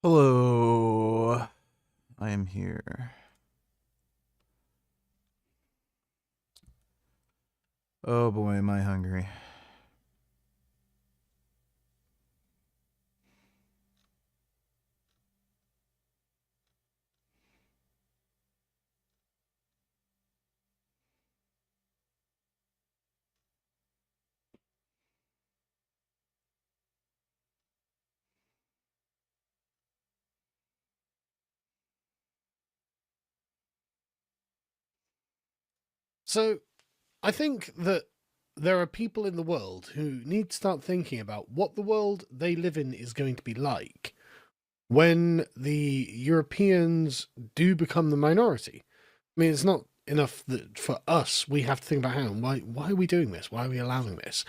Hello, I am here. Oh boy, am I hungry. So I think that there are people in the world who need to start thinking about what the world they live in is going to be like when the Europeans do become the minority. I mean, it's not enough that for us we have to think about how why are we doing this? Why are we allowing this?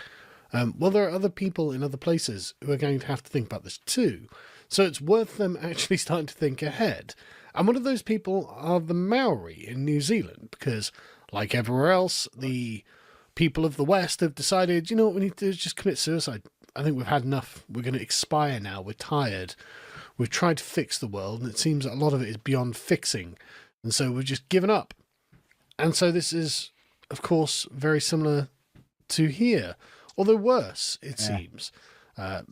Well, there are other people in other places who are going to have to think about this too. So it's worth them actually starting to think ahead. And one of those people are the Maori in New Zealand, because, like everywhere else, the people of the West have decided, you know what we need to do is just commit suicide. I think we've had enough. We're going to expire now. We're tired. We've tried to fix the world, and it seems that a lot of it is beyond fixing. And so we've just given up. And so this is, of course, very similar to here, although worse, it seems.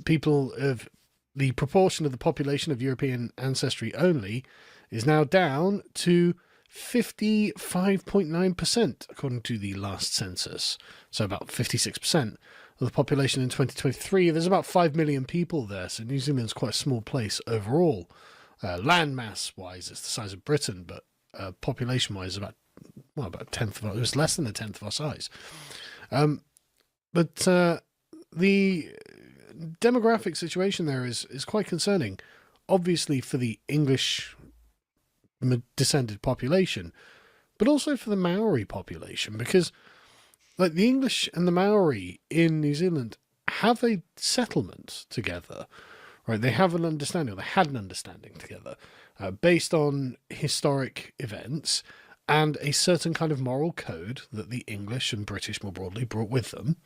People of the proportion of the population of European ancestry only is now down to 55.9%, according to the last census. So about 56% of the population in 2023. There's about 5 million people there, so New Zealand's quite a small place overall. Land mass wise, it's the size of Britain, but population wise, about a tenth of it was less than a tenth of our size. But the demographic situation there is quite concerning, obviously for the English descended population, but also for the Maori population, because like the English and the Maori in New Zealand have a settlement together, right? They have an understanding, or they had an understanding together, based on historic events and a certain kind of moral code that the English and British more broadly brought with them.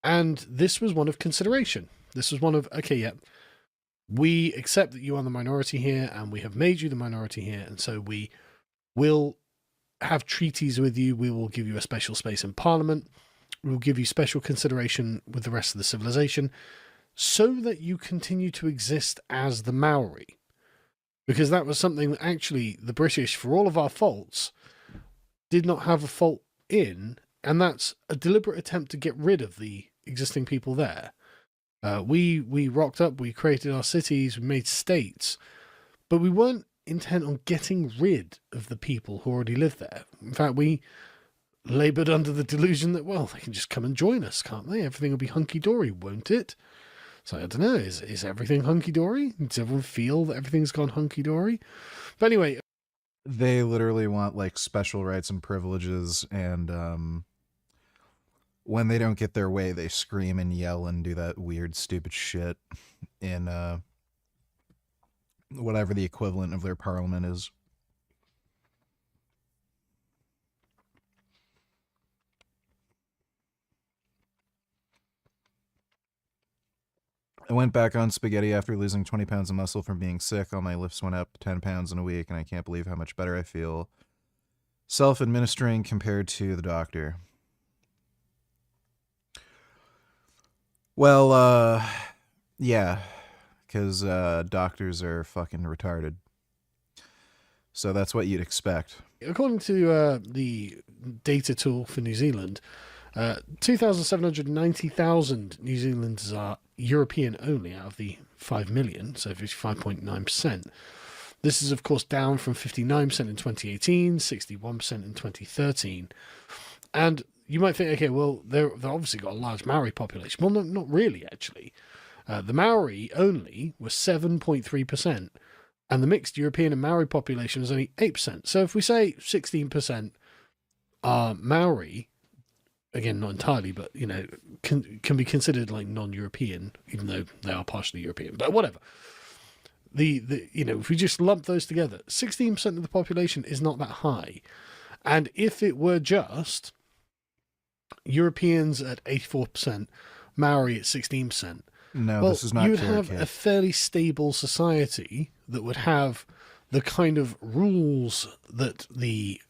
And this was one of consideration. This was one of, okay, yeah, we accept that you are the minority here and we have made you the minority here. And so we will have treaties with you. We will give you a special space in Parliament. We will give you special consideration with the rest of the civilization so that you continue to exist as the Maori. Because that was something that actually the British, for all of our faults, did not have a fault in. And that's a deliberate attempt to get rid of the existing people there. We rocked up, we created our cities, we made states, but we weren't intent on getting rid of the people who already lived there. In fact, we laboured under the delusion that, well, they can just come and join us, can't they? Everything will be hunky-dory, won't it? So I don't know, is everything hunky-dory? Does everyone feel that everything's gone hunky-dory? But anyway, They literally want like special rights and privileges, and when they don't get their way, they scream and yell and do that weird, stupid shit in whatever the equivalent of their parliament is. I went back on spaghetti after losing 20 pounds of muscle from being sick. All my lifts went up 10 pounds in a week, and I can't believe how much better I feel self-administering compared to the doctor. Well, yeah, because doctors are fucking retarded. So that's what you'd expect. according to the data tool for New Zealand, 2,790,000 New Zealanders are European only out of the 5 million, so 55.9%. This is, of course, down from 59% in 2018, 61% in 2013. And you might think, okay, well, they've obviously got a large Maori population. Well, no, not really, actually. The Maori only was 7.3%, and the mixed European and Maori population was only 8%. So if we say 16% are Maori, again, not entirely, but, you know, can be considered like non-European, even though they are partially European, but whatever. You know, if we just lump those together, 16% of the population is not that high. And if it were just Europeans at 84%, Maori at 16%, No, Well, this is not you would carrot have a cake. fairly stable society that would have the kind of rules that the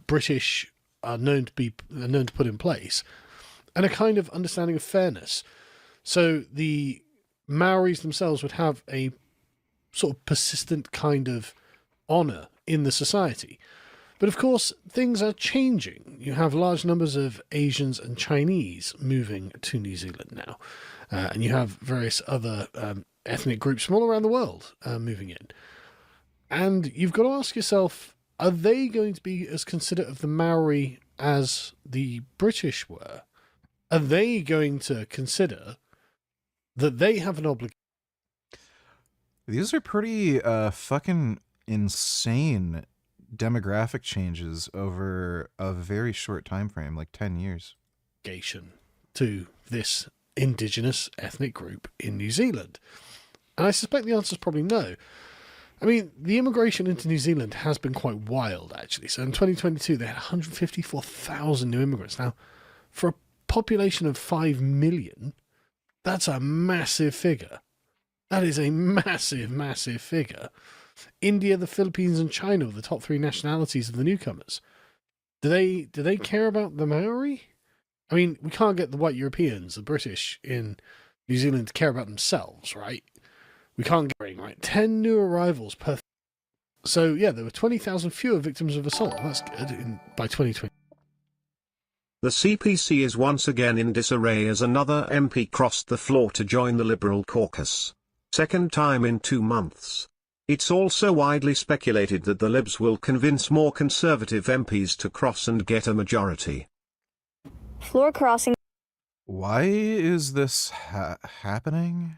British are known to put in place, and a kind of understanding of fairness. So the Maoris themselves would have a sort of persistent kind of honour in the society. But of course, things are changing. You have large numbers of Asians and Chinese moving to New Zealand now. And you have various other ethnic groups from all around the world moving in. And you've got to ask yourself, are they going to be as considerate of the Maori as the British were? Are they going to consider that they have an obligation? These are pretty fucking insane demographic changes over a very short time frame, like 10 years. To this indigenous ethnic group in New Zealand? And I suspect the answer is probably no. I mean, the immigration into New Zealand has been quite wild, actually. So in 2022, they had 154,000 new immigrants. Now, for a population of 5 million, that's a massive figure. That is a massive, massive figure. India, the Philippines, and China are the top three nationalities of the newcomers. Do they care about the Maori? I mean, we can't get the white Europeans, the British in New Zealand, to care about themselves, right? We can't get right. 10 new arrivals per. So yeah, there were 20,000 fewer victims of assault. That's good by 2020. The CPC is once again in disarray as another MP crossed the floor to join the Liberal caucus. Second time in 2 months. It's also widely speculated that the Libs will convince more Conservative MPs to cross and get a majority. Floor crossing. Why is this happening?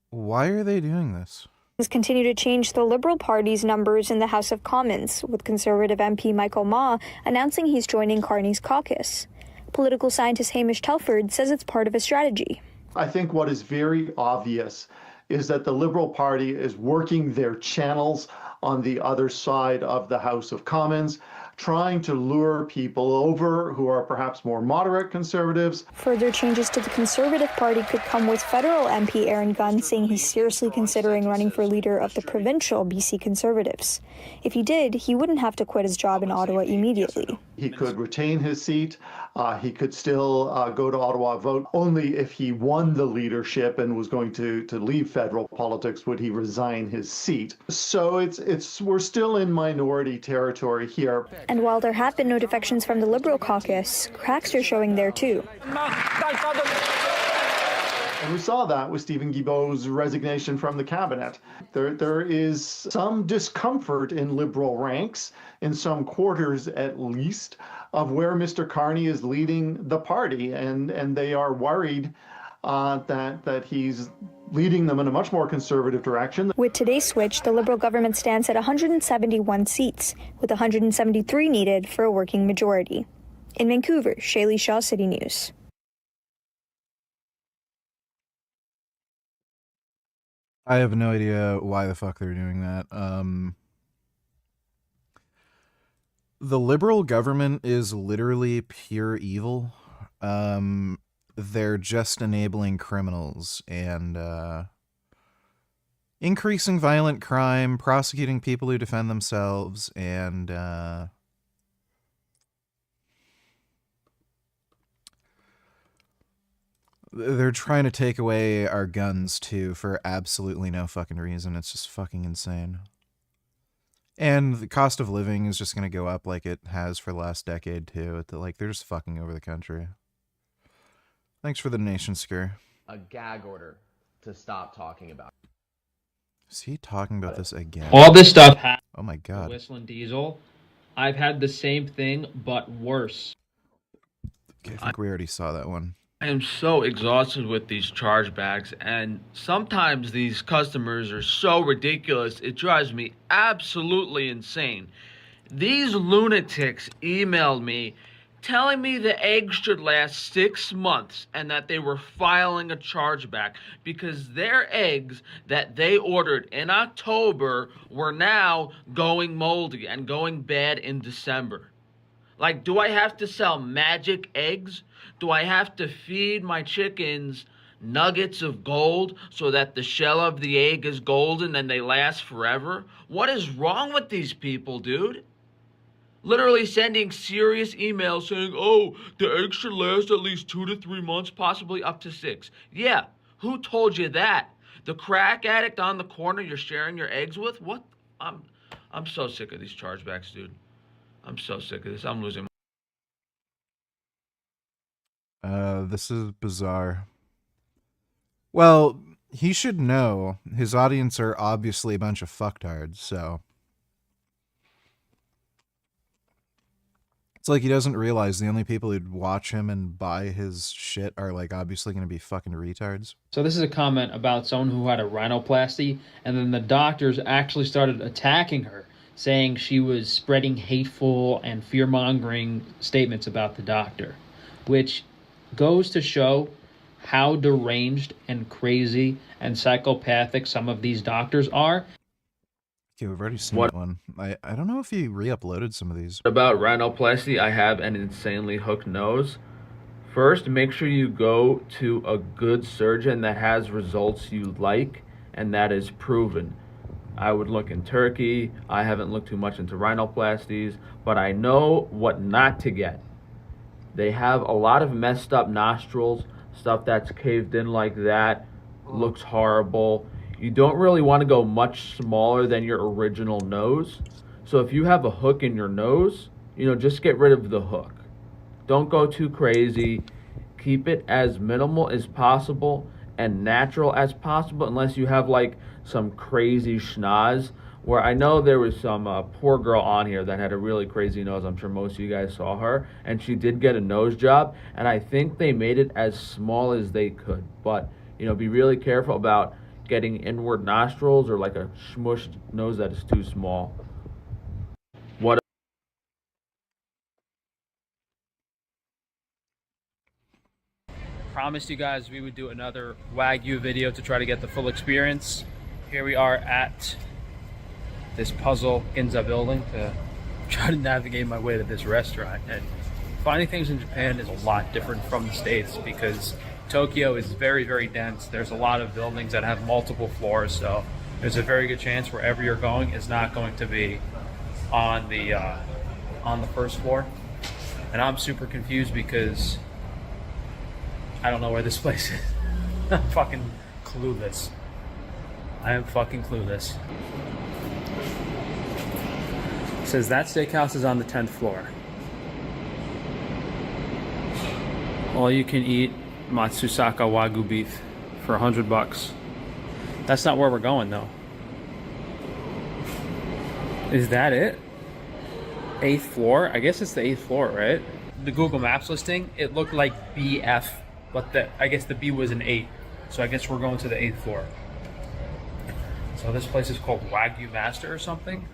Why are they doing this? Continue to change the Liberal Party's numbers in the House of Commons, with Conservative MP Michael Ma announcing he's joining Carney's caucus. Political scientist Hamish Telford says it's part of a strategy. I think what is very obvious is that the Liberal Party is working their channels on the other side of the House of Commons, trying to lure people over who are perhaps more moderate Conservatives. Further changes to the Conservative Party could come with federal MP Aaron Gunn saying he's seriously considering running for leader of the provincial BC Conservatives. If he did, he wouldn't have to quit his job in Ottawa immediately. He could retain his seat. He could still go to Ottawa vote. Only if he won the leadership and was going to leave federal politics would he resign his seat. So we're still in minority territory here. And while there have been no defections from the Liberal caucus, cracks are showing there too. And we saw that with Stephen Guilbeault's resignation from the cabinet. There is some discomfort in Liberal ranks, in some quarters at least, of where Mr. Carney is leading the party, and they are worried that he's leading them in a much more conservative direction. With today's switch, the Liberal government stands at 171 seats, with 173 needed for a working majority. In Vancouver, Shaylee Shaw, City News. I have no idea why the fuck they're doing that. The Liberal government is literally pure evil. They're just enabling criminals and increasing violent crime, prosecuting people who defend themselves, and they're trying to take away our guns too for absolutely no fucking reason. It's just fucking insane. And the cost of living is just going to go up like it has for the last decade too. Like, they're just fucking over the country. Thanks for the donation, Scare. A gag order to stop talking about. Is he talking about this again? All this stuff Oh my god. Whistling Diesel. I've had the same thing, but worse. Okay, I think we already saw that one. I am so exhausted with these chargebacks, and sometimes these customers are so ridiculous, it drives me absolutely insane. These lunatics emailed me telling me the eggs should last 6 months and that they were filing a chargeback because their eggs that they ordered in October were now going moldy and going bad in December. Like, do I have to sell magic eggs? Do I have to feed my chickens nuggets of gold so that the shell of the egg is golden and they last forever? What is wrong with these people, dude? Literally sending serious emails saying, oh, the eggs should last at least 2 to 3 months, possibly up to 6. Yeah, who told you that? The crack addict on the corner you're sharing your eggs with? What? I'm so sick of these chargebacks, dude. I'm so sick of this. I'm losing This is bizarre. Well, he should know his audience are obviously a bunch of fucktards, so. It's like he doesn't realize the only people who'd watch him and buy his shit are like obviously going to be fucking retards. So this is a comment about someone who had a rhinoplasty, and then the doctors actually started attacking her, saying she was spreading hateful and fear-mongering statements about the doctor, which goes to show how deranged and crazy and psychopathic some of these doctors are. Okay, we've already seen that one. I don't know if he re-uploaded some of these. about rhinoplasty. I have an insanely hooked nose. First, make sure you go to a good surgeon that has results you like and that is proven. I would look in Turkey. I haven't looked too much into rhinoplasties, but I know what not to get. They have a lot of messed up nostrils, stuff that's caved in like that, looks horrible. You don't really want to go much smaller than your original nose. So if you have a hook in your nose, just get rid of the hook. Don't go too crazy. Keep it as minimal as possible and natural as possible, unless you have like some crazy schnoz. Where I know there was some poor girl on here that had a really crazy nose. I'm sure most of you guys saw her, and she did get a nose job, and I think they made it as small as they could. But be really careful about getting inward nostrils or like a smushed nose that is too small. What Promised you guys we would do another Wagyu video to try to get the full experience. Here we are at this puzzle Ginza building to try to navigate my way to this restaurant. And finding things in Japan is a lot different from the States because Tokyo is very, very dense. There's a lot of buildings that have multiple floors, so there's a very good chance wherever you're going is not going to be on the first floor. And I'm super confused because I don't know where this place is. I'm fucking clueless. I am fucking clueless. It says that steakhouse is on the 10th floor. All you can eat Matsusaka Wagyu beef for $100. That's not where we're going though. Is that it? 8th floor? I guess it's the 8th floor, right? The Google Maps listing, it looked like BF, but I guess the B was an 8. So I guess we're going to the 8th floor. So this place is called Wagyu Master or something.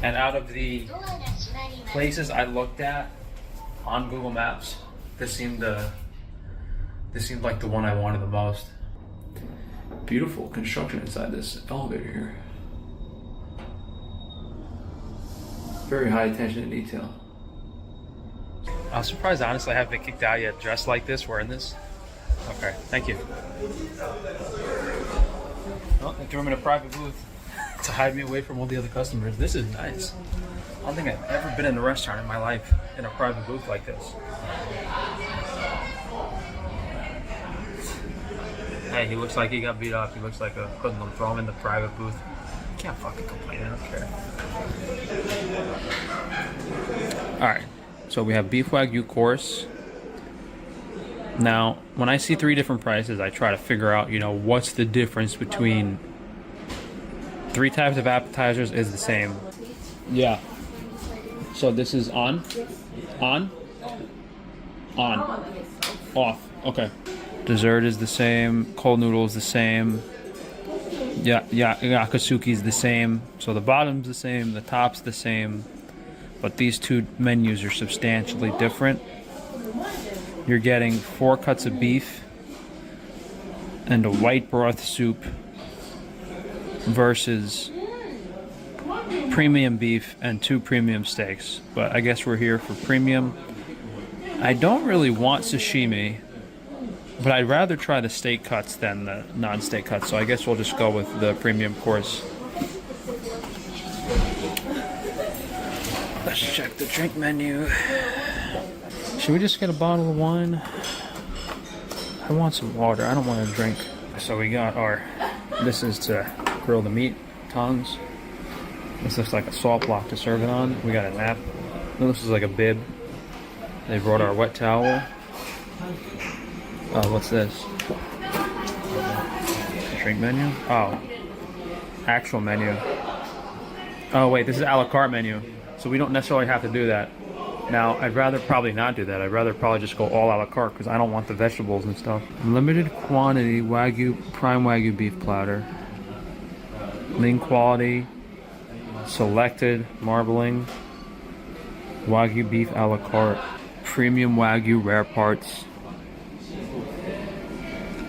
And out of the places I looked at on Google Maps, this seemed like the one I wanted the most. Beautiful construction inside this elevator here. Very high attention to detail. I'm surprised, honestly, I haven't been kicked out yet dressed like this, wearing this. Okay, thank you. Oh, they threw him in a private booth to hide me away from all the other customers. This is nice. I don't think I've ever been in a restaurant in my life in a private booth like this. Hey, he looks like he got beat up. He looks like a hoodlum. Throw him in the private booth. Can't fucking complain, I don't care. Alright, so we have beef Wagyu course. Now, when I see 3 different prices, I try to figure out, what's the difference between 3 types of appetizers is the same. Yeah. So this is on, off. Okay. Dessert is the same. Cold noodle is the same. Yeah, yakasuki is the same. So the bottom's the same, the top's the same, but these 2 menus are substantially different. You're getting 4 cuts of beef and a white broth soup versus premium beef and 2 premium steaks. But I guess we're here for premium. I don't really want sashimi, but I'd rather try the steak cuts than the non-steak cuts. So I guess we'll just go with the premium course. Let's check the drink menu. Should we just get a bottle of wine? I want some water. I don't want to drink. So we got our, this is to grill the meat, tongs. This looks like a salt block to serve it on. We got a nap. This is like a bib. They brought our wet towel. Oh, what's this? Drink menu? Oh. Actual menu. Oh wait, this is a la carte menu. So we don't necessarily have to do that. Now, I'd rather probably not do that. I'd rather probably just go all a la carte because I don't want the vegetables and stuff. Limited quantity Wagyu, prime Wagyu beef platter. Lean quality. Selected marbling. Wagyu beef a la carte. Premium Wagyu rare parts.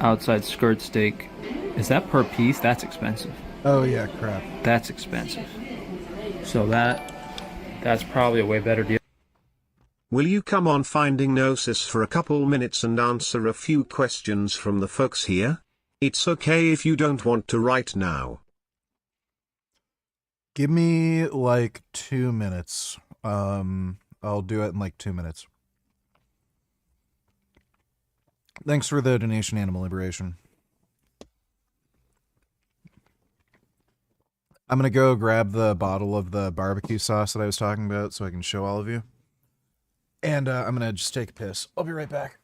Outside skirt steak. Is that per piece? That's expensive. Oh yeah, crap. That's expensive. So that's probably a way better deal. Will you come on Finding Gnosis for a couple minutes and answer a few questions from the folks here? It's okay if you don't want to right now. Give me like 2 minutes. I'll do it in like 2 minutes. Thanks for the donation, Animal Liberation. I'm gonna go grab the bottle of the barbecue sauce that I was talking about so I can show all of you. And I'm gonna just take a piss. I'll be right back.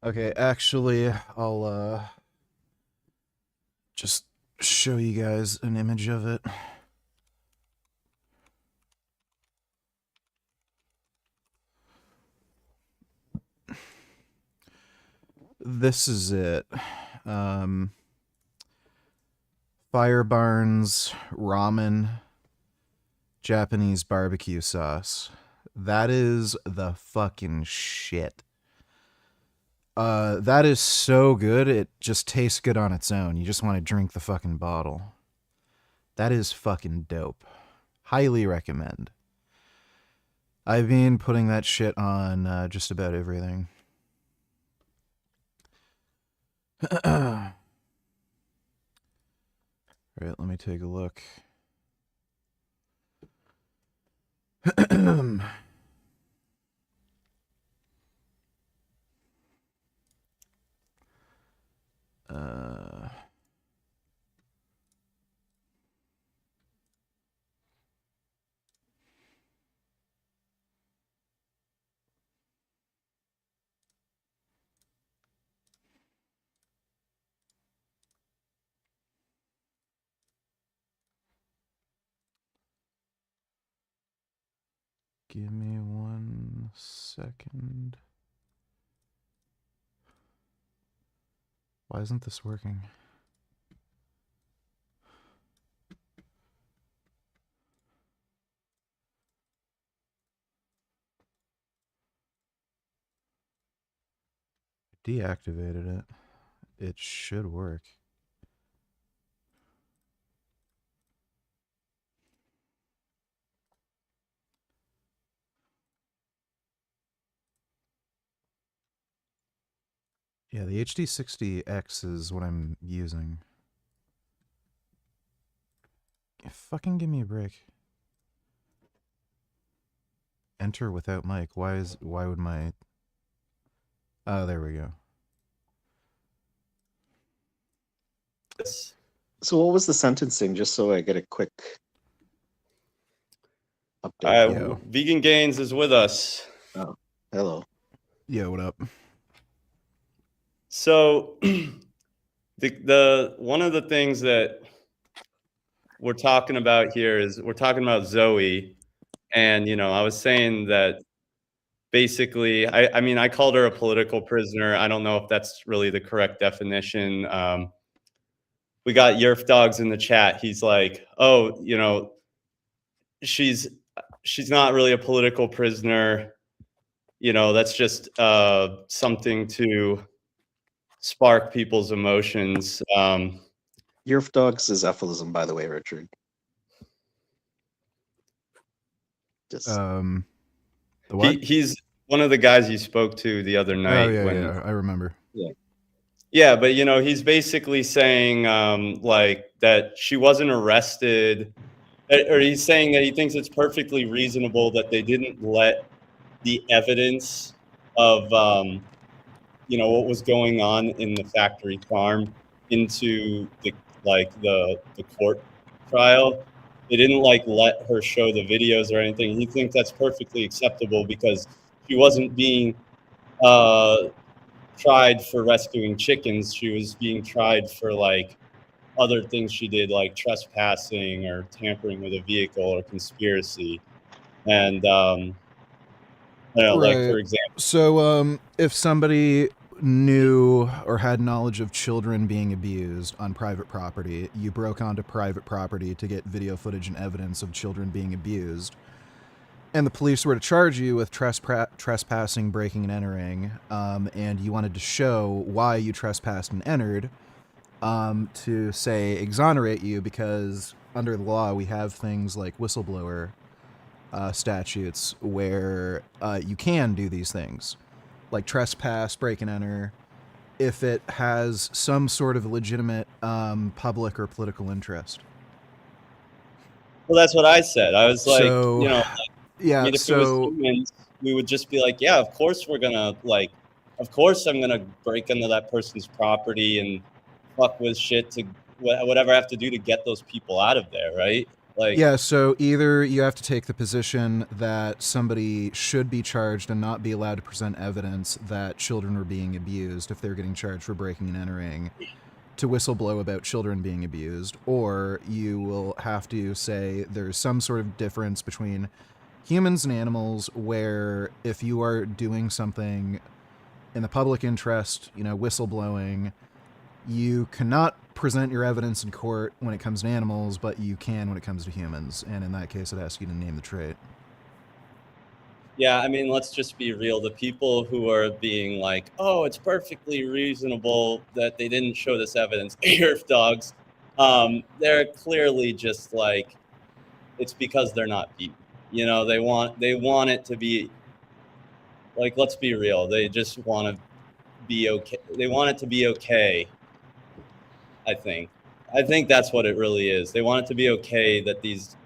Okay, actually, I'll just show you guys an image of it. This is it. Fire Barns ramen Japanese barbecue sauce. That is the fucking shit. That is so good, it just tastes good on its own. You just want to drink the fucking bottle. That is fucking dope. Highly recommend. I've been putting that shit on just about everything. Alright, let me take a look. Give me 1 second. Why isn't this working? Deactivated it. It should work. Yeah, the HD60X is what I'm using. Fucking give me a break. Enter without mic. Why would my... Oh, there we go. So what was the sentencing, just so I get a quick update? Vegan Gains is with us. Oh, hello. Yeah, what up? So the one of the things that we're talking about here is we're talking about Zoe. And, you know, I was saying that basically, I mean, I called her a political prisoner. I don't know if that's really the correct definition. We got Yerf Dogs in the chat. He's like, oh, you know, she's not really a political prisoner. You know, that's just something to spark people's emotions. Yerf Dogs is euphemism, by the way, Richard. Just the what? He's one of the guys you spoke to the other night. Oh, yeah, I remember. Yeah, but you know, he's basically saying like that she wasn't arrested, or he's saying that he thinks it's perfectly reasonable that they didn't let the evidence of you know, what was going on in the factory farm into the court trial. They didn't like let her show the videos or anything. He thinks that's perfectly acceptable because she wasn't being tried for rescuing chickens. She was being tried for like other things she did, like trespassing or tampering with a vehicle or conspiracy. And I don't know, like for example. So if somebody knew or had knowledge of children being abused on private property, you broke onto private property to get video footage and evidence of children being abused, and the police were to charge you with trespassing, breaking and entering, and you wanted to show why you trespassed and entered, to say exonerate you, because under the law we have things like whistleblower statutes where you can do these things, like trespass, break and enter, if it has some sort of legitimate public or political interest. Well, that's what I said. I was like, so, you know, yeah. I mean, if it was humans, we would just be like, yeah, of course we're gonna like, of course I'm gonna break into that person's property and fuck with shit to whatever I have to do to get those people out of there, right? Like, yeah, so either you have to take the position that somebody should be charged and not be allowed to present evidence that children are being abused if they're getting charged for breaking and entering, to whistleblow about children being abused, or you will have to say there's some sort of difference between humans and animals, where if you are doing something in the public interest, you know, whistleblowing, you cannot present your evidence in court when it comes to animals, but you can when it comes to humans. And in that case, I'd ask you to name the trait. Yeah, I mean, let's just be real. The people who are being like, oh, it's perfectly reasonable that they didn't show this evidence, Yerf Dogs, they're clearly just like, it's because they're not beaten. You know, they want it to be like, let's be real. They just want to be okay. They want it to be okay. I think that's what it really is. They want it to be okay that these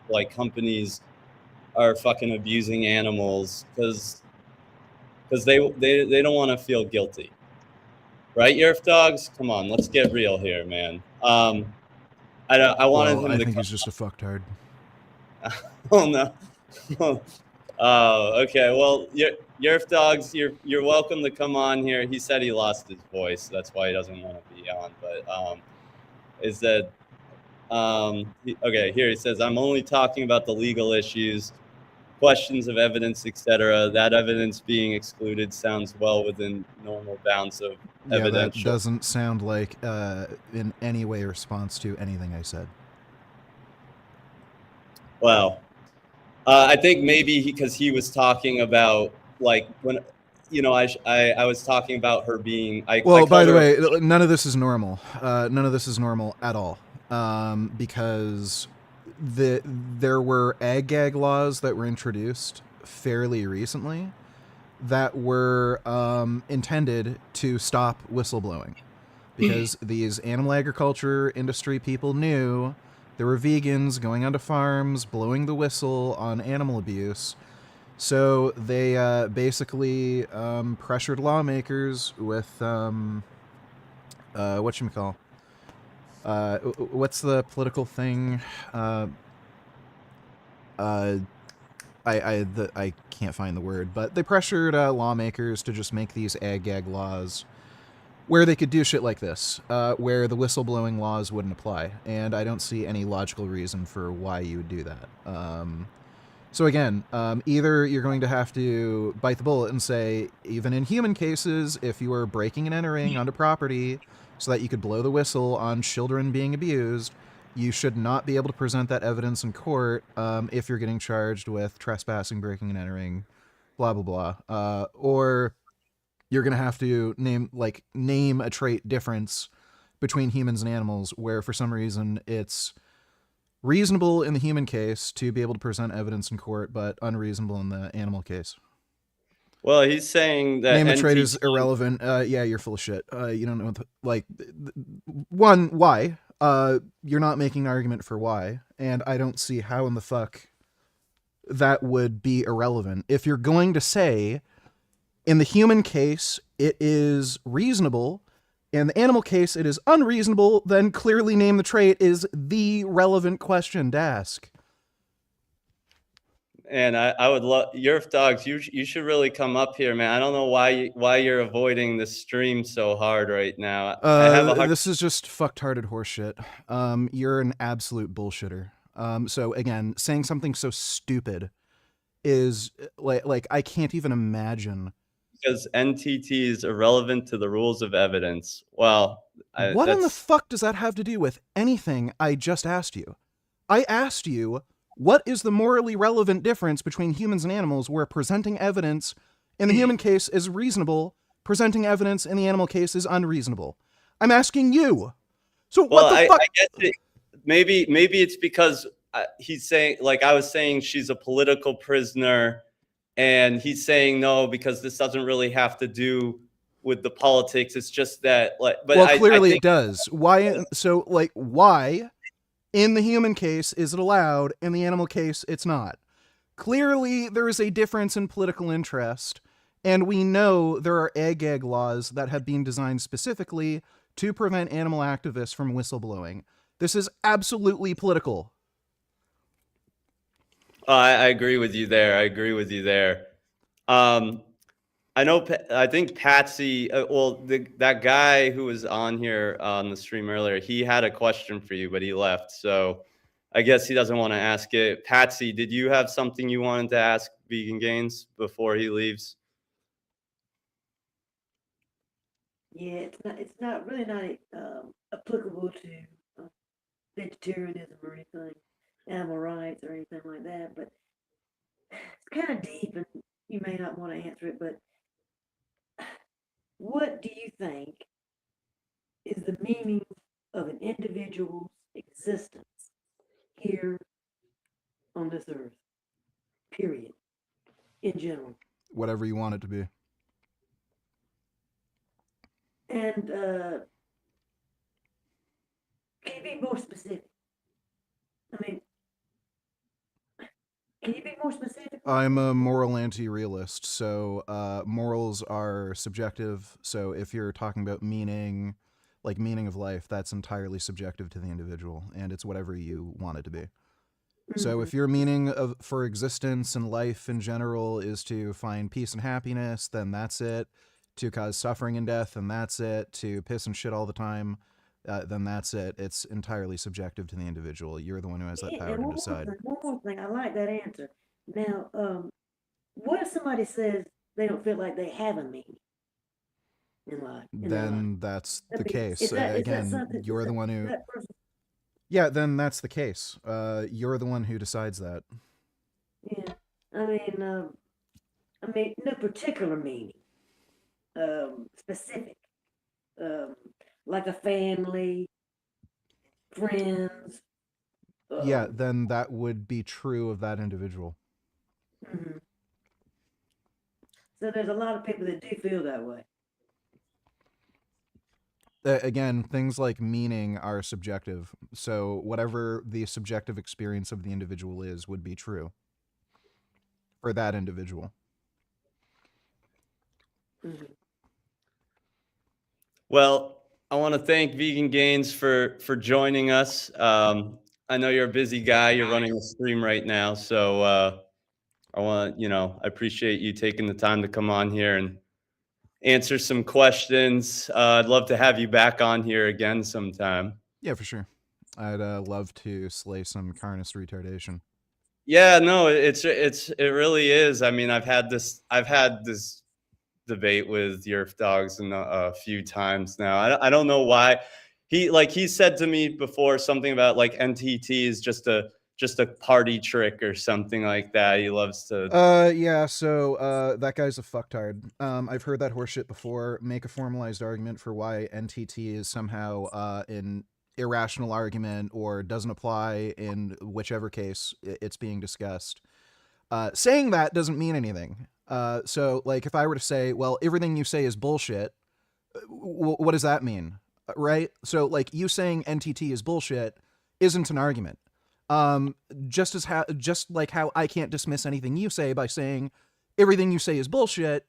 like companies are fucking abusing animals because they don't want to feel guilty, right? Yerf Dogs, come on, let's get real here, man. I wanted him to. I think he's just a fucktard. Oh no. Oh, okay. Well, Yerf Dogs, you're welcome to come on here. He said he lost his voice, that's why he doesn't want to be on. But is that okay? Here he says, I'm only talking about the legal issues. questions of evidence, etc. That evidence being excluded sounds well within normal bounds of Yeah, that evidential. doesn't sound like in any way a response to anything I said. Well, I think maybe because he was talking about, like, when, you know, I was talking about her being. Well, by the her, way, none of this is normal. None of this is normal at all, because there were ag gag laws that were introduced fairly recently that were intended to stop whistleblowing, because these animal agriculture industry people knew there were vegans going onto farms blowing the whistle on animal abuse. So they basically pressured lawmakers with whatchamacall. What's the political thing? I can't find the word, but they pressured lawmakers to just make these ag gag laws where they could do shit like this, where the whistleblowing laws wouldn't apply, and I don't see any logical reason for why you would do that. So again, either you're going to have to bite the bullet and say, even in human cases, if you are breaking and entering onto property so that you could blow the whistle on children being abused, you should not be able to present that evidence in court if you're getting charged with trespassing, breaking and entering, blah, blah, blah. Or you're going to have to name a trait difference between humans and animals where for some reason it's reasonable in the human case to be able to present evidence in court, but unreasonable in the animal case. Well, he's saying that name a trait is irrelevant. Yeah, you're full of shit. You don't know what one, why? You're not making an argument for why, and I don't see how in the fuck that would be irrelevant. If you're going to say in the human case it is reasonable, in the animal case it is unreasonable, then clearly name the trait is the relevant question to ask. And I would love Yerf Dogs. You should really come up here, man. I don't know why you're avoiding the stream so hard right now. I have a hard. This is just fucktarded horseshit. You're an absolute bullshitter. So again, saying something so stupid is like I can't even imagine. Because NTT is irrelevant to the rules of evidence. Well, what in the fuck does that have to do with anything I just asked you? I asked you, what is the morally relevant difference between humans and animals where presenting evidence in the human case is reasonable, presenting evidence in the animal case is unreasonable? I'm asking you. So what the fuck? I guess maybe it's because he's saying, like I was saying, she's a political prisoner, and he's saying no because this doesn't really have to do with the politics. It's just that, like, but well, clearly it does. Why? So, like, why? In the human case, is it allowed? In the animal case, it's not. Clearly, there is a difference in political interest, and we know there are ag-gag laws that have been designed specifically to prevent animal activists from whistleblowing. This is absolutely political. I agree with you there. I think Patsy, that guy who was on here on the stream earlier, he had a question for you, but he left. So I guess he doesn't want to ask it. Patsy, did you have something you wanted to ask Vegan Gains before he leaves? Yeah, it's not really not applicable to vegetarianism or anything, animal rights or anything like that, but it's kind of deep and you may not want to answer it, but what do you think is the meaning of an individual's existence here on this earth? Period. In general. Whatever you want it to be. And can you be more specific? I mean, can you be more specific? I'm a moral anti-realist, so morals are subjective. So if you're talking about meaning, like meaning of life, that's entirely subjective to the individual, and it's whatever you want it to be. Mm-hmm. So if your meaning for existence and life in general is to find peace and happiness, then that's it. To cause suffering and death, and that's it. To piss and shit all the time, then that's it. It's entirely subjective to the individual. You're the one who has that power to decide. One more thing. I like that answer. Now, what if somebody says they don't feel like they have a meaning in life? In their life? Then that's I the mean, case. is that Again, something? you're the one who. That person? Yeah, then that's the case. You're the one who decides that. Yeah. I mean, no particular meaning. Specific. Like a family, friends. Yeah, then that would be true of that individual. Mhm. So there's a lot of people that do feel that way. Again, things like meaning are subjective. So whatever the subjective experience of the individual is would be true for that individual. Mhm. Well, I want to thank Vegan Gains for joining us. I know you're a busy guy. You're running a stream right now, so I appreciate you taking the time to come on here and answer some questions. I'd love to have you back on here again sometime. Yeah, for sure. I'd love to slay some carnist retardation. Yeah, no, it really is. I mean, I've had this debate with Yerf Dogs a few times now. I don't know why. He said to me before something about like NTT is just a party trick or something like that. He loves to. Yeah, so that guy's a fucktard. I've heard that horseshit before. Make a formalized argument for why NTT is somehow an irrational argument or doesn't apply in whichever case it's being discussed. Saying that doesn't mean anything. So, like, if I were to say, well, everything you say is bullshit, what does that mean? Right? So, like, you saying NTT is bullshit isn't an argument. Just like how I can't dismiss anything you say by saying everything you say is bullshit,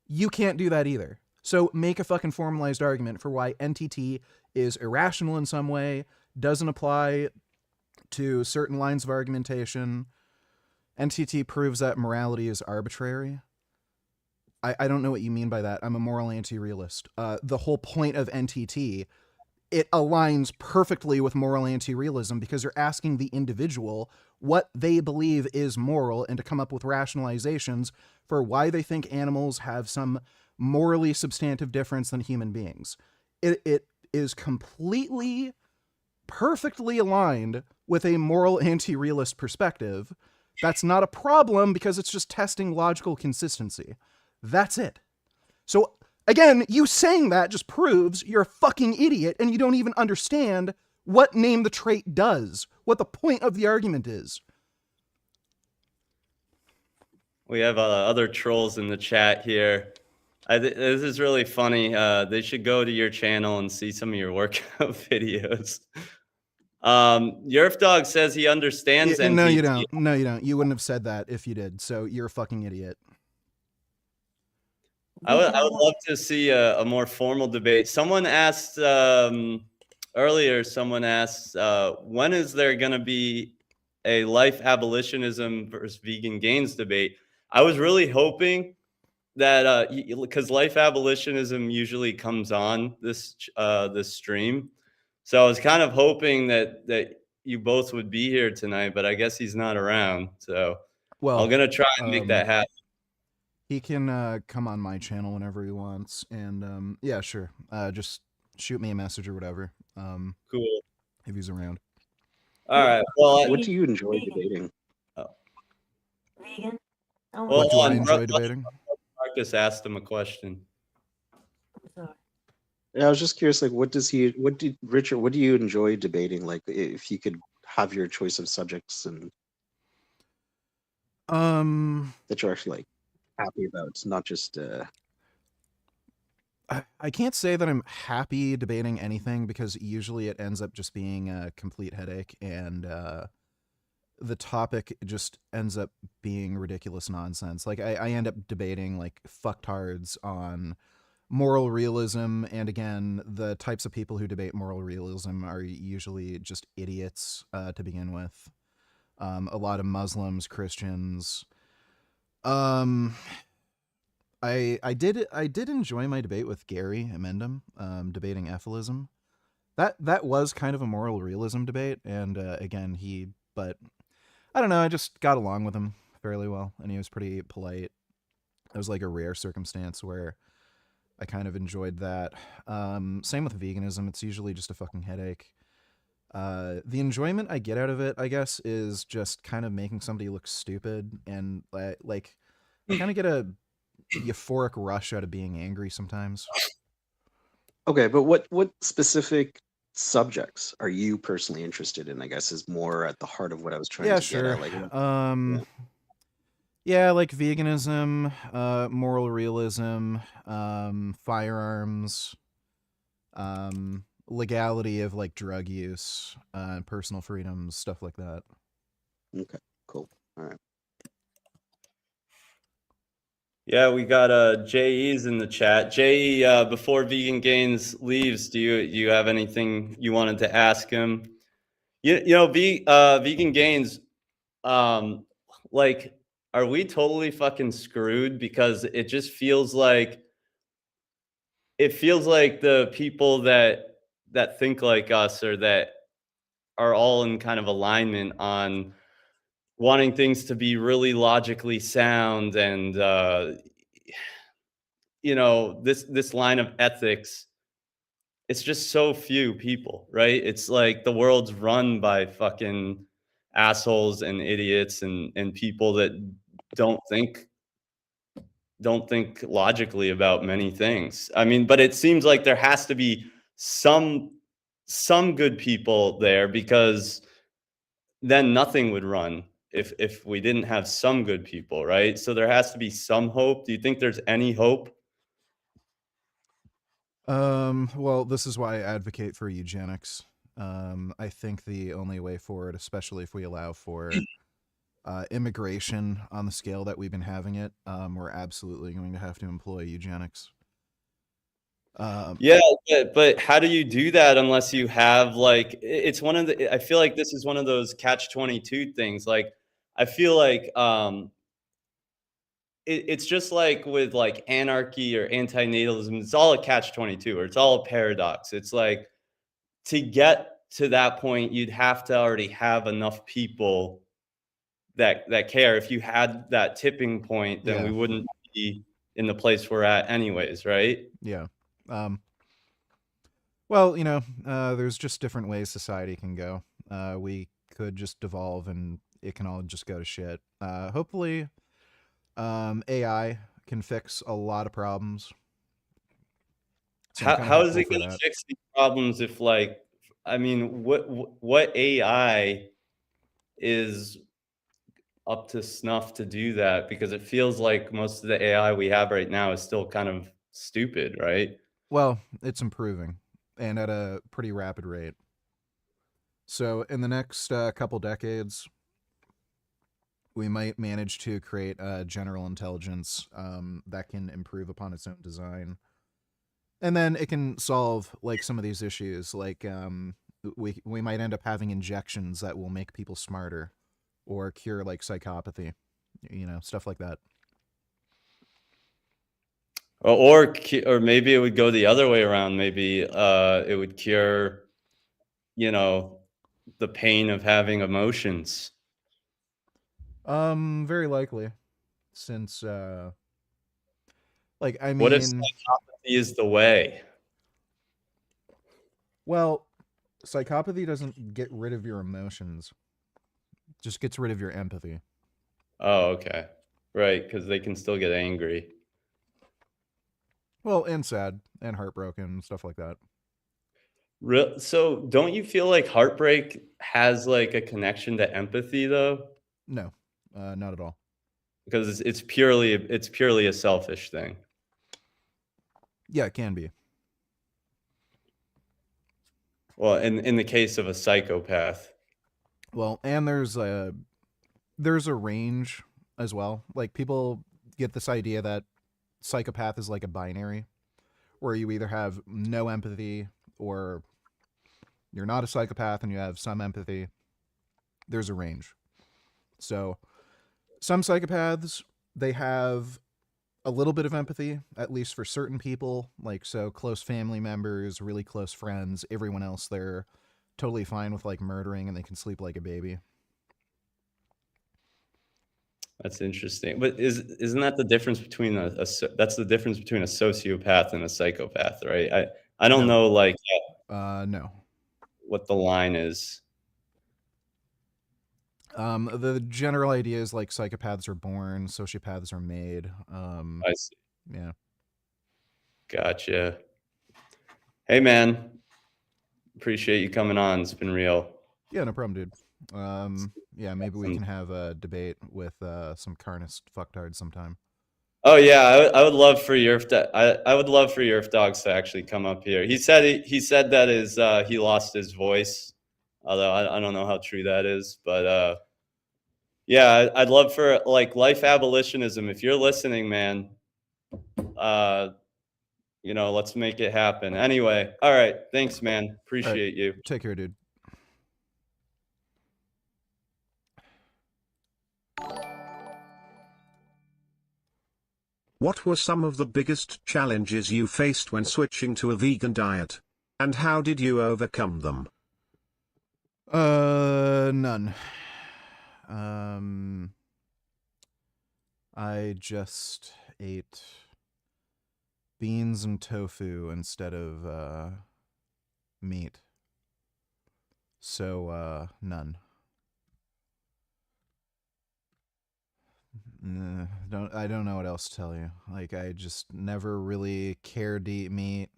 you can't do that either. So make a fucking formalized argument for why NTT is irrational in some way, doesn't apply to certain lines of argumentation. NTT proves that morality is arbitrary. I don't know what you mean by that. I'm a moral anti-realist. The whole point of NTT, it aligns perfectly with moral anti-realism because you're asking the individual what they believe is moral and to come up with rationalizations for why they think animals have some morally substantive difference than human beings. It is completely, perfectly aligned with a moral anti-realist perspective. That's not a problem because it's just testing logical consistency. That's it. So again, you saying that just proves you're a fucking idiot and you don't even understand what name the trait does, what the point of the argument is. We have other trolls in the chat here. This is really funny. They should go to your channel and see some of your workout videos. Yerf Dog says he understands NTT. No, you don't. No, you don't. You wouldn't have said that if you did. So you're a fucking idiot. I would love to see a more formal debate. Someone asked earlier, when is there going to be a life abolitionism versus vegan gains debate? I was really hoping that because life abolitionism usually comes on this stream. So I was kind of hoping that you both would be here tonight, but I guess he's not around. So I'm going to try and make that happen. He can come on my channel whenever he wants. And yeah, sure. Just shoot me a message or whatever. Cool. If he's around. All right. Well, what do you enjoy debating? Vegan? What do I enjoy debating? Marcus asked him a question. I'm sorry. Yeah, I was just curious, like, Richard, what do you enjoy debating? Like, if you could have your choice of subjects and that you're actually like happy about, not just I can't say that I'm happy debating anything because usually it ends up just being a complete headache and the topic just ends up being ridiculous nonsense. Like I end up debating like fucktards on moral realism, and again, the types of people who debate moral realism are usually just idiots to begin with. A lot of Muslims, Christians. I did enjoy my debate with Gary Amendum, debating ephilism. That was kind of a moral realism debate, and again, but I don't know, I just got along with him fairly well, and he was pretty polite. It was like a rare circumstance where I kind of enjoyed that. Same with veganism. It's usually just a fucking headache. The enjoyment I get out of it, I guess, is just kind of making somebody look stupid, and like I kind of get a euphoric rush out of being angry sometimes. Okay, but what specific subjects are you personally interested in? I guess is more at the heart of what I was trying Yeah, to get at. sure. Like, Um, yeah, like veganism, moral realism, firearms, legality of like drug use, personal freedoms, stuff like that. okay, cool. All right. Yeah, we got JE's in the chat. JE, before Vegan Gains leaves, do you have anything you wanted to ask him? Vegan Gains, like, are we totally fucking screwed? Because it just feels like the people that think like us, or that are all in kind of alignment on wanting things to be really logically sound, and this line of ethics. It's just so few people, right? It's like the world's run by fucking assholes and idiots, and people that don't think logically about many things. I mean, but it seems like there has to be some good people there, because then nothing would run if we didn't have some good people, right? So there has to be some hope. Do you think there's any hope? Well, this is why I advocate for eugenics. I think the only way forward, especially if we allow for immigration on the scale that we've been having it, we're absolutely going to have to employ eugenics. Yeah, but how do you do that unless you have like it's one of the I feel like this is one of those catch-22 things. Like I feel like it's just like with like anarchy or antinatalism, it's all a catch-22, or it's all a paradox. It's like to get to that point, you'd have to already have enough people that care. If you had that tipping point, then we Yeah. wouldn't be in the place we're at anyways, right? Yeah. Well, there's just different ways society can go. We could just devolve and it can all just go to shit. Hopefully, AI can fix a lot of problems. So I'm kind of How is hopeful it for going to that. fix these problems if, like, I mean, what AI is up to snuff to do that? Because it feels like most of the AI we have right now is still kind of stupid, right? Well, it's improving and at a pretty rapid rate. So in the next couple decades, we might manage to create a general intelligence that can improve upon its own design. And then it can solve like some of these issues. Like we might end up having injections that will make people smarter or cure like psychopathy, stuff like that. Or maybe it would go the other way around. Maybe it would cure, the pain of having emotions. Very likely, since like I What if mean, psychopathy is the way? well, psychopathy doesn't get rid of your emotions; just gets rid of your empathy. Oh, okay. Right, because they can still get angry. Well, and sad and heartbroken, stuff like that. So don't you feel like heartbreak has like a connection to empathy though? No, not at all. Because it's purely a selfish thing. Yeah, it can be. Well, in the case of a psychopath. Well, and there's a range as well. Like people get this idea that psychopath is like a binary where you either have no empathy or you're not a psychopath and you have some empathy. There's a range. So some psychopaths, they have a little bit of empathy, at least for certain people, like so close family members, really close friends, everyone else they're totally fine with like murdering and they can sleep like a baby. That's interesting. But isn't that the difference between that's the difference between a sociopath and a psychopath, right? I don't No. know like No. what the line is. The general idea is like psychopaths are born, sociopaths are made. I see. Yeah. Gotcha. Hey man, appreciate you coming on. It's been real. Yeah, no problem, dude. Yeah, maybe we can have a debate with some carnist fucktards sometime. Oh yeah, I would love for I would love for your dogs to actually come up here. He said that he lost his voice, although I don't know how true that is. But yeah, I'd love for like life abolitionism. If you're listening, man, let's make it happen. Anyway, all right, thanks, man. Appreciate you. Take care, dude. What were some of the biggest challenges you faced when switching to a vegan diet? And how did you overcome them? None. I just ate beans and tofu instead of meat. So none. I don't know what else to tell you. Like, I just never really cared to eat meat.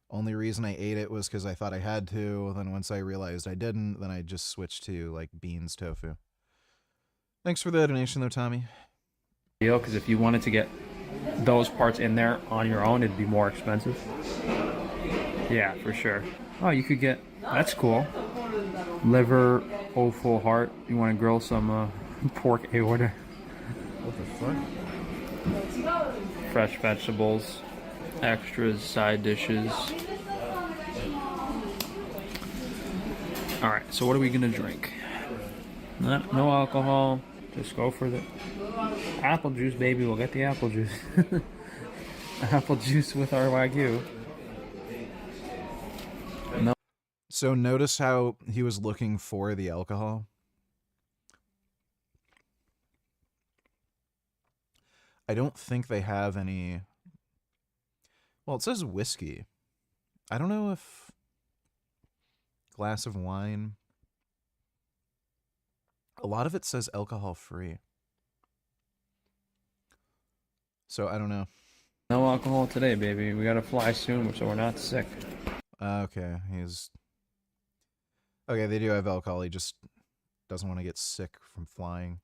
Only reason I ate it was because I thought I had to. Then once I realized I didn't, then I just switched to like beans, tofu. Thanks for the donation though, Tommy. Because if you wanted to get those parts in there on your own, it'd be more expensive. Yeah, for sure. Oh, you could get, that's cool. Liver, full heart. You want to grill some pork aorta. What the fuck? Fresh vegetables, extras, side dishes. Alright, so what are we gonna drink? No alcohol, just go for the apple juice, baby. We'll get the apple juice. Apple juice with our Wagyu. No. So notice how he was looking for the alcohol? I don't think they have any. Well, it says whiskey. I don't know if glass of wine. A lot of it says alcohol free. So I don't know. No alcohol today, baby. We gotta fly soon, so we're not sick. Okay, okay, they do have alcohol. He just doesn't want to get sick from flying.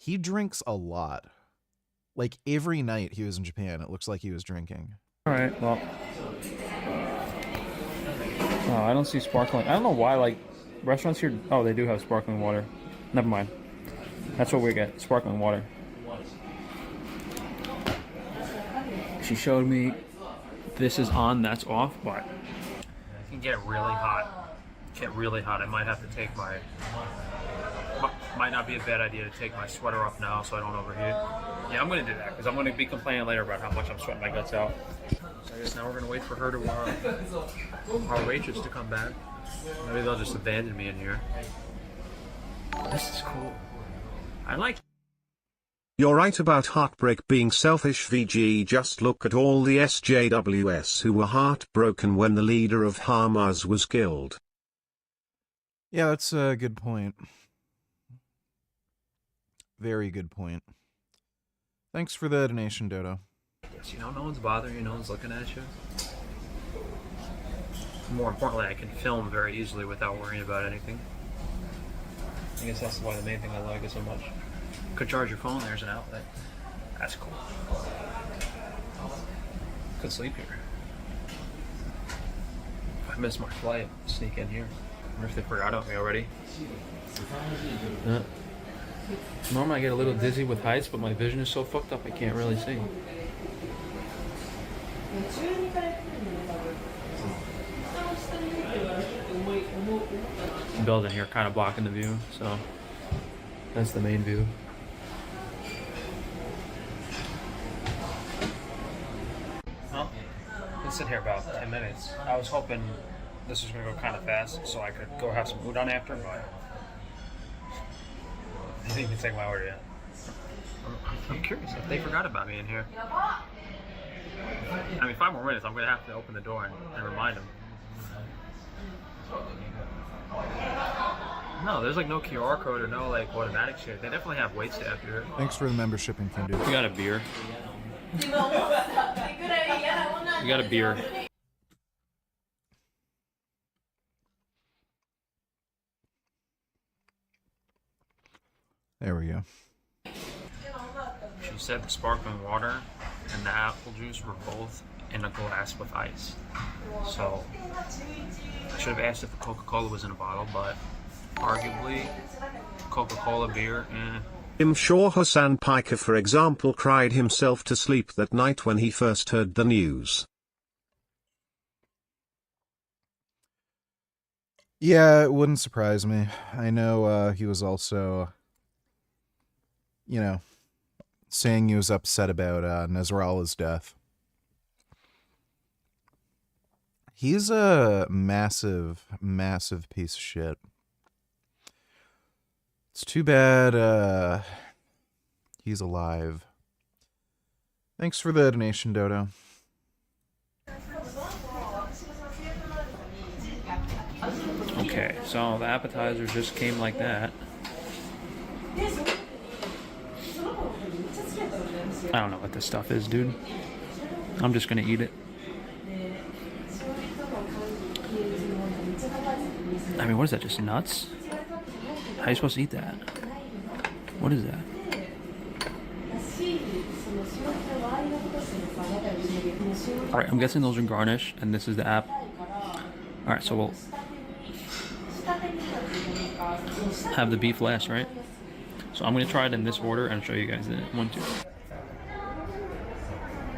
He drinks a lot. Like, every night he was in Japan, it looks like he was drinking. Alright, well. Oh, I don't see sparkling. I don't know why, like, restaurants here. Oh, they do have sparkling water. Never mind. That's what we get, sparkling water. She showed me this is on, that's off, but it can get really hot. I might have to take might not be a bad idea to take my sweater off now so I don't overheat. Yeah, I'm going to do that because I'm going to be complaining later about how much I'm sweating my guts out. So I guess now we're going to wait for her to, our waitress to come back. Maybe they'll just abandon me in here. This is cool. I like. You're right about heartbreak being selfish, VG. Just look at all the SJWs who were heartbroken when the leader of Hamas was killed. Yeah, that's a good point. Very good point. Thanks for the donation, Dodo. You know, no one's bothering you, no one's looking at you. More importantly, I can film very easily without worrying about anything. I guess that's why the main thing I like it so much. Could charge your phone, there's an outlet. That's cool. Could sleep here. If I miss my flight, sneak in here. I wonder if they forgot about me already. Normally I get a little dizzy with heights, but my vision is so fucked up I can't really see. The building here kind of blocking the view, so that's the main view. Well, let's sit here about 10 minutes. I was hoping this was going to go kind of fast so I could go have some udon after, but think you can take my order yet? I'm curious if they forgot about me in here. I mean, 5 more minutes, I'm gonna have to open the door and remind them. No, there's like no QR code or no like automatic shit. They definitely have wait staff here. Thanks for the membership in Kindu. We got a beer. We got a beer. There we go. She said the sparkling water and the apple juice were both in a glass with ice. So I should have asked if the Coca-Cola was in a bottle, but arguably Coca-Cola beer, I'm sure Hassan Piker, for example, cried himself to sleep that night when he first heard the news. Yeah, it wouldn't surprise me. I know he was also, you know, saying he was upset about Nasrallah's death. He's a massive, massive piece of shit. It's too bad he's alive. Thanks for the donation, Dodo. Okay, so the appetizers just came like that. I don't know what this stuff is, dude. I'm just gonna eat it. I mean, what is that, just nuts? How are you supposed to eat that? What is that? Alright, I'm guessing those are garnish, and this is the app. Alright, so we'll have the beef last, right? So I'm gonna try it in this order and show you guys the 1, 2.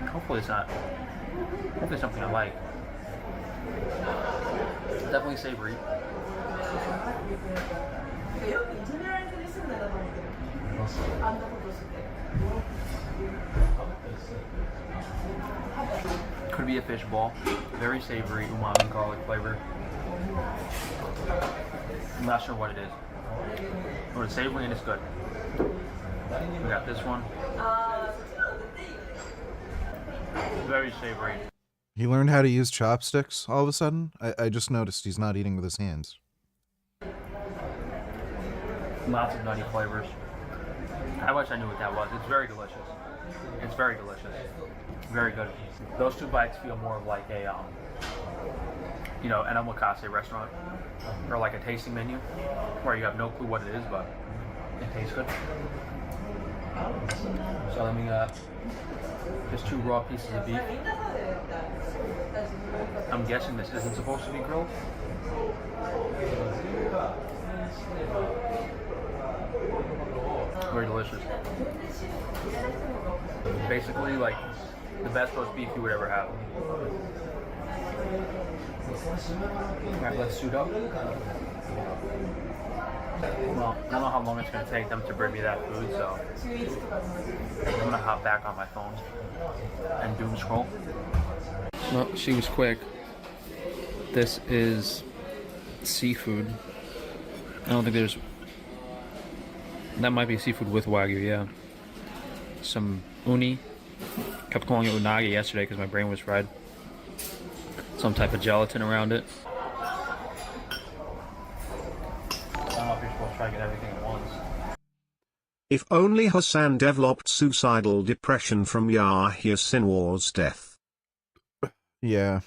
Hopefully it's not. Hopefully it's something I like. Definitely savory. Could be a fish ball. Very savory, umami garlic flavor. I'm not sure what it is. But it's savory and it's good. We got this one. Very savory. He learned how to use chopsticks all of a sudden? I just noticed he's not eating with his hands. Lots of nutty flavors. I wish I knew what that was. It's very delicious. It's very delicious. Very good. Those 2 bites feel more of like a, you know, an omakase restaurant. Or like a tasting menu. Where you have no clue what it is, but it tastes good. So let me, just 2 raw pieces of beef. I'm guessing this isn't supposed to be grilled. Very delicious. Basically, like, the best roast beef you would ever have. Alright, let's suit up. Well, I don't know how long it's going to take them to bring me that food, so I'm going to hop back on my phone and doom scroll. Well, she was quick. This is seafood. I don't think there's... That might be seafood with Wagyu, yeah. Some uni. Kept calling it unagi yesterday because my brain was fried. Some type of gelatin around it. I don't know if you're supposed to try to get everything at once. If only Hassan developed suicidal depression from Yahya Sinwar's death. Yeah.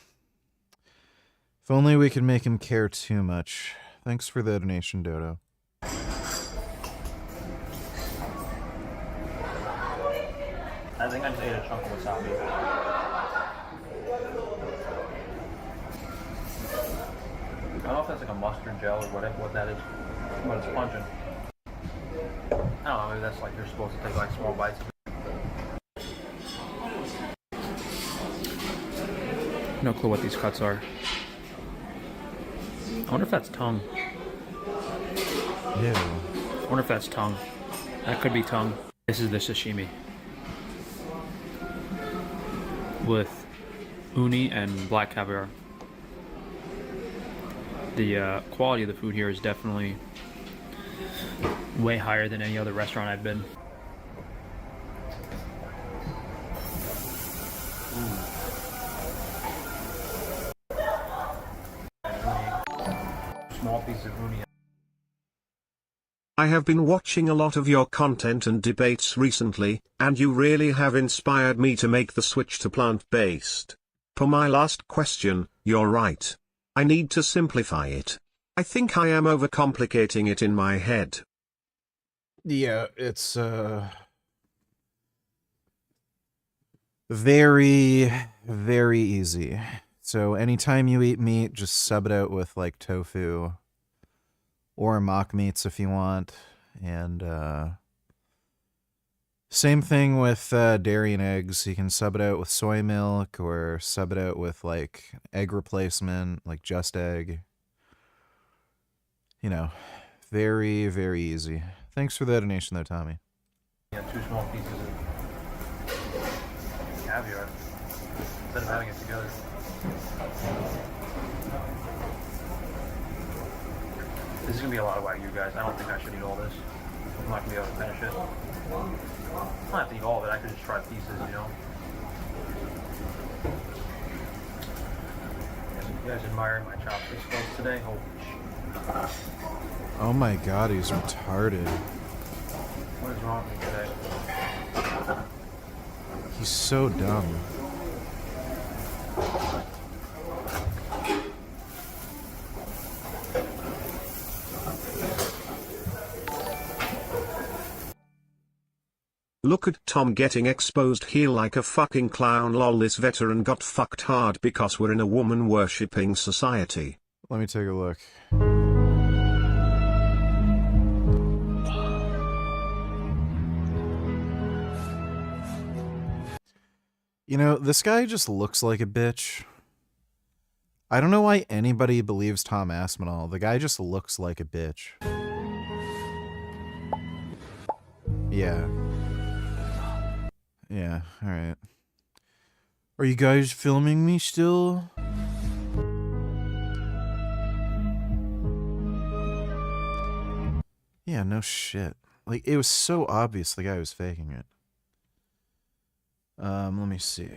If only we could make him care too much. Thanks for the donation, Dodo. I think I just ate a chunk of wasabi. I don't know if that's like a mustard gel or whatever, what that is, but it's pungent. I don't know, maybe that's like you're supposed to take like small bites of it. No clue what these cuts are. I wonder if that's tongue. Yeah. I wonder if that's tongue. That could be tongue. This is the sashimi. With uni and black caviar. The quality of the food here is definitely way higher than any other restaurant I've been. Small piece of uni. I have been watching a lot of your content and debates recently, and you really have inspired me to make the switch to plant-based. For my last question, you're right. I need to simplify it. I think I am overcomplicating it in my head. Yeah, it's very, very easy. So anytime you eat meat, just sub it out with like tofu or mock meats if you want. And same thing with dairy and eggs. You can sub it out with soy milk or sub it out with like egg replacement, like just egg. You know, very, very easy. Thanks for the donation though, Tommy. Yeah, 2 small pieces of caviar instead of having it together. This is gonna be a lot of Wagyu, guys. I don't think I should eat all this. I'm not gonna be able to finish it. I don't have to eat all of it. I could just try pieces, you know. You guys admiring my chopstick skills today? Holy shit. Oh my god, he's retarded. What is wrong with me today? He's so dumb. Look at Tom getting exposed here like a fucking clown. Lol, this veteran got fucked hard because we're in a woman-worshipping society. Let me take a look. You know, this guy just looks like a bitch. I don't know why anybody believes Tom Aspinall. The guy just looks like a bitch. Yeah. Yeah, alright. Are you guys filming me still? Yeah, no shit. Like, it was so obvious the guy was faking it. Let me see.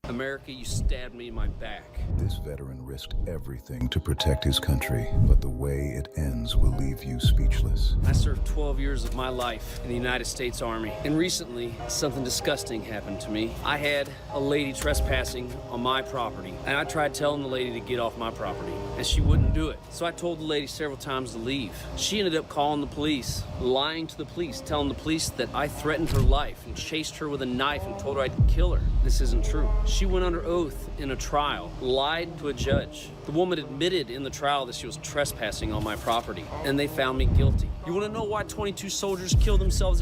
America, you stabbed me in my back. This veteran risked everything to protect his country, but the way it ends will leave you speechless. I served 12 years of my life in the United States Army, and recently, something disgusting happened to me. I had a lady trespassing on my property, and I tried telling the lady to get off my property, and she wouldn't do it. So I told the lady several times to leave. She ended up calling the police, lying to the police, telling the police that I threatened her life and chased her with a knife and told her I'd kill her. This isn't true. She went under oath in a trial, lied to a judge. The woman admitted in the trial that she was trespassing on my property, and they found me guilty. You want to know why 22 soldiers kill themselves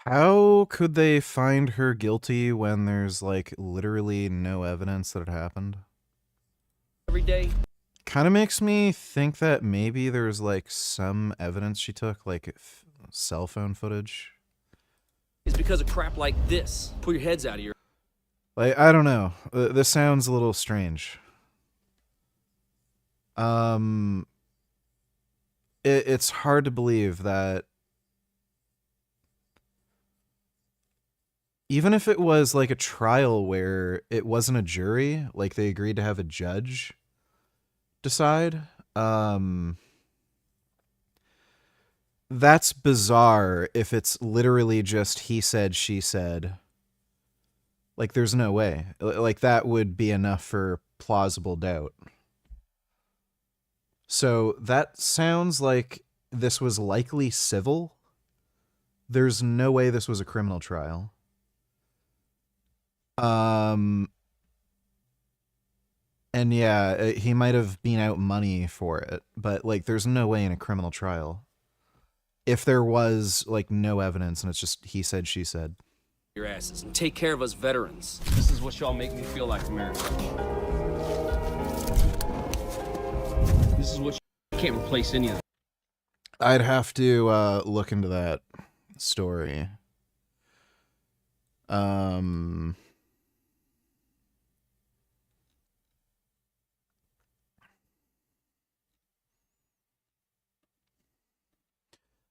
How could they find her guilty when there's, like, literally no evidence that it happened? every day? Kind of makes me think that maybe there's, like, some evidence she took, like, cell phone footage. It's because of crap like this. Pull your heads out of your... Like, I don't know. This sounds a little strange. It's hard to believe that even if it was like a trial where it wasn't a jury, like they agreed to have a judge decide, that's bizarre if it's literally just he said, she said. Like, there's no way. Like, that would be enough for plausible doubt. So, that sounds like this was likely civil. There's no way this was a criminal trial. And yeah, he might have been out money for it, but, like, there's no way in a criminal trial. If there was, like, no evidence and it's just he said, she said. your asses and take care of us veterans. This is what y'all make me feel like, America. This is what you can't replace any of it. I'd have to look into that story.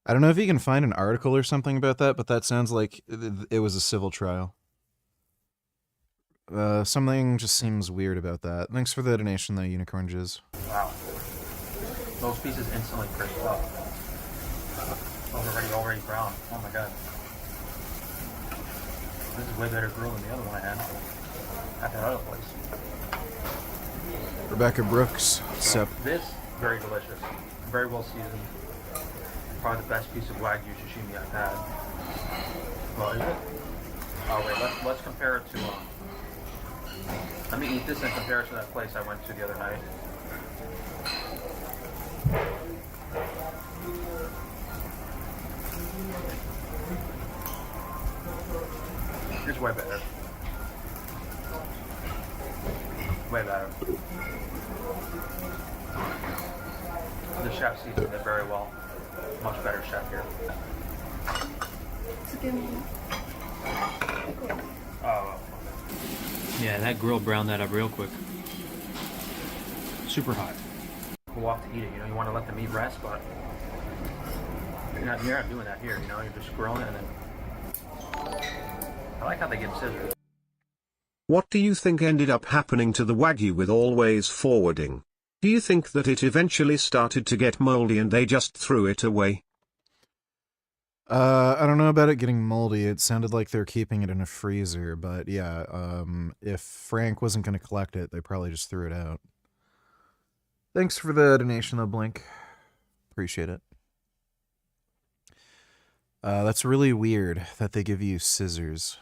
I don't know if you can find an article or something about that, but that sounds like it was a civil trial. Something just seems weird about that. Thanks for the donation, though, Unicorn Jizz. Wow. Those pieces instantly crisp up. Those are already brown. Oh my god. This is way better grilled than the other one I had at that other place. Rebecca Brooks. Sep. This, very delicious. Very well seasoned. Probably the best piece of Wagyu sashimi I've had. Well, is it? Oh wait, let's compare it to, let me eat this and compare it to that place I went to the other night. Here's way better. Way better. The chef seasoned it very well. Much better chef here. Oh. Yeah, that grill browned that up real quick. Super hot. Go off to eat it, you know, you want to let the meat rest, but you're not doing that here, you know, you're just grilling it and then... I like how they give scissors. What do you think ended up happening to the Wagyu with Always Forwarding? Do you think that it eventually started to get moldy and they just threw it away? I don't know about it getting moldy. It sounded like they're keeping it in a freezer, but yeah, if Frank wasn't going to collect it, they probably just threw it out. Thanks for the donation, though, Blink. Appreciate it. That's really weird that they give you scissors.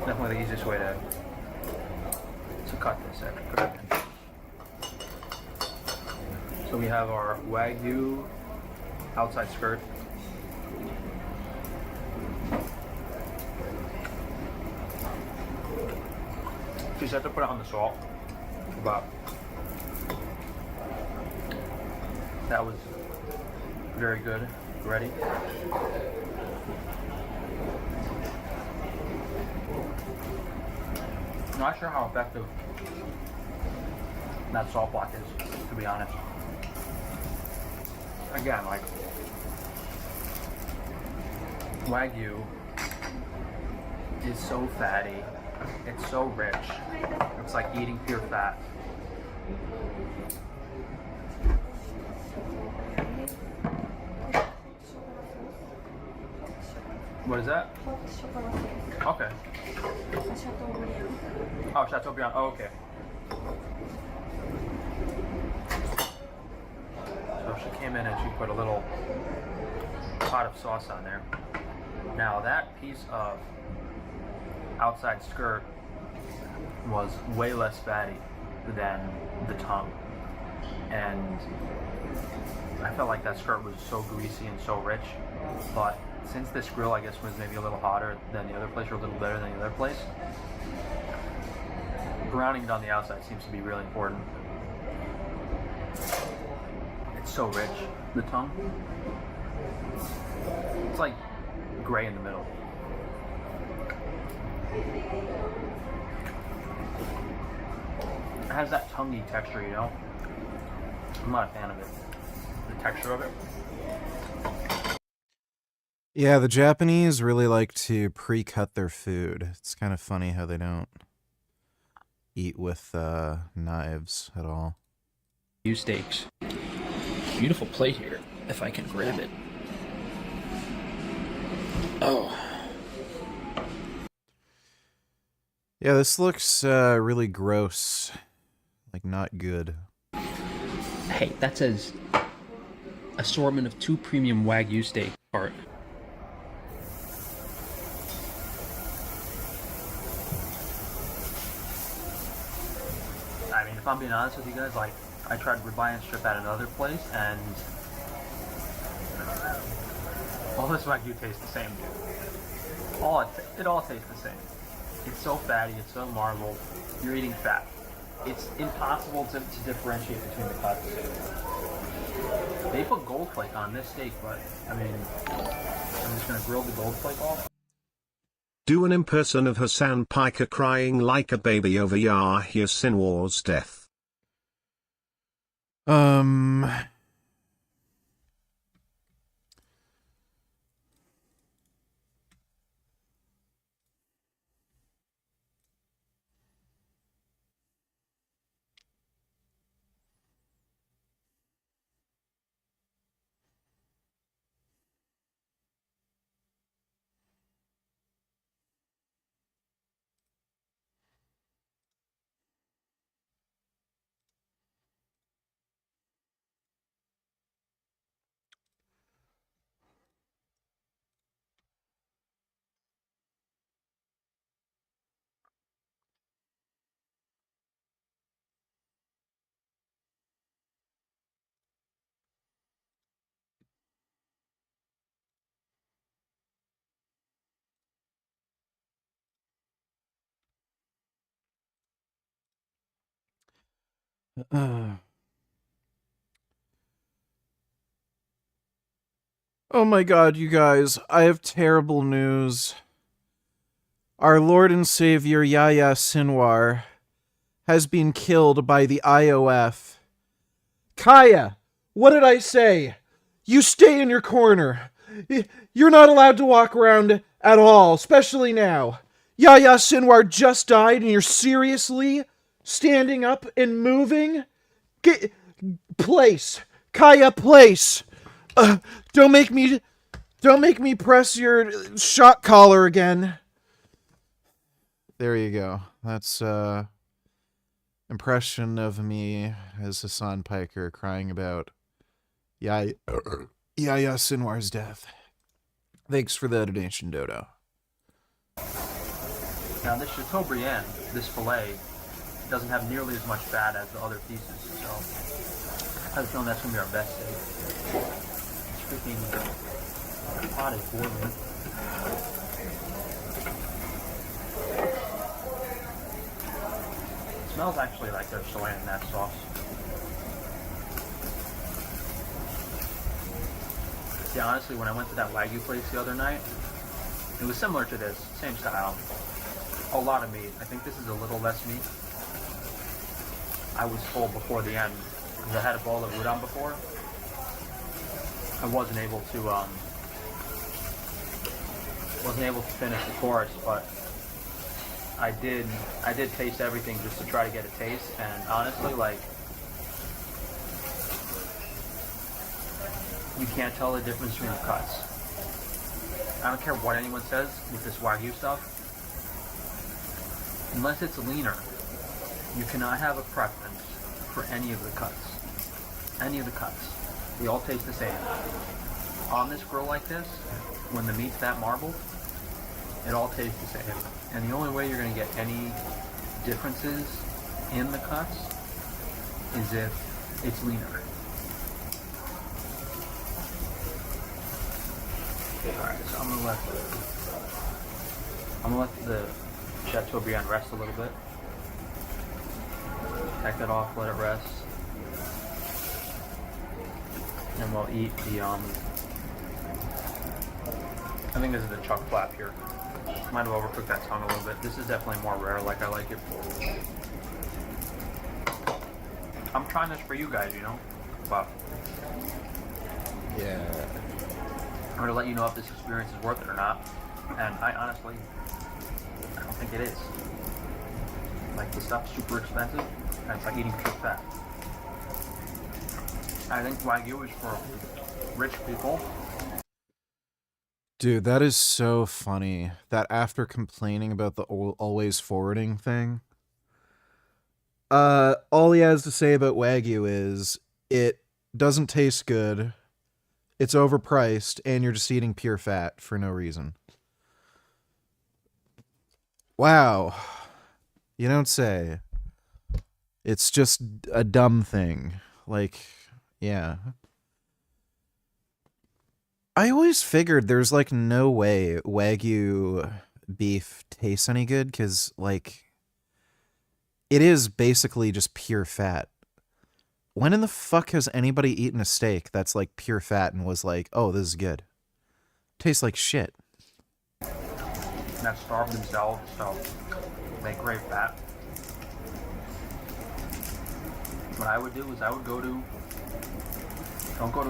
Definitely the easiest way to cut this after cooking. So we have our Wagyu outside skirt. Just have to put it on the salt. But that was very good. Ready? Not sure how effective that salt block is, to be honest. Again, like, Wagyu is so fatty. It's so rich. It's like eating pure fat. What is that? Okay. Oh, Chateaubriand. Oh, okay. So she came in and she put a little pot of sauce on there. Now that piece of outside skirt was way less fatty than the tongue. And I felt like that skirt was so greasy and so rich. But since this grill, I guess, was maybe a little hotter than the other place, or a little better than the other place, browning it on the outside seems to be really important. It's so rich, the tongue. It's like gray in the middle. It has that tonguey texture, you know? I'm not a fan of it. The texture of it. Yeah, the Japanese really like to pre-cut their food. It's kind of funny how they don't eat with knives at all. Steaks. Beautiful plate here, if I can grab it. Oh. Yeah, this looks really gross. Like, not good. Hey, that says assortment of 2 premium Wagyu steak part. I mean, if I'm being honest with you guys, like, I tried ribeye and strip at another place, and all this Wagyu tastes the same, dude. It all tastes the same. It's so fatty, it's so marbled, you're eating fat. It's impossible to differentiate between the cuts. They put gold flake on this steak, but, I mean, I'm just gonna grill the gold flake off. Do an imperson of Hassan Piker crying like a baby over Yahya Sinwar's death. Oh my god, you guys, I have terrible news. Our Lord and Savior Yahya Sinwar has been killed by the IOF. Kaya, what did I say? You stay in your corner. You're not allowed to walk around at all, especially now. Yahya Sinwar just died and you're seriously standing up and moving? Place. Kaya, place. Don't make me press your shock collar again. There you go. That's impression of me as Hassan Piker crying about Yahya Sinwar's death. Thanks for the donation, Dodo. Now this Chateaubriand, this fillet, doesn't have nearly as much fat as the other pieces, so I have a feeling that's going to be our best steak. This freaking pot is boiling. It smells actually like there's soy in that sauce. Yeah, honestly, when I went to that Wagyu place the other night, it was similar to this, same style. A lot of meat. I think this is a little less meat. I was full before the end because I had a bowl of udon before. I wasn't able to finish the course, but I did taste everything just to try to get a taste, and honestly, like, you can't tell the difference between the cuts. I don't care what anyone says with this Wagyu stuff. Unless it's leaner, you cannot have a preference for any of the cuts. Any of the cuts. They all taste the same. On this grill like this, when the meat's that marbled, it all tastes the same. And the only way you're going to get any differences in the cuts is if it's leaner. Alright, so I'm gonna let the Chateaubriand rest a little bit. Take that off, let it rest. And we'll eat the I think this is the chuck flap here. Might have overcooked that tongue a little bit. This is definitely more rare, like I like it. I'm trying this for you guys, you know? But yeah, I'm gonna let you know if this experience is worth it or not. And I honestly, I don't think it is. Like, the stuff's super expensive, and it's like eating pure fat. I think Wagyu is for rich people. dude, that is so funny that after complaining about the always forwarding thing, all he has to say about Wagyu is it doesn't taste good, it's overpriced, and you're just eating pure fat for no reason. Wow. You don't say. It's just a dumb thing. Like, yeah. I always figured there's, like, no way Wagyu beef tastes any good, because, like, it is basically just pure fat. When in the fuck has anybody eaten a steak that's, like, pure fat and was like, oh, this is good? Tastes like shit. That starve themselves, so they crave fat. What I would do is don't go to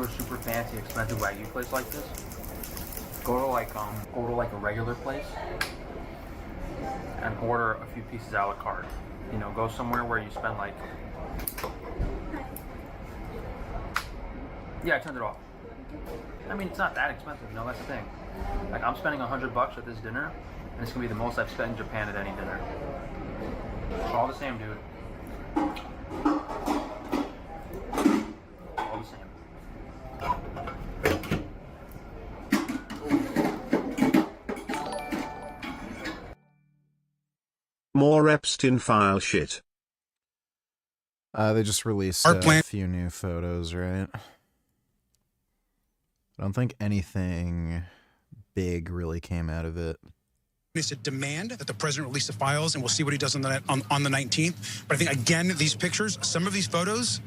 a super fancy, expensive Wagyu place like this. Go to like a regular place and order a few pieces a la carte. You know, go somewhere where you spend like, yeah, I turned it off. I mean, it's not that expensive, you know, that's the thing. Like, I'm spending $100 at this dinner, and it's gonna be the most I've spent in Japan at any dinner. It's all the same, dude. All the same. More Epstein file shit. They just released a few new photos, right? I don't think anything big really came out of it. is to demand that the president release the files, and we'll see what he does on the 19th. But I think, again, these pictures, some of these photos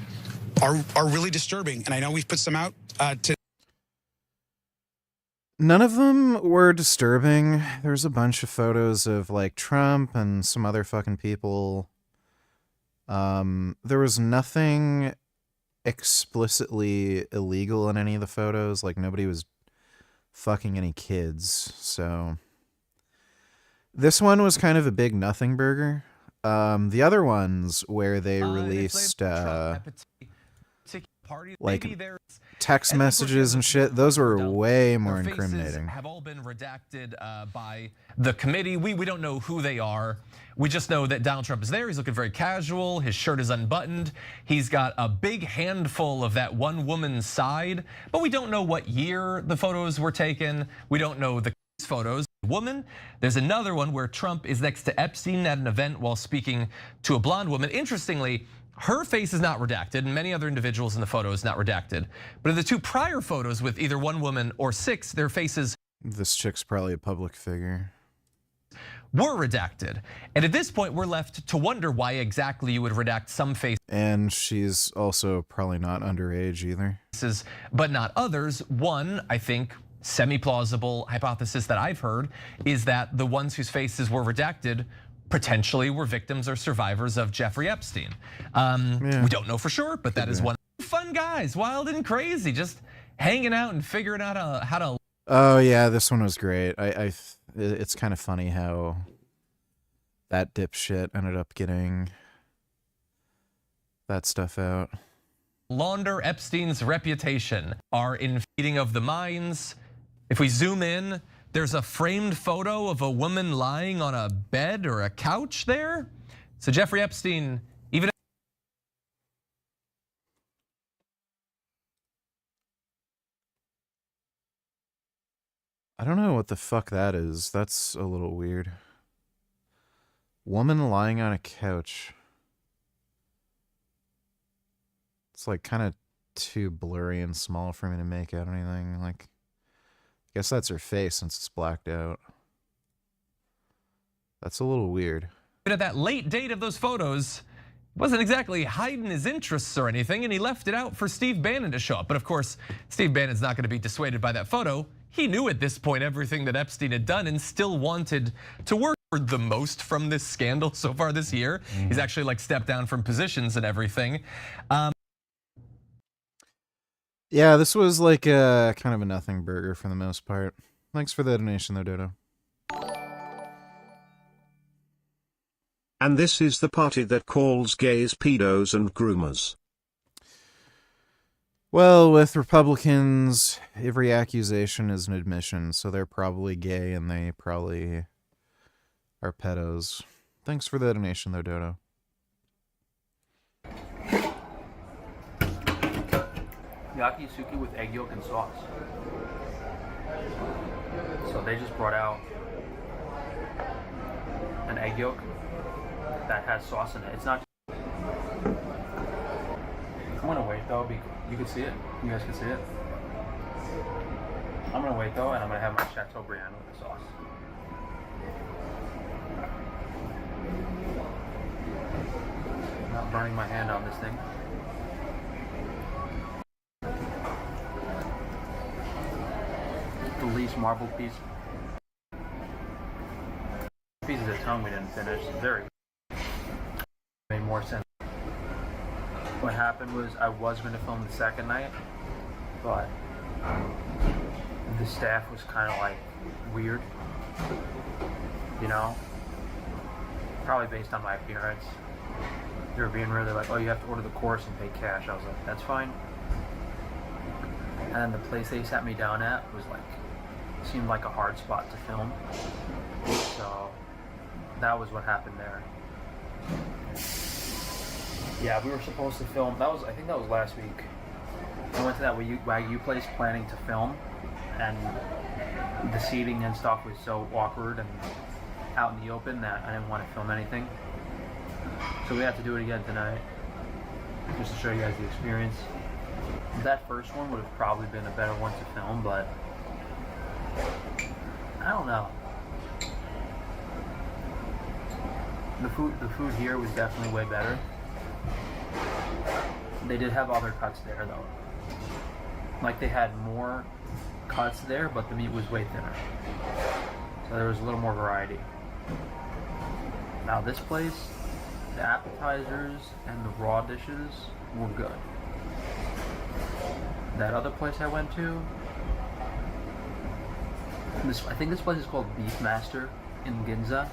are really disturbing, and I know we've put some out to. None of them were disturbing. There's a bunch of photos of like Trump and some other fucking people. There was nothing explicitly illegal in any of the photos. Like nobody was fucking any kids. So this one was kind of a big nothing burger. The other ones where they released like text messages and shit, those were way more incriminating. Have all been redacted by the committee. We don't know who they are. We just know that Donald Trump is there. He's looking very casual. His shirt is unbuttoned. He's got a big handful of that one woman's side, but we don't know what year the photos were taken. We don't know the photos. Woman. There's another one where Trump is next to Epstein at an event while speaking to a blonde woman. Interestingly, her face is not redacted, and many other individuals in the photo is not redacted. But in the two prior photos with either one woman or six, their faces. This chick's probably a public figure. Were redacted. And at this point, we're left to wonder why exactly you would redact some faces. And she's also probably not underage either. But not others. One, I think, semi-plausible hypothesis that I've heard is that the ones whose faces were redacted potentially were victims or survivors of Jeffrey Epstein. We don't know for sure, but that is one. Fun guys, wild and crazy, just hanging out and figuring out how to. Oh yeah, this one was great. It's kind of funny how that dipshit ended up getting that stuff out. Launder Epstein's reputation, our infeeding of the minds. If we zoom in, there's a framed photo of a woman lying on a bed or a couch there. So Jeffrey Epstein, even. I don't know what the fuck that is. That's a little weird. Woman lying on a couch. It's like kind of too blurry and small for me to make out anything. Like, I guess that's her face since it's blacked out. That's a little weird. At that late date of those photos, wasn't exactly hiding his interests or anything, and he left it out for Steve Bannon to show up. But of course, Steve Bannon's not going to be dissuaded by that photo. He knew at this point everything that Epstein had done and still wanted to work the most from this scandal so far this year. He's actually like stepped down from positions and everything. Yeah, this was like a kind of a nothing burger for the most part. Thanks for the donation though, Dodo. And this is the party that calls gays pedos and groomers. Well, with Republicans, every accusation is an admission, so they're probably gay and they probably are pedos. Thanks for the donation though, Dodo. Yakisoki with egg yolk and sauce. So they just brought out an egg yolk that has sauce in it. It's not. I'm gonna wait though, because you can see it. You guys can see it. I'm gonna wait though, and I'm gonna have my Chateaubriand with the sauce. Not burning my hand on this thing. The least marbled piece. Pieces of tongue we didn't finish. Very made more sense. What happened was I was going to film the second night, but the staff was kind of like weird, you know, probably based on my appearance. They were being really like, oh, you have to order the course and pay cash. I was like, that's fine. And then the place they sat me down at was like, seemed like a hard spot to film. So that was what happened there. Yeah, we were supposed to film. I think that was last week. I went to that Wagyu place planning to film, and the seating and stuff was so awkward and out in the open that I didn't want to film anything. So we have to do it again tonight, just to show you guys the experience. That first one would have probably been a better one to film, but I don't know. The food here was definitely way better. They did have other cuts there though. Like they had more cuts there, but the meat was way thinner. So there was a little more variety. Now this place, the appetizers and the raw dishes were good. That other place I went to, I think this place is called Beef Master in Ginza.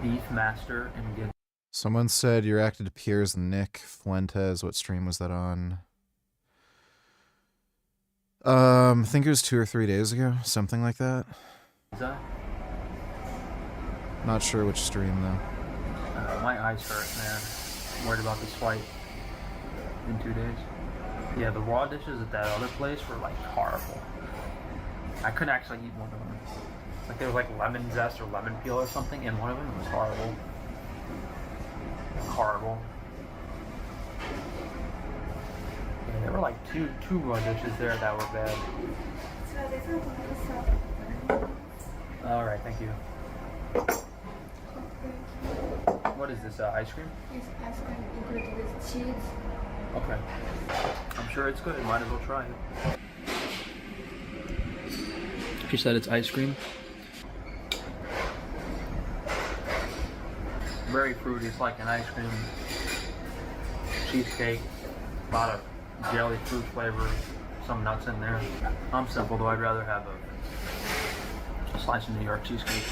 Beef Master in Ginza. Someone said you reacted to Piers and Nick Fuentes. What stream was that on? I think it was 2 or 3 days ago, something like that. Ginza. Not sure which stream though. My eyes hurt, man. I'm worried about this flight in 2 days. Yeah, the raw dishes at that other place were like horrible. I couldn't actually eat one of them. Like there was like lemon zest or lemon peel or something in one of them. It was horrible. Horrible. Yeah, there were like two raw dishes there that were bad. All right, thank you. What is this, ice cream? Yes, ice cream included with cheese. Okay. I'm sure it's good. Might as well try it. She said it's ice cream. Very fruity. It's like an ice cream cheesecake. A lot of jelly, fruit flavor, some nuts in there. I'm simple though. I'd rather have a slice of New York cheesecake.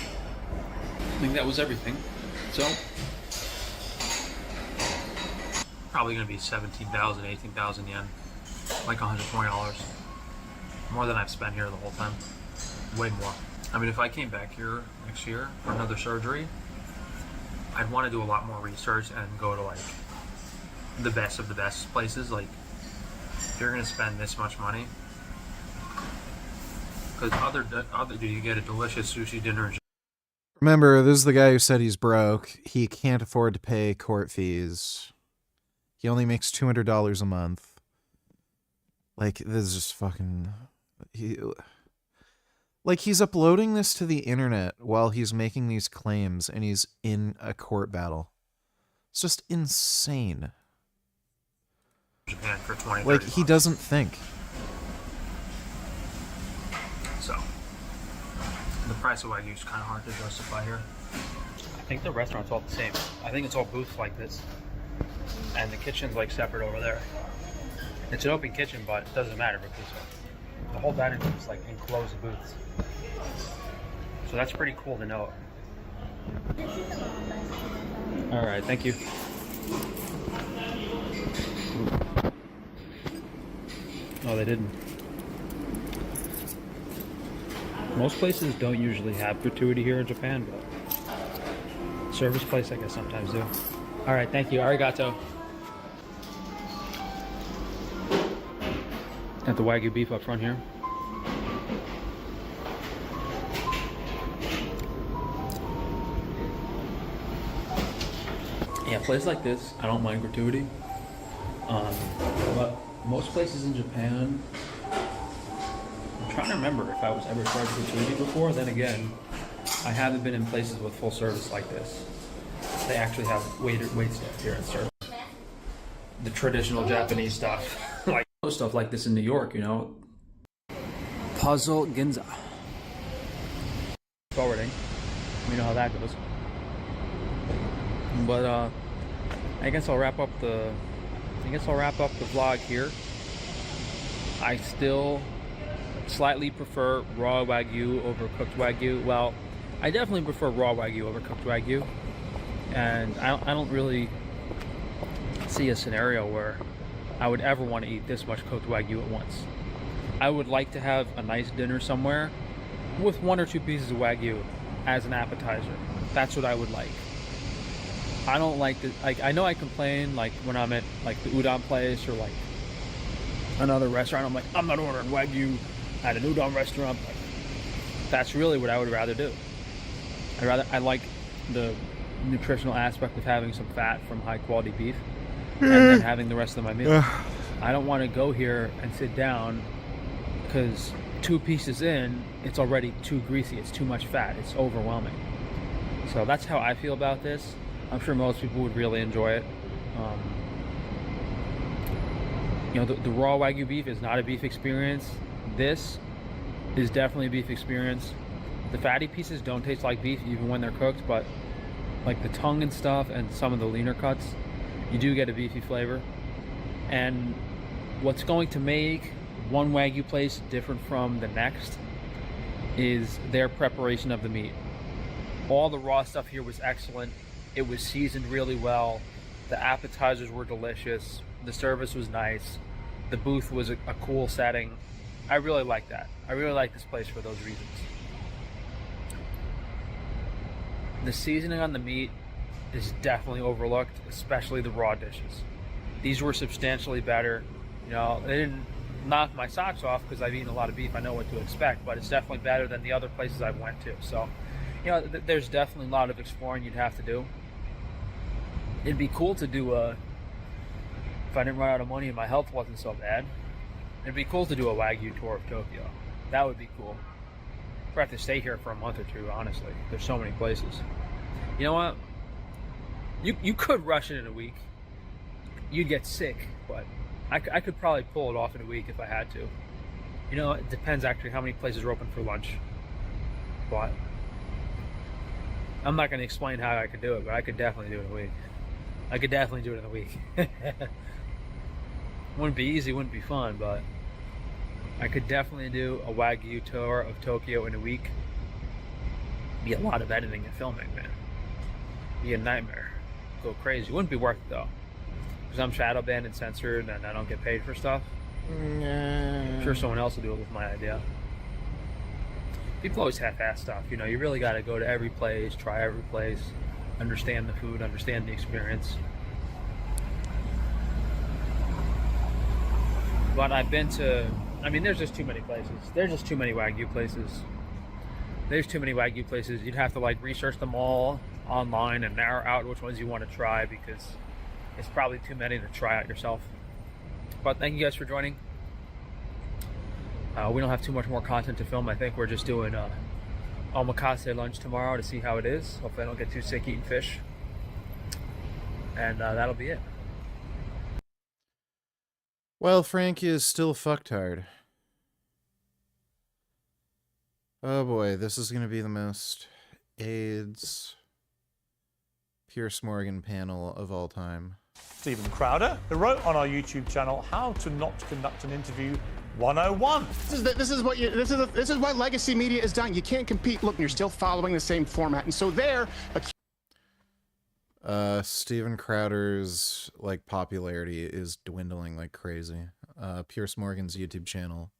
I think that was everything. So, probably going to be 17,000, 18,000 yen. Like $120. More than I've spent here the whole time. Way more. I mean, if I came back here next year for another surgery, I'd want to do a lot more research and go to like the best of the best places. Like, if you're going to spend this much money, because you get a delicious sushi dinner. Remember, this is the guy who said he's broke. He can't afford to pay court fees. He only makes $200 a month. Like, this is just fucking... He's uploading this to the internet while he's making these claims, and he's in a court battle. It's just insane. Japan for 20, like, he doesn't think. So, the price of Wagyu is kind of hard to justify here. I think the restaurant's all the same. I think it's all booths like this. And the kitchen's like separate over there. It's an open kitchen, but it doesn't matter because the whole dining room is like enclosed booths. So that's pretty cool to know. All right, thank you. Oh, they didn't. Most places don't usually have gratuity here in Japan, but service place I guess sometimes do. All right, thank you. Arigato. Got the Wagyu beef up front here. Yeah, places like this, I don't mind gratuity. But most places in Japan, I'm trying to remember if I was ever charged gratuity before. Then again, I haven't been in places with full service like this. They actually have wait staff here in service. The traditional Japanese stuff, like stuff like this in New York, you know. Puzzle Ginza. Forwarding. We know how that goes. But I guess I'll wrap up the vlog here. I still slightly prefer raw Wagyu over cooked Wagyu. Well, I definitely prefer raw Wagyu over cooked Wagyu. And I don't really see a scenario where I would ever want to eat this much cooked Wagyu at once. I would like to have a nice dinner somewhere with 1 or 2 pieces of Wagyu as an appetizer. That's what I would like. I don't like to, like, I know I complain like when I'm at like the udon place or like another restaurant, I'm like, I'm not ordering Wagyu at an udon restaurant, but that's really what I would rather do. I like the nutritional aspect of having some fat from high quality beef and then having the rest of my meal. I don't want to go here and sit down because 2 pieces in, it's already too greasy, it's too much fat, it's overwhelming. So that's how I feel about this. I'm sure most people would really enjoy it. You know, the raw Wagyu beef is not a beef experience. This is definitely a beef experience. The fatty pieces don't taste like beef even when they're cooked, but like the tongue and stuff and some of the leaner cuts, you do get a beefy flavor. And what's going to make one Wagyu place different from the next is their preparation of the meat. All the raw stuff here was excellent. It was seasoned really well. The appetizers were delicious. The service was nice. The booth was a cool setting. I really like that. I really like this place for those reasons. The seasoning on the meat is definitely overlooked, especially the raw dishes. These were substantially better. You know, they didn't knock my socks off because I've eaten a lot of beef. I know what to expect, but it's definitely better than the other places I've went to. So, you know, there's definitely a lot of exploring you'd have to do. It'd be cool to do if I didn't run out of money and my health wasn't so bad, it'd be cool to do a Wagyu tour of Tokyo. That would be cool. I'd have to stay here for a month or two, honestly. There's so many places. You know what? You could rush it in a week. You'd get sick, but I could probably pull it off in a week if I had to. You know, it depends actually how many places are open for lunch. But I'm not going to explain how I could do it, but I could definitely do it in a week. I could definitely do it in a week. Wouldn't be easy, wouldn't be fun, but I could definitely do a Wagyu tour of Tokyo in a week. Be a lot of editing and filming, man. Be a nightmare. Go crazy. Wouldn't be worth it though, because I'm shadow banned and censored, and I don't get paid for stuff. I'm sure someone else will do it with my idea. People always half-ass stuff. You know, you really got to go to every place, try every place, understand the food, understand the experience. But I've been to, I mean, there's just too many places. There's just too many Wagyu places. There's too many Wagyu places. You'd have to like research them all online and narrow out which ones you want to try, because it's probably too many to try out yourself. But thank you guys for joining. We don't have too much more content to film. I think we're just doing omakase lunch tomorrow to see how it is. Hopefully I don't get too sick eating fish. And that'll be it. Well, Frank is still fucktard. Oh boy, this is going to be the most AIDS Piers Morgan panel of all time. Stephen Crowder, who wrote on our YouTube channel How to Not Conduct an Interview 101. This is what legacy media is done. You can't compete. Look, you're still following the same format, and so Stephen Crowder's like popularity is dwindling like crazy. Piers Morgan's YouTube channel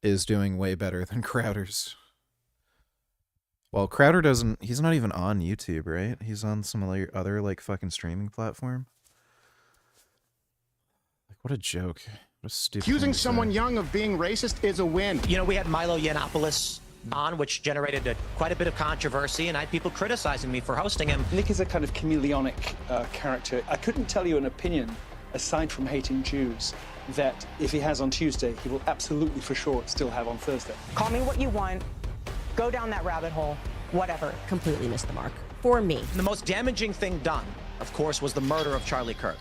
is doing way better than Crowder's. Well, Crowder doesn't, he's not even on YouTube, right? He's on some other like fucking streaming platform. Like, what a joke. What a stupid accusing thing to someone say. young of being racist is a win. You know, we had Milo Yiannopoulos on, which generated quite a bit of controversy, and I had people criticizing me for hosting him. Nick is a kind of chameleonic character. I couldn't tell you an opinion, aside from hating Jews, that if he has on Tuesday, he will absolutely for sure still have on Thursday. Call me what you want, go down that rabbit hole, whatever. Completely missed the mark. For me. The most damaging thing done, of course, was the murder of Charlie Kirk.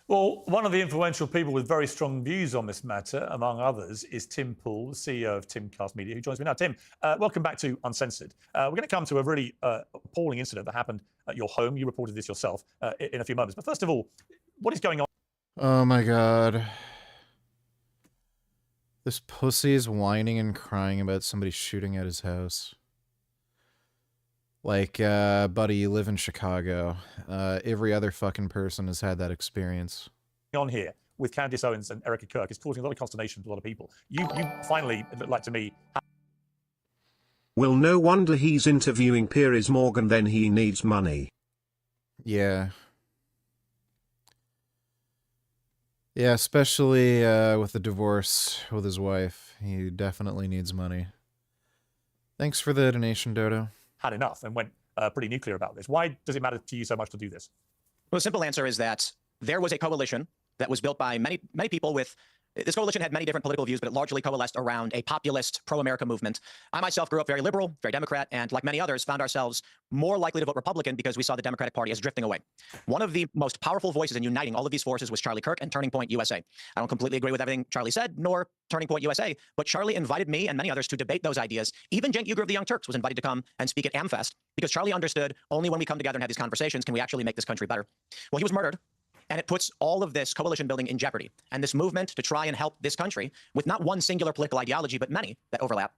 Well, one of the influential people with very strong views on this matter, among others, is Tim Poole, the CEO of Timcast Media, who joins me now. Tim, welcome back to Uncensored. We're going to come to a really appalling incident that happened at your home. You reported this yourself in a few moments. But first of all, what is going on? Oh my god. This pussy is whining and crying about somebody shooting at his house. Like, buddy, you live in Chicago. Every other fucking person has had that experience. On here with Candace Owens and Erica Kirk is causing a lot of consternation to a lot of people. You finally, like to me... Well, no wonder he's interviewing Piers Morgan, then he needs money. Yeah. Yeah, especially with the divorce with his wife. He definitely needs money. Thanks for the donation, Dodo. Had enough and went pretty nuclear about this. Why does it matter to you so much to do this? Well, the simple answer is that there was a coalition that was built by many people with This coalition had many different political views, but it largely coalesced around a populist pro-America movement. I myself grew up very liberal, very Democrat, and like many others, found ourselves more likely to vote Republican because we saw the Democratic Party as drifting away. One of the most powerful voices in uniting all of these forces was Charlie Kirk and Turning Point USA. I don't completely agree with everything Charlie said, nor Turning Point USA, but Charlie invited me and many others to debate those ideas. Even Cenk Uygur of the Young Turks was invited to come and speak at AmFest because Charlie understood only when we come together and have these conversations can we actually make this country better. Well, he was murdered. And it puts all of this coalition building in jeopardy. And this movement to try and help this country with not one singular political ideology, but many that overlap.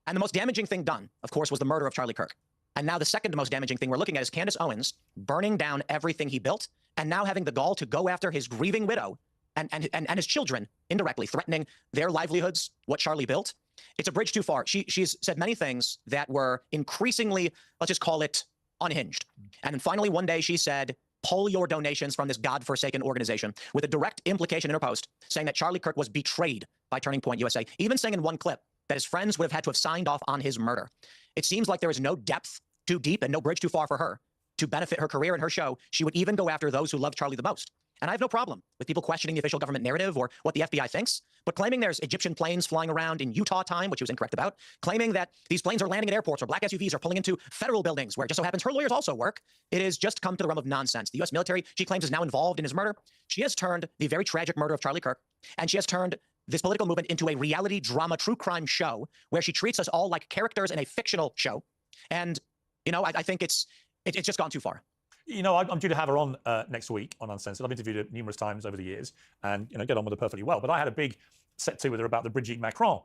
And the most damaging thing done, of course, was the murder of Charlie Kirk. And now the second most damaging thing we're looking at is Candace Owens burning down everything he built and now having the gall to go after his grieving widow and his children, indirectly threatening their livelihoods, what Charlie built. It's a bridge too far. She's said many things that were increasingly, let's just call it, unhinged. And then finally, one day she said, pull your donations from this godforsaken organization, with a direct implication in her post saying that Charlie Kirk was betrayed by Turning Point USA, even saying in one clip that his friends would have had to have signed off on his murder. It seems like there is no depth too deep and no bridge too far for her to benefit her career and her show. She would even go after those who love Charlie the most. And I have no problem with people questioning the official government narrative or what the FBI thinks, but claiming there's Egyptian planes flying around in Utah time, which he was incorrect about, claiming that these planes are landing at airports or black SUVs are pulling into federal buildings where it just so happens her lawyers also work, it has just come to the realm of nonsense. The U.S. military, she claims, is now involved in his murder. She has turned the very tragic murder of Charlie Kirk, and she has turned this political movement into a reality drama true crime show where she treats us all like characters in a fictional show. And, you know, I think it's just gone too far. You know, I'm due to have her on next week on Uncensored. I've interviewed her numerous times over the years and, you know, get on with her perfectly well. But I had a big set to with her about the Brigitte Macron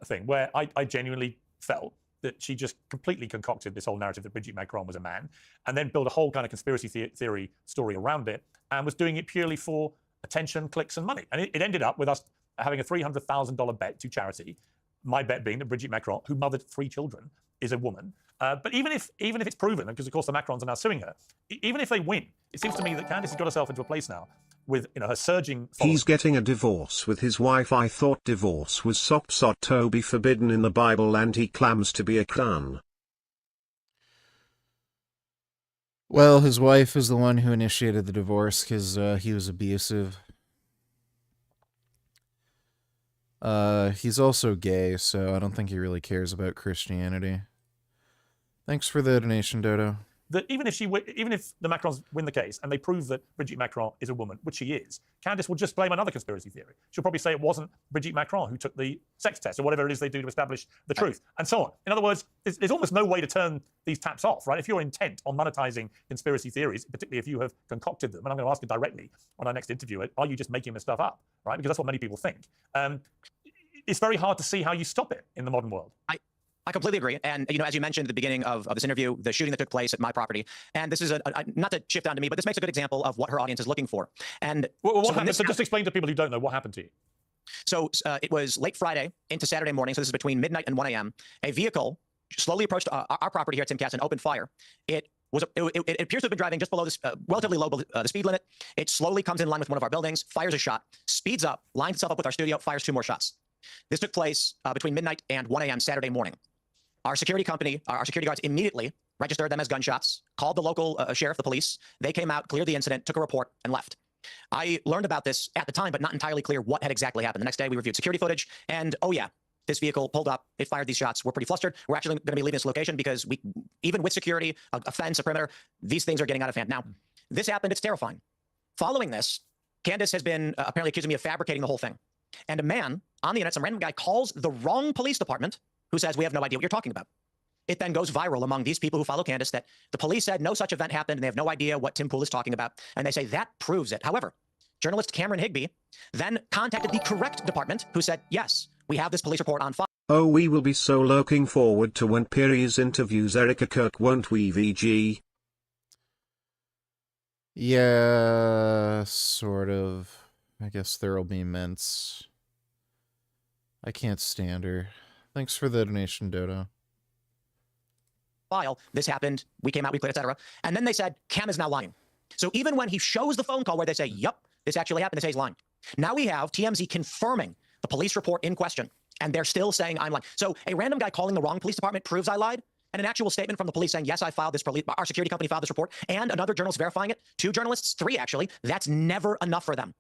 thing, where I genuinely felt that she just completely concocted this whole narrative that Brigitte Macron was a man and then built a whole kind of conspiracy theory story around it and was doing it purely for attention, clicks, and money. And it ended up with us having a $300,000 bet to charity. My bet being that Brigitte Macron, who mothered 3 children, is a woman. But even if it's proven, because of course the Macrons are now suing her, even if they win, it seems to me that Candace has got herself into a place now with, you know, her surging following. He's getting a divorce with his wife. I thought divorce was to be forbidden in the Bible, and he claims to be a Klan. Well, his wife is the one who initiated the divorce because he was abusive. He's also gay, so I don't think he really cares about Christianity. Thanks for the donation, Dodo. That even if the Macrons win the case and they prove that Brigitte Macron is a woman, which she is, Candace will just blame another conspiracy theory. She'll probably say it wasn't Brigitte Macron who took the sex test or whatever it is they do to establish the truth, and so on. In other words, there's almost no way to turn these taps off, right? If you're intent on monetizing conspiracy theories, particularly if you have concocted them, and I'm going to ask you directly when I next interview it, are you just making this stuff up, right? Because that's what many people think. It's very hard to see how you stop it in the modern world. I completely agree. And, you know, as you mentioned at the beginning of this interview, the shooting that took place at my property, and this is not to shift onto me, but this makes a good example of what her audience is looking for. And what happened? So just explain to people who don't know what happened to you. So it was late Friday into Saturday morning. So this is between midnight and 1 a.m. A vehicle slowly approached our property here at Timcast and opened fire. It appears to have been driving just below this relatively low the speed limit. It slowly comes in line with one of our buildings, fires a shot, speeds up, lines itself up with our studio, fires 2 more shots. This took place between midnight and 1 a.m. Saturday morning. Our security guards immediately registered them as gunshots, called the local sheriff, the police. They came out, cleared the incident, took a report, and left. I learned about this at the time, but not entirely clear what had exactly happened. The next day, we reviewed security footage, and oh yeah, this vehicle pulled up, it fired these shots. We're pretty flustered. We're actually going to be leaving this location because even with security, a fence, a perimeter, these things are getting out of hand. Now, this happened, it's terrifying. Following this, Candace has been apparently accusing me of fabricating the whole thing. And a man on the internet, some random guy, calls the wrong police department who says, we have no idea what you're talking about. It then goes viral among these people who follow Candace that the police said no such event happened and they have no idea what Tim Pool is talking about. And they say that proves it. However, journalist Cameron Higby then contacted the correct department who said, yes, we have this police report on file. Oh, we will be so looking forward to when Piers interviews Erica Kirk, won't we, VG? Yeah, sort of. I guess there'll be Ments. I can't stand her. Thanks for the donation, Dodo. File, this happened, we came out, we cleared, etc. And then they said, Cam is now lying. So even when he shows the phone call where they say, yep, this actually happened, they say he's lying. Now we have TMZ confirming the police report in question, and they're still saying I'm lying. So a random guy calling the wrong police department proves I lied, and an actual statement from the police saying, yes, I filed this, our security company filed this report, and another journalist verifying it, 2 journalists, 3 actually, that's never enough for them.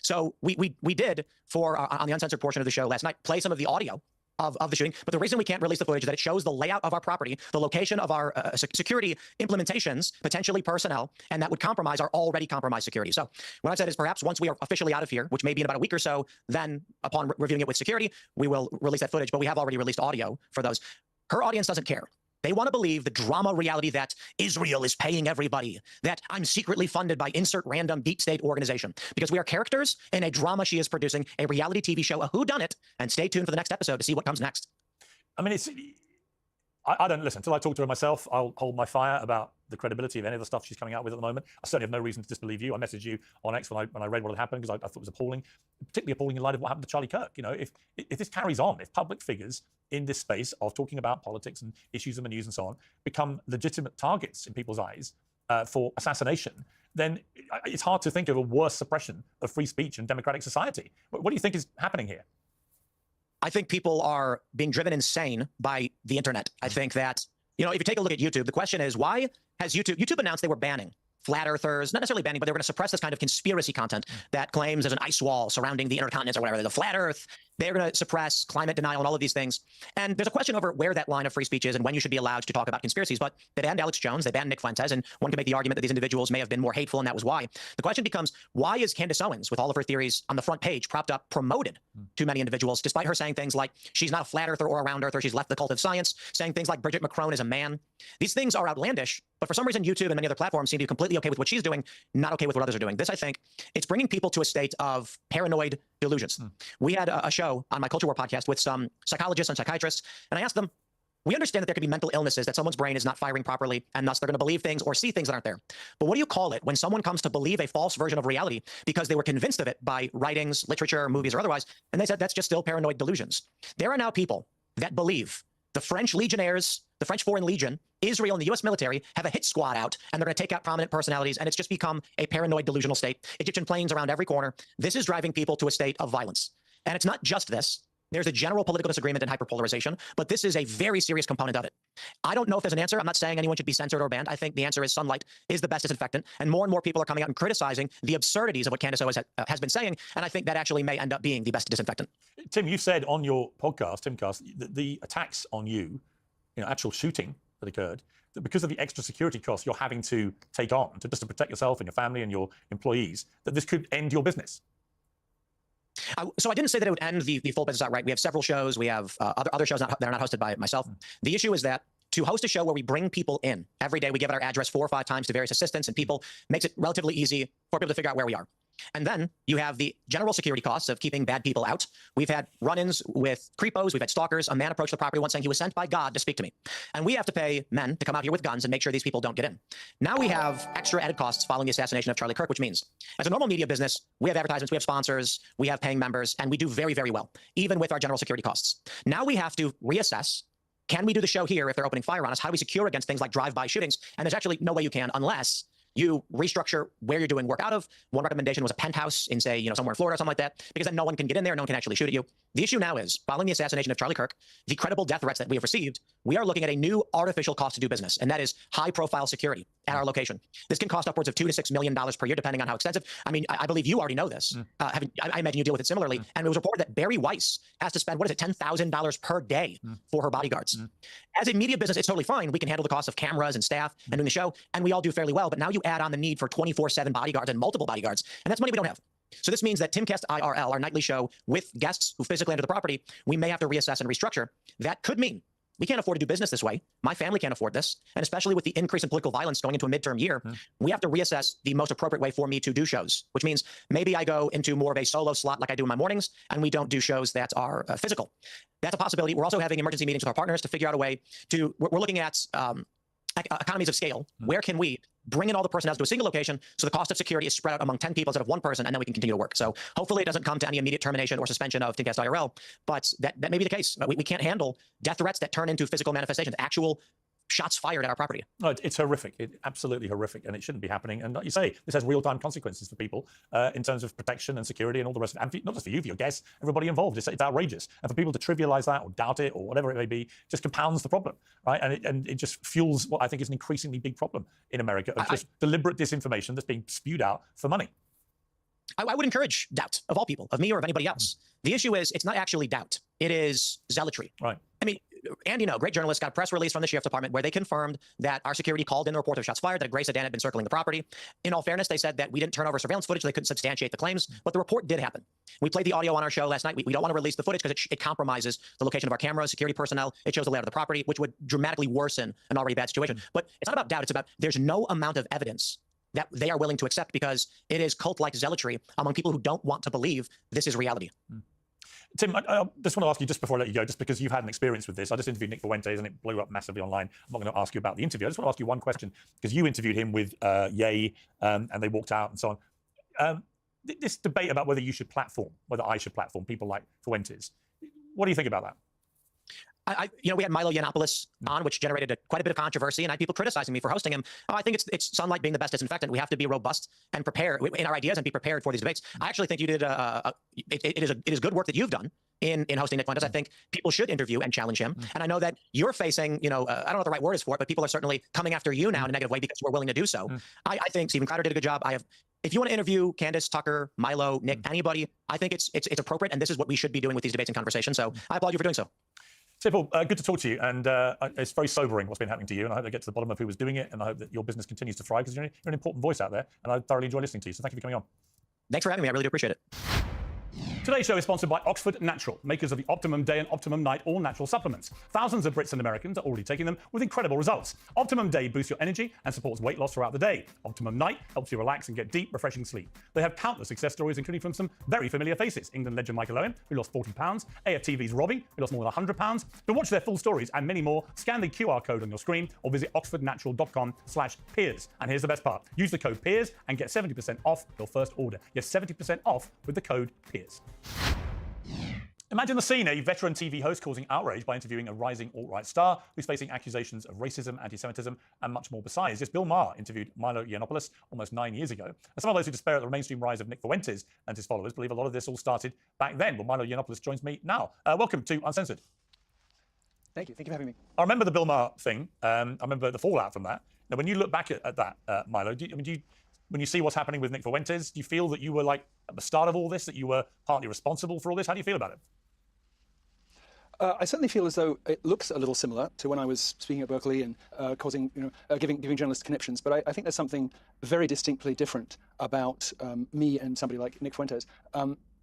So we did, for on the uncensored portion of the show last night, play some of the audio of the shooting. But the reason we can't release the footage is that it shows the layout of our property, the location of our security implementations, potentially personnel, and that would compromise our already compromised security. So what I've said is perhaps once we are officially out of here, which may be in about a week or so, then upon reviewing it with security, we will release that footage. But we have already released audio for those. Her audience doesn't care. They want to believe the drama reality that Israel is paying everybody, that I'm secretly funded by insert random deep state organization, because we are characters in a drama she is producing, a reality TV show, a whodunit, and stay tuned for the next episode to see what comes next. I mean, I don't listen until I talk to her myself. I'll hold my fire about the credibility of any of the stuff she's coming out with at the moment. I certainly have no reason to disbelieve you. I messaged you on X when I read what had happened because I thought it was appalling, particularly appalling in light of what happened to Charlie Kirk. You know, if this carries on, if public figures in this space of talking about politics and issues in the news and so on become legitimate targets in people's eyes for assassination, then it's hard to think of a worse suppression of free speech in democratic society. What do you think is happening here? I think people are being driven insane by the internet. I think that, you know, if you take a look at YouTube, the question is, why has YouTube announced they were banning flat earthers, not necessarily banning, but they were going to suppress this kind of conspiracy content that claims there's an ice wall surrounding the inner continents or whatever, the flat earth. They're going to suppress climate denial and all of these things. And there's a question over where that line of free speech is and when you should be allowed to talk about conspiracies. But they banned Alex Jones, they banned Nick Fuentes, and one can make the argument that these individuals may have been more hateful, and that was why. The question becomes, why is Candace Owens, with all of her theories on the front page, propped up, promoted to many individuals, despite her saying things like she's not a flat earther or a round earther, she's left the cult of science, saying things like Bridget McCrone is a man. These things are outlandish, but for some reason YouTube and many other platforms seem to be completely okay with what she's doing, not okay with what others are doing. This, I think, it's bringing people to a state of paranoid delusions. We had a show on my Culture War podcast with some psychologists and psychiatrists, and I asked them, we understand that there could be mental illnesses, that someone's brain is not firing properly, and thus they're going to believe things or see things that aren't there. But what do you call it when someone comes to believe a false version of reality because they were convinced of it by writings, literature, movies, or otherwise, and they said that's just still paranoid delusions? There are now people that believe the French Legionnaires, the French Foreign Legion, Israel, and the U.S. military have a hit squad out, and they're going to take out prominent personalities, and it's just become a paranoid delusional state. Egyptian planes around every corner. This is driving people to a state of violence. And it's not just this. There's a general political disagreement and hyperpolarization, but this is a very serious component of it. I don't know if there's an answer. I'm not saying anyone should be censored or banned. I think the answer is sunlight is the best disinfectant, and more people are coming out and criticizing the absurdities of what Candace Owens has been saying, and I think that actually may end up being the best disinfectant. Tim, you said on your podcast, Timcast, that the attacks on you, actual shooting that occurred, that because of the extra security costs you're having to take on just to protect yourself and your family and your employees, that this could end your business. So I didn't say that it would end the full business outright. We have several shows. We have other shows that are not hosted by myself. The issue is that to host a show where we bring people in every day, we give out our address 4 or 5 times to various assistants and people, makes it relatively easy for people to figure out where we are. And then you have the general security costs of keeping bad people out. We've had run-ins with creepos. We've had stalkers. A man approached the property once saying he was sent by God to speak to me. And we have to pay men to come out here with guns and make sure these people don't get in. Now we have extra added costs following the assassination of Charlie Kirk, which means as a normal media business, we have advertisements, we have sponsors, we have paying members, and we do very, very well, even with our general security costs. Now we have to reassess, can we do the show here if they're opening fire on us? How do we secure against things like drive-by shootings? And there's actually no way you can unless you restructure where you're doing work out of. One recommendation was a penthouse in, say, somewhere in Florida or something like that, because then no one can get in there, no one can actually shoot at you. The issue now is, following the assassination of Charlie Kirk, the credible death threats that we have received, we are looking at a new artificial cost to do business, and that is high-profile security at our location. This can cost upwards of $2 to $6 million per year, depending on how extensive. I mean, I believe you already know this. I imagine you deal with it similarly. And it was reported that Barry Weiss has to spend, $10,000 per day for her bodyguards. As a media business, it's totally fine. We can handle the cost of cameras and staff and doing the show, and we all do fairly well. But now you add on the need for 24/7 bodyguards and multiple bodyguards, and that's money we don't have. So this means that Timcast IRL, our nightly show with guests who physically enter the property, we may have to reassess and restructure. That could mean we can't afford to do business this way. My family can't afford this. And especially with the increase in political violence going into a midterm year, we have to reassess the most appropriate way for me to do shows, which means maybe I go into more of a solo slot like I do in my mornings, and we don't do shows that are physical. That's a possibility. We're also having emergency meetings with our partners to figure out a way to, we're looking at economies of scale. Where can we bring in all the personnel to a single location so the cost of security is spread out among 10 people instead of one person, and then we can continue to work. So hopefully it doesn't come to any immediate termination or suspension of Timcast IRL, but that may be the case. We can't handle death threats that turn into physical manifestations, actual shots fired at our property. No, it's horrific. It's absolutely horrific, and it shouldn't be happening. And like you say, this has real-time consequences for people in terms of protection and security and all the rest of it. And not just for you, for your guests, everybody involved. It's outrageous. And for people to trivialize that or doubt it or whatever it may be, just compounds the problem, right? And it just fuels what I think is an increasingly big problem in America of just deliberate disinformation that's being spewed out for money. I would encourage doubt of all people, of me or of anybody else. The issue is it's not actually doubt. It is zealotry. Right. I mean, Andy, great journalist, got a press release from the sheriff's department where they confirmed that our security called in the report of shots fired, that a gray sedan had been circling the property. In all fairness, they said that we didn't turn over surveillance footage, so they couldn't substantiate the claims, but the report did happen. We played the audio on our show last night. We don't want to release the footage because it compromises the location of our cameras, security personnel. It shows the layout of the property, which would dramatically worsen an already bad situation. But it's not about doubt. It's about there's no amount of evidence that they are willing to accept because it is cult-like zealotry among people who don't want to believe this is reality. Tim, I just want to ask you, just before I let you go, just because you've had an experience with this, I just interviewed Nick Fuentes and it blew up massively online. I'm not going to ask you about the interview. I just want to ask you one question, because you interviewed him with Ye, and they walked out and so on. This debate about whether you should platform, whether I should platform people like Fuentes, what do you think about that? We had Milo Yiannopoulos on, which generated quite a bit of controversy, and I had people criticizing me for hosting him. I think it's sunlight being the best disinfectant. We have to be robust and prepare in our ideas and be prepared for these debates. I actually think you did it is good work that you've done in hosting Nick Fuentes. I think people should interview and challenge him. And I know that you're facing, I don't know what the right word is for it, but people are certainly coming after you now in a negative way because we're willing to do so. I think Stephen Crowder did a good job. If you want to interview Candace, Tucker, Milo, Nick, anybody, I think it's appropriate, and this is what we should be doing with these debates and conversations. So I applaud you for doing so. Tipple, good to talk to you, and it's very sobering what's been happening to you, and I hope they get to the bottom of who was doing it, and I hope that your business continues to thrive, because you're an important voice out there, and I thoroughly enjoy listening to you, so thank you for coming on. Thanks for having me. I really do appreciate it. Today's show is sponsored by Oxford Natural, makers of the Optimum Day and Optimum Night all-natural supplements. Thousands of Brits and Americans are already taking them with incredible results. Optimum Day boosts your energy and supports weight loss throughout the day. Optimum Night helps you relax and get deep, refreshing sleep. They have countless success stories, including from some very familiar faces. England legend Michael Owen, who lost 40 pounds, AFTV's Robbie, who lost more than 100 pounds. To watch their full stories and many more, scan the QR code on your screen or visit oxfordnatural.com/Piers. And here's the best part. Use the code Piers and get 70% off your first order. Yes, 70% off with the code Piers. Imagine the scene, a veteran TV host causing outrage by interviewing a rising alt-right star who's facing accusations of racism, anti-Semitism, and much more besides. Yes, Bill Maher interviewed Milo Yiannopoulos almost 9 years ago. And some of those who despair at the mainstream rise of Nick Fuentes and his followers believe a lot of this all started back then. Well, Milo Yiannopoulos joins me now. Welcome to Uncensored. Thank you for having me. I remember the Bill Maher thing. I remember the fallout from that. Now, when you look back at that, Milo, when you see what's happening with Nick Fuentes, do you feel that you were like at the start of all this, that you were partly responsible for all this? How do you feel about it? I certainly feel as though it looks a little similar to when I was speaking at Berkeley and giving journalists conniptions. But I think there's something very distinctly different about me and somebody like Nick Fuentes.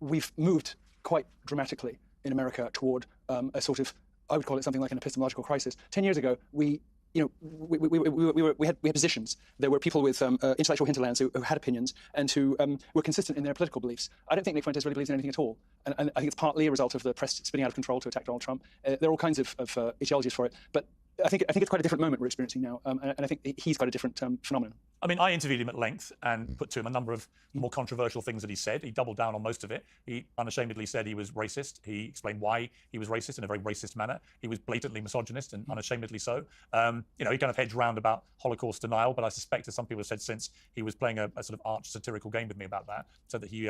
We've moved quite dramatically in America toward a sort of, I would call it something like an epistemological crisis. 10 years ago, we had positions. There were people with intellectual hinterlands who had opinions and who were consistent in their political beliefs. I don't think Nick Fuentes really believes in anything at all. And I think it's partly a result of the press spinning out of control to attack Donald Trump. There are all kinds of etiologies for it. But I think it's quite a different moment we're experiencing now. And I think he's got a different phenomenon. I mean, I interviewed him at length and put to him a number of more controversial things that he said. He doubled down on most of it. He unashamedly said he was racist. He explained why he was racist in a very racist manner. He was blatantly misogynist and unashamedly so. He kind of hedged round about Holocaust denial, but I suspect, as some people have said since, he was playing a sort of arch satirical game with me about that, so that he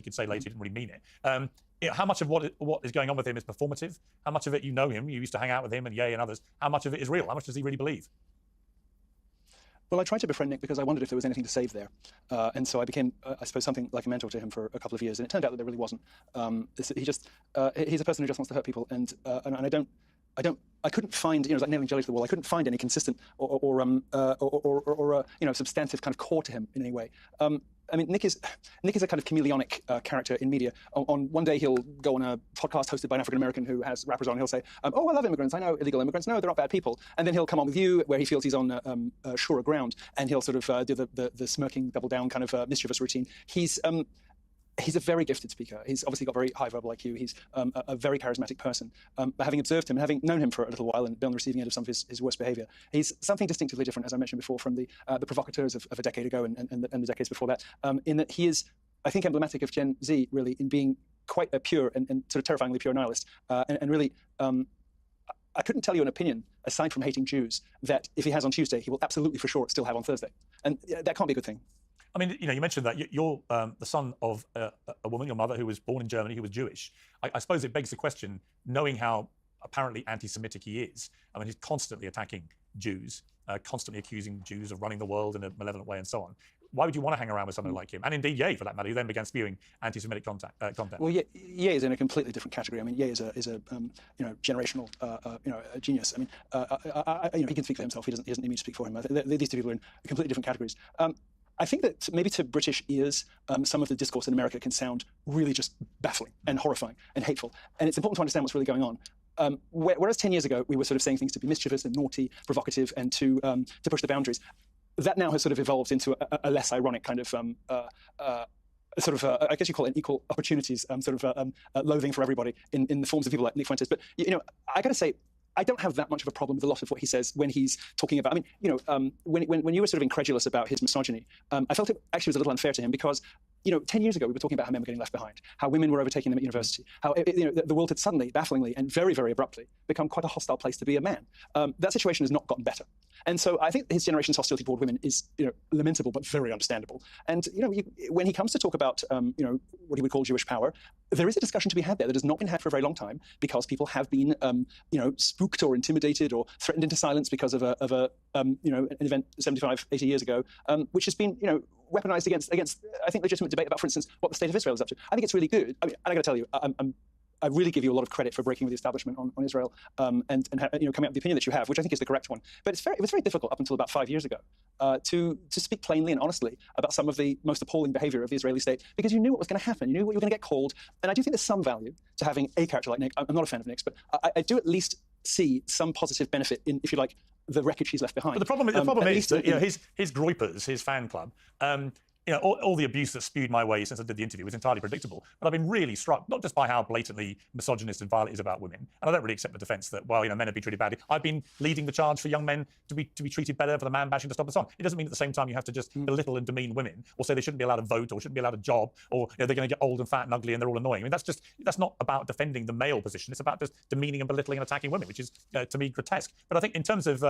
could say later he didn't really mean it. How much of what is going on with him is performative? How much of it, you him, you used to hang out with him and Ye and others, how much of it is real? How much does he really believe? Well, I tried to befriend Nick because I wondered if there was anything to save there. And so I became, I suppose, something like a mentor to him for a couple of years. And it turned out that there really wasn't. He's a person who just wants to hurt people. And I couldn't find, it was like nailing jelly to the wall. I couldn't find any consistent or substantive kind of core to him in any way. I mean, Nick is a kind of chameleonic character in media. On one day, he'll go on a podcast hosted by an African-American who has rappers on. He'll say, oh, I love immigrants. I know illegal immigrants. No, they're not bad people. And then he'll come on with you where he feels he's on surer ground. And he'll sort of do the smirking, double down kind of mischievous routine. He's a very gifted speaker. He's obviously got very high verbal IQ. He's a very charismatic person. But having observed him and having known him for a little while and been on the receiving end of some of his worst behavior, he's something distinctively different, as I mentioned before, from the provocateurs of a decade ago and the decades before that, in that he is, I think, emblematic of Gen Z, really, in being quite a pure and sort of terrifyingly pure nihilist. And really, I couldn't tell you an opinion, aside from hating Jews, that if he has on Tuesday, he will absolutely for sure still have on Thursday. And that can't be a good thing. I mean, you mentioned that you're the son of a woman, your mother, who was born in Germany, who was Jewish. I suppose it begs the question, knowing how apparently anti-Semitic he is. I mean, he's constantly attacking Jews, constantly accusing Jews of running the world in a malevolent way and so on. why would you want to hang around with someone like him? And indeed, Ye, for that matter, who then began spewing anti-Semitic content. Well, Ye is in a completely different category. I mean, Ye is a generational a genius. I mean, he can speak for himself. He doesn't need me to speak for him. These two people are in completely different categories. I think that maybe to British ears, some of the discourse in America can sound really just baffling and horrifying and hateful. And it's important to understand what's really going on. Whereas 10 years ago, we were sort of saying things to be mischievous and naughty, provocative, and to push the boundaries, that now has sort of evolved into a less ironic kind of I guess you call it an equal opportunities loathing for everybody in the forms of people like Nick Fuentes. But I got to say, I don't have that much of a problem with a lot of what he says when he's talking about. I mean, when you were sort of incredulous about his misogyny, I felt it actually was a little unfair to him because 10 years ago, we were talking about how men were getting left behind, how women were overtaking them at university, how the world had suddenly, bafflingly, and very, very abruptly become quite a hostile place to be a man. That situation has not gotten better. And so I think his generation's hostility toward women is lamentable, but very understandable. And when he comes to talk about what he would call Jewish power, there is a discussion to be had there that has not been had for a very long time because people have been spooked or intimidated or threatened into silence because of an event 75, 80 years ago, which has been weaponized against I think legitimate debate about, for instance, what the state of Israel is up to. I think it's really good. I mean, I got to tell you, I really give you a lot of credit for breaking with the establishment on Israel and coming up with the opinion that you have, which I think is the correct one. But it was very difficult up until about 5 years ago to speak plainly and honestly about some of the most appalling behavior of the Israeli state because you knew what was going to happen. You knew what you were going to get called. And I do think there's some value to having a character like Nick. I'm not a fan of Nick's, but I do at least see some positive benefit in, if you like, the wreckage he's left behind. But the problem is that his Groypers, his fan club, all the abuse that's spewed my way since I did the interview was entirely predictable. But I've been really struck, not just by how blatantly misogynist and violent it is about women, and I don't really accept the defence that, men have been treated badly. I've been leading the charge for young men to be treated better, for the man bashing to stop and so on. It doesn't mean at the same time you have to just belittle and demean women, or say they shouldn't be allowed to vote, or shouldn't be allowed a job, or they're going to get old and fat and ugly and they're all annoying. I mean, that's not about defending the male position. It's about just demeaning and belittling and attacking women, which is to me grotesque. But I think in terms of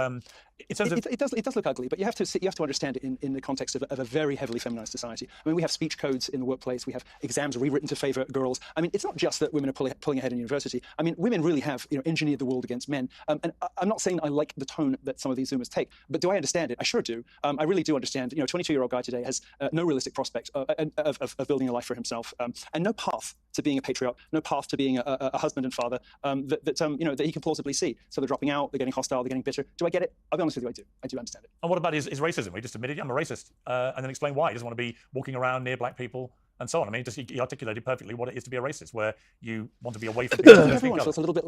it does look ugly, but you have to understand it in the context of a very heavily feminized society. I mean, we have speech codes in the workplace. We have exams rewritten to favour girls. I mean, it's not just that women are pulling ahead in university. I mean, women really have engineered the world against men. And I'm not saying I like the tone that some of these Zoomers take, but do I understand it? I sure do. I really do understand. A 22-year-old guy today has no realistic prospect of building a life for himself, and no path to being a patriarch, no path to being a husband and father that he can plausibly see. So they're dropping out. They're getting hostile. They're getting bitter. Do I get it? I'll be honest with you. I do understand it. And what about his racism? He just admitted, I'm a racist, and then explain why. He doesn't want to be walking around near black people and so on. I mean, he articulated perfectly what it is to be a racist, where you want to be away from people. Everyone feels a little bit.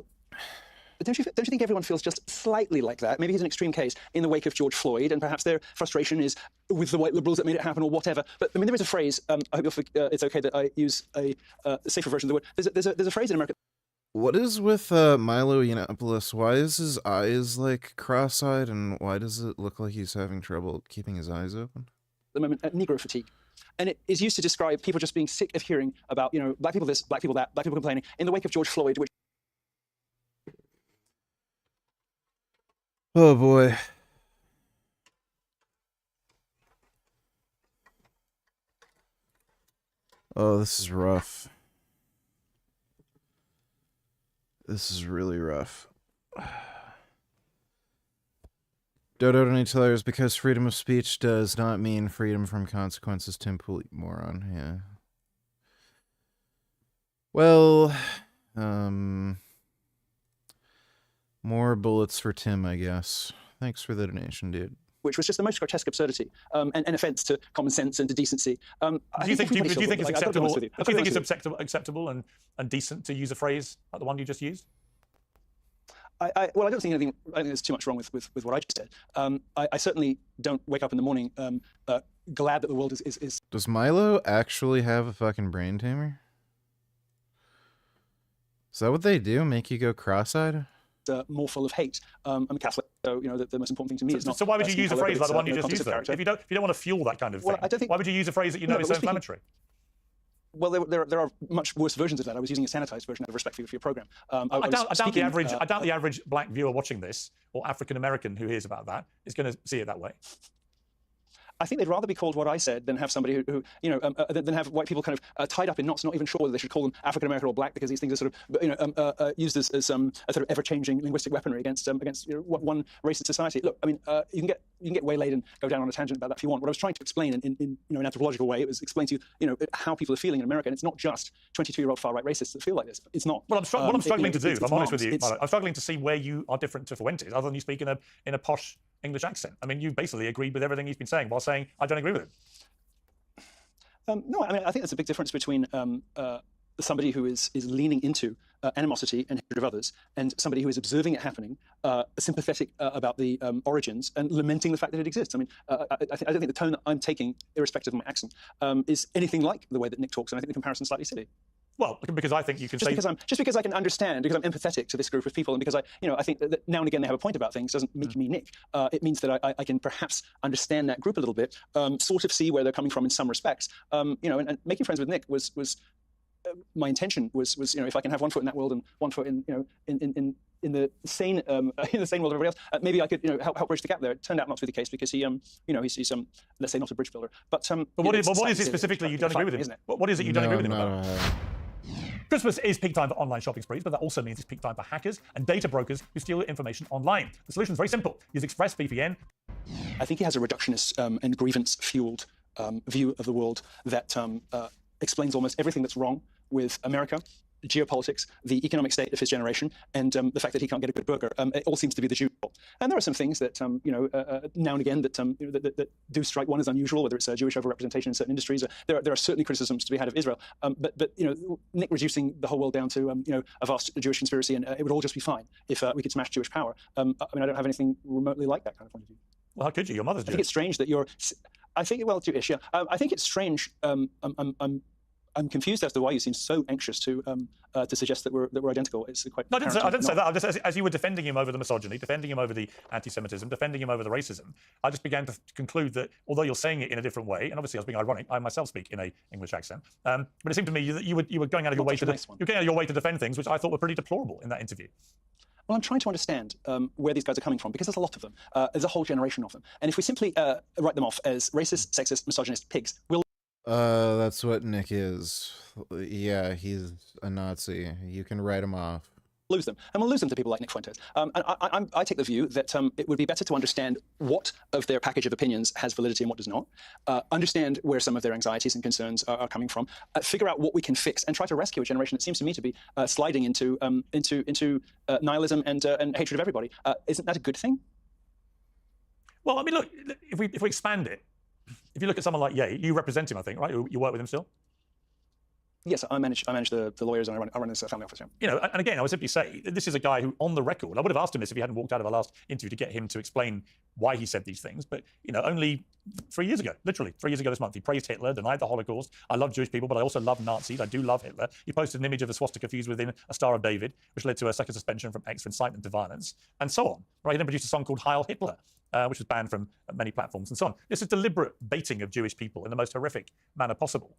Don't you think everyone feels just slightly like that? Maybe he's an extreme case in the wake of George Floyd, and perhaps their frustration is with the white liberals that made it happen, or whatever. But I mean, there is a phrase. I hope it's okay that I use a safer version of the word. There's a phrase in America. What is with Milo Yiannopoulos? Why is his eyes like cross-eyed, and why does it look like he's having trouble keeping his eyes open? The moment, Negro fatigue. And it is used to describe people just being sick of hearing about, black people this, black people that, black people complaining in the wake of George Floyd, which. Oh boy. Oh, this is rough. This is really rough. Dodo to Tellers, because freedom of speech does not mean freedom from consequences. Tim Pool, moron, yeah. Well, more bullets for Tim, I guess. Thanks for the donation, dude. Which was just the most grotesque absurdity and an offence to common sense and to decency. Do you think it's acceptable? Do you think it's acceptable and decent to use a phrase like the one you just used? Well, I don't think there's too much wrong with what I just said. I certainly don't wake up in the morning glad that the world is. Does Milo actually have a fucking brain tumor? Is that what they do? Make you go cross-eyed? More full of hate. I'm a Catholic, so the most important thing to me is not. So why would you use a phrase like the one you just used? If you don't want to fuel that kind of thing, why would you use a phrase that you know is so inflammatory? Well, there are much worse versions of that. I was using a sanitized version out of respect for your program. I doubt the average black viewer watching this, or African American who hears about that, is going to see it that way. I think they'd rather be called what I said than have somebody who than have white people kind of tied up in knots, not even sure whether they should call them African American or black, because these things are sort of used as a sort of ever-changing linguistic weaponry against one race in society. Look, I mean, you can get waylaid and go down on a tangent about that if you want. What I was trying to explain in an anthropological way, it was explain to you how people are feeling in America, and it's not just 22-year-old far-right racists that feel like this. It's not. Well, what I'm struggling to do, if I'm honest with you, it's, I'm struggling to see where you are different to Fuentes, other than you speak in a posh English accent. I mean, you basically agreed with everything he's been saying while saying, I don't agree with him. No, I mean, I think there's a big difference between somebody who is leaning into animosity and hatred of others, and somebody who is observing it happening, sympathetic about the origins, and lamenting the fact that it exists. I mean, I don't think the tone that I'm taking, irrespective of my accent, is anything like the way that Nick talks, and I think the comparison's slightly silly. Well, because I think you can say... Just because I can understand, because I'm empathetic to this group of people, and because I think that now and again they have a point about things, doesn't make me Nick. It means that I can perhaps understand that group a little bit, sort of see where they're coming from in some respects. And making friends with Nick was my intention was if I can have one foot in that world and one foot in the sane world of everybody else, maybe I could help bridge the gap there. It turned out not to be the case because he's let's say not a bridge builder. But what is it specifically you don't agree with him? What is it you don't agree with him about? Christmas is peak time for online shopping sprees, but that also means it's peak time for hackers and data brokers who steal your information online. The solution is very simple. Use ExpressVPN. I think he has a reductionist and grievance-fueled view of the world that explains almost everything that's wrong with America, geopolitics, the economic state of his generation, and the fact that he can't get a good burger. It all seems to be the Jew fault. And there are some things that, now and again, that do strike one as unusual, whether it's a Jewish overrepresentation in certain industries. There are certainly criticisms to be had of Israel. But Nick reducing the whole world down to a vast Jewish conspiracy, and it would all just be fine if we could smash Jewish power. I mean, I don't have anything remotely like that kind of point of view. Well, how could you? Your mother's Jewish. I think it's strange that you're... Jewish, yeah. I think it's strange. I'm confused as to why you seem so anxious to suggest that we're identical. It's quite. No, I didn't say that. I just, as you were defending him over the misogyny, defending him over the anti-Semitism, defending him over the racism, I just began to conclude that although you're saying it in a different way, and obviously I was being ironic, I myself speak in a English accent, but it seemed to me that you were going out of your way to defend things which I thought were pretty deplorable in that interview. Well, I'm trying to understand where these guys are coming from, because there's a lot of them. There's a whole generation of them, and if we simply write them off as racist, sexist, misogynist pigs, we'll. That's what Nick is. Yeah, he's a Nazi. You can write him off. Lose them, and we'll lose them to people like Nick Fuentes. And I take the view that it would be better to understand what of their package of opinions has validity and what does not, understand where some of their anxieties and concerns are coming from, figure out what we can fix, and try to rescue a generation that seems to me to be sliding into nihilism and hatred of everybody. Isn't that a good thing? Well, I mean, look, if we expand it, if you look at someone like Ye, you represent him, I think, right? You work with him still? Yes, I manage the lawyers, and I run this family office. Yeah. And again, I would simply say, this is a guy who, on the record, I would have asked him this if he hadn't walked out of our last interview to get him to explain why he said these things. But, only 3 years ago, literally 3 years ago this month, he praised Hitler, denied the Holocaust. I love Jewish people, but I also love Nazis. I do love Hitler. He posted an image of a swastika fused within a Star of David, which led to a second suspension from X for incitement to violence, and so on. Right? He then produced a song called Heil Hitler, which was banned from many platforms and so on. This is deliberate baiting of Jewish people in the most horrific manner possible.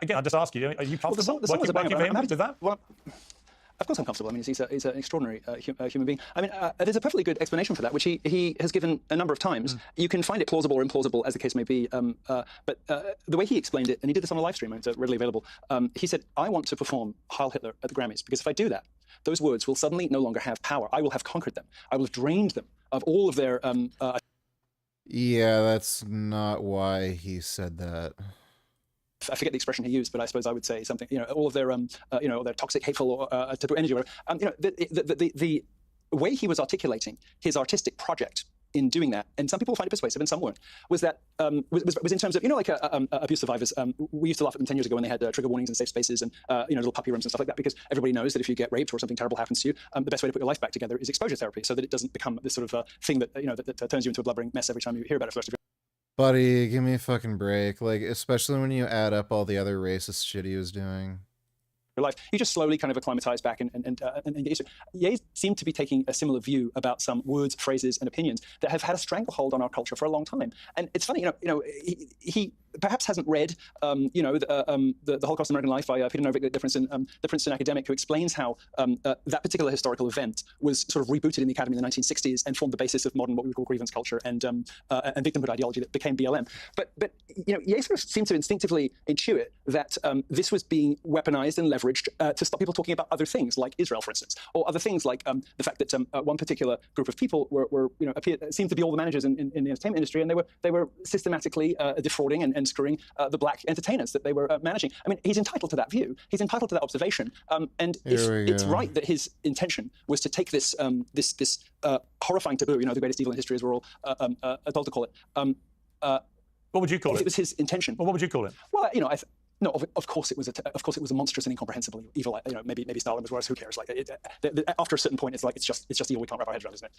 Again, I just ask you, are you comfortable working for him with that? Well, of course I'm comfortable. I mean, he's an extraordinary human being. I mean, there's a perfectly good explanation for that, which he has given a number of times. You can find it plausible or implausible, as the case may be. But the way he explained it, and he did this on a live stream, and it's readily available, he said, I want to perform Heil Hitler at the Grammys, because if I do that, those words will suddenly no longer have power. I will have conquered them. I will have drained them of all of their... Yeah, that's not why he said that. I forget the expression he used, but I suppose I would say something. All of their, their toxic, hateful type energy. Or whatever. The way he was articulating his artistic project in doing that, and some people find it persuasive and some weren't, was that was in terms of like abuse survivors. We used to laugh at them 10 years ago when they had trigger warnings and safe spaces and little puppy rooms and stuff like that, because everybody knows that if you get raped or something terrible happens to you, the best way to put your life back together is exposure therapy, so that it doesn't become this sort of thing that that turns you into a blubbering mess every time you hear about it for the rest of your. Buddy, give me a fucking break. Like, especially when you add up all the other racist shit he was doing. Your life, you just slowly kind of acclimatize back and get used to it. Ye seemed to be taking a similar view about some words, phrases, and opinions that have had a stranglehold on our culture for a long time. And it's funny, he perhaps hasn't read, the Holocaust in American Life by Peter Novick, the Princeton academic, who explains how that particular historical event was sort of rebooted in the academy in the 1960s and formed the basis of modern what we would call grievance culture and victimhood ideology that became BLM. But Ye sort of seemed to instinctively intuit that this was being weaponized and leveraged to stop people talking about other things like Israel, for instance, or other things like the fact that one particular group of people seemed to be all the managers in the entertainment industry, and they were systematically defrauding and screwing the black entertainers that they were managing. I mean, he's entitled to that view. He's entitled to that observation. And if it's right that his intention was to take this horrifying taboo, the greatest evil in history, as we're all told to call it. What would you call it? If it was his intention. Well, what would you call it? Well, no, of course it was a monstrous and incomprehensible evil. Maybe Stalin was worse. Who cares? Like after a certain point, it's just evil. We can't wrap our heads around, isn't it?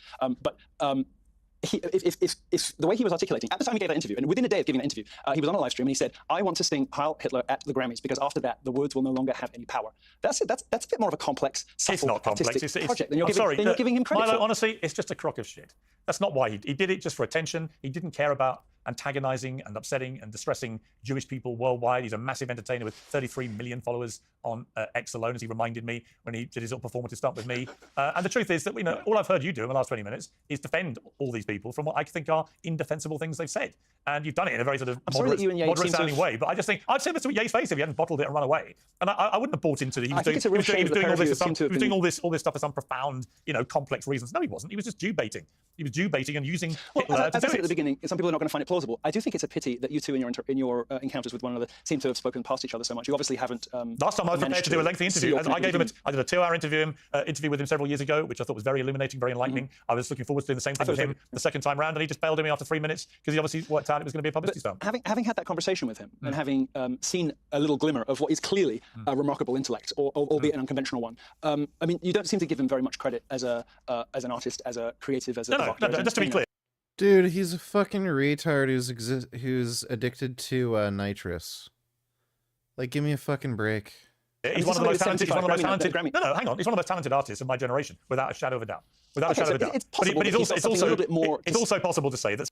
If the way he was articulating at the time he gave that interview, and within a day of giving that interview, he was on a live stream and he said, "I want to sing Heil Hitler at the Grammys because after that the words will no longer have any power." That's a bit more of a complex, it's not complex. It's project than you're look, giving him credit Milo, for. honestly, it's just a crock of shit. That's not why he did it. Just for attention. He didn't care about antagonizing and upsetting and distressing Jewish people worldwide. He's a massive entertainer with 33 million followers on X alone, as he reminded me when he did his little performative stunt with me. And the truth is that all I've heard you do in the last 20 minutes is defend all these people from what I think are indefensible things they've said. And you've done it in a very sort of moderate sounding way. But I just think I'd say this to Ye's face if he hadn't bottled it and run away. And I wouldn't have bought into the he was doing all this stuff for some profound, complex reasons. No, he wasn't. He was just Jew baiting. He was Jew baiting and using Hitler as I said at the beginning, some people are not going to find it plausible. I do think it's a pity that you two in your encounters with one another seem to have spoken past each other so much. You obviously haven't. Last time I was prepared to do a lengthy interview. I did a 2-hour interview with him several years ago, which I thought was very illuminating, very enlightening. I was looking forward to doing the same thing with him the second time round, and he just bailed on me after 3 minutes because he obviously worked out it was going to be a publicity stunt. Having had that conversation with him and having seen a little glimmer of what is clearly a remarkable intellect, albeit an unconventional one, I mean, you don't seem to give him very much credit as an artist, as a creative, as a provocateur. No, just to be clear. Dude, he's a fucking retard who's addicted to nitrous. Like, give me a fucking break. He's one of the most talented. No, hang on. He's one of the most talented artists of my generation, without a shadow of a doubt. Without a shadow of a doubt. It's possible. It's also possible to say that.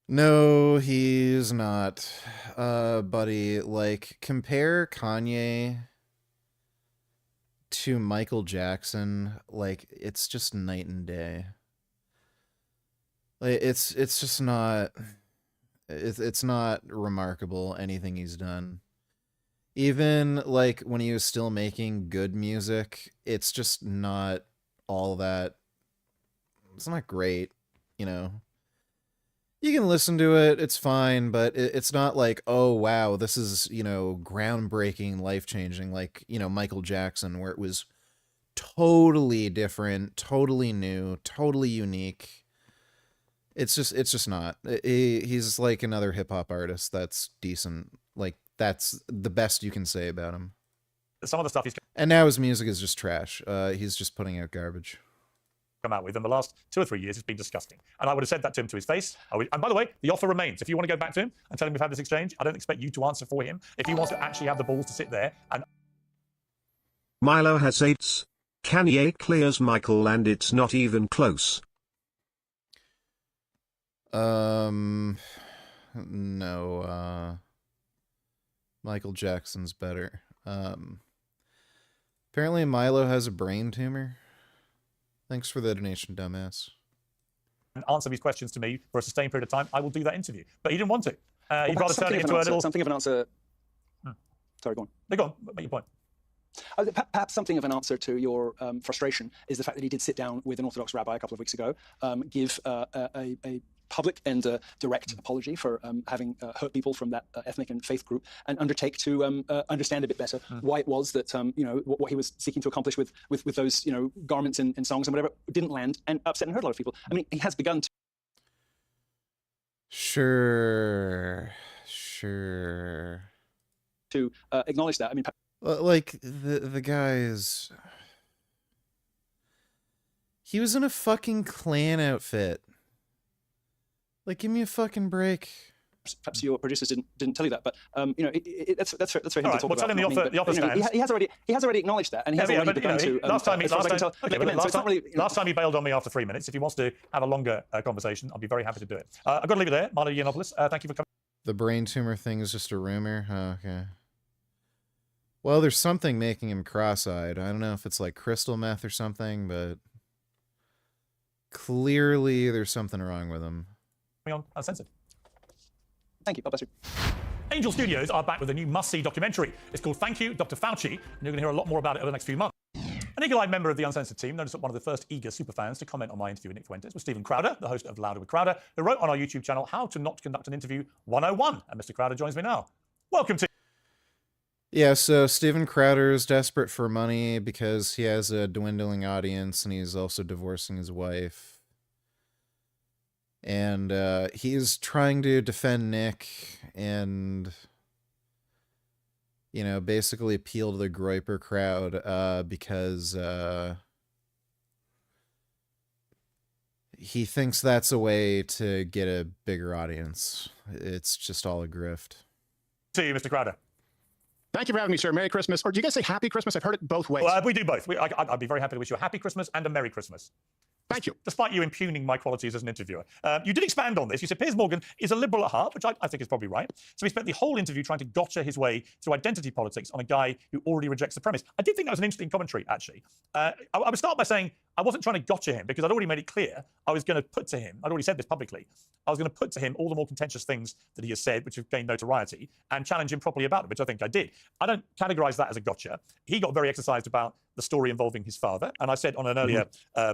No, he's not, buddy. Like, compare Kanye to Michael Jackson. Like, it's just night and day. Like, it's just not. It's not remarkable anything he's done. Even like when he was still making good music, it's just not all that. It's not great, You can listen to it, it's fine, but it's not like, oh wow, this is, groundbreaking, life-changing, like, Michael Jackson, where it was totally different, totally new, totally unique. It's just not. He's like another hip-hop artist that's decent. Like, that's the best you can say about him. Some of the stuff he's and now his music is just trash. He's just putting out garbage. Come out with in the last 2 or 3 years, it's been disgusting. And I would have said that to him to his face. And by the way, the offer remains. If you want to go back to him and tell him we've had this exchange, I don't expect you to answer for him. If he wants to actually have the balls to sit there and... Milo has 8s. Kanye clears Michael and it's not even close. No, Michael Jackson's better. Apparently Milo has a brain tumor. Thanks for the donation, dumbass. And answer these questions to me for a sustained period of time, I will do that interview. But he didn't want to. He'd rather turn it into a little... Something of an answer... Sorry, go on. Go on, make your point. Perhaps something of an answer to your frustration is the fact that he did sit down with an Orthodox rabbi a couple of weeks ago, give a public and direct apology for having hurt people from that ethnic and faith group, and undertake to understand a bit better why it was that what he was seeking to accomplish with those garments and songs and whatever didn't land and upset and hurt a lot of people. I mean, he has begun to. Sure. To acknowledge that. I mean, like the guy is. He was in a fucking Klan outfit. Like, give me a fucking break. Perhaps your producers didn't tell you that, but that's for him to talk about. Well, tell him the offer stands. He has already acknowleded that, and he has already begun to. Last time he bailed on me after 3 minutes. If he wants to have a longer conversation, I'll be very happy to do it. I've got to leave it there. Milo Yiannopoulos, thank you for coming. The brain tumor thing is just a rumor? Oh, okay. Well, there's something making him cross-eyed. I don't know if it's like crystal meth or something, but clearly there's something wrong with him. On Uncensored. Thank you. God bless you. Angel Studios are back with a new must-see documentary. It's called Thank You, Dr. Fauci, and you're going to hear a lot more about it over the next few months. An eagle-eyed member of the Uncensored team noticed that one of the first eager superfans to comment on my interview with Nick Fuentes was Stephen Crowder, the host of Louder with Crowder, who wrote on our YouTube channel How to Not Conduct an Interview 101. And Mr. Crowder joins me now. Welcome to... Yeah, so Stephen Crowder is desperate for money because he has a dwindling audience and he's also divorcing his wife. And he's trying to defend Nick and, you know, basically appeal to the Groyper crowd because he thinks that's a way to get a bigger audience. It's just all a grift. See you, Mr. Crowder. Thank you for having me, sir. Merry Christmas. Or do you guys say Happy Christmas? I've heard it both ways. Well, we do both. I'd be very happy to wish you a Happy Christmas and a Merry Christmas. Thank you. Despite you impugning my qualities as an interviewer. You did expand on this. You said Piers Morgan is a liberal at heart, which I think is probably right. So he spent the whole interview trying to gotcha his way through identity politics on a guy who already rejects the premise. I did think that was an interesting commentary, actually. I would start by saying I wasn't trying to gotcha him because I'd already made it clear I was going to put to him, I'd already said this publicly, I was going to put to him all the more contentious things that he has said, which have gained notoriety, and challenge him properly about it, which I think I did. I don't categorize that as a gotcha. He got very exercised about the story involving his father, and I said on an earlier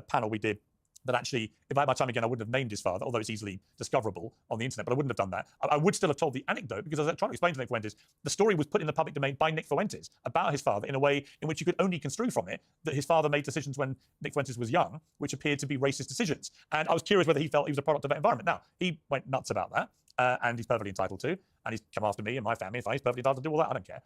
panel we did, that actually, if I had my time again, I wouldn't have named his father, although it's easily discoverable on the internet, but I wouldn't have done that. I would still have told the anecdote, because as I tried to explain to Nick Fuentes, the story was put in the public domain by Nick Fuentes about his father in a way in which you could only construe from it that his father made decisions when Nick Fuentes was young, which appeared to be racist decisions. And I was curious whether he felt he was a product of that environment. Now, he went nuts about that, and he's perfectly entitled to, and he's come after me and my family, and he's perfectly entitled to do all that, I don't care.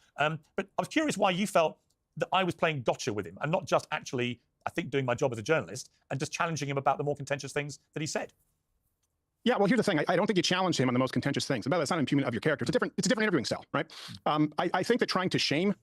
But I was curious why you felt that I was playing gotcha with him, and not just actually, I think, doing my job as a journalist and just challenging him about the more contentious things that he said. Yeah, well, here's the thing. I don't think you challenged him on the most contentious things. And by the way, it's not an impugnment of your character. It's a different interviewing style, right? I think that trying to shame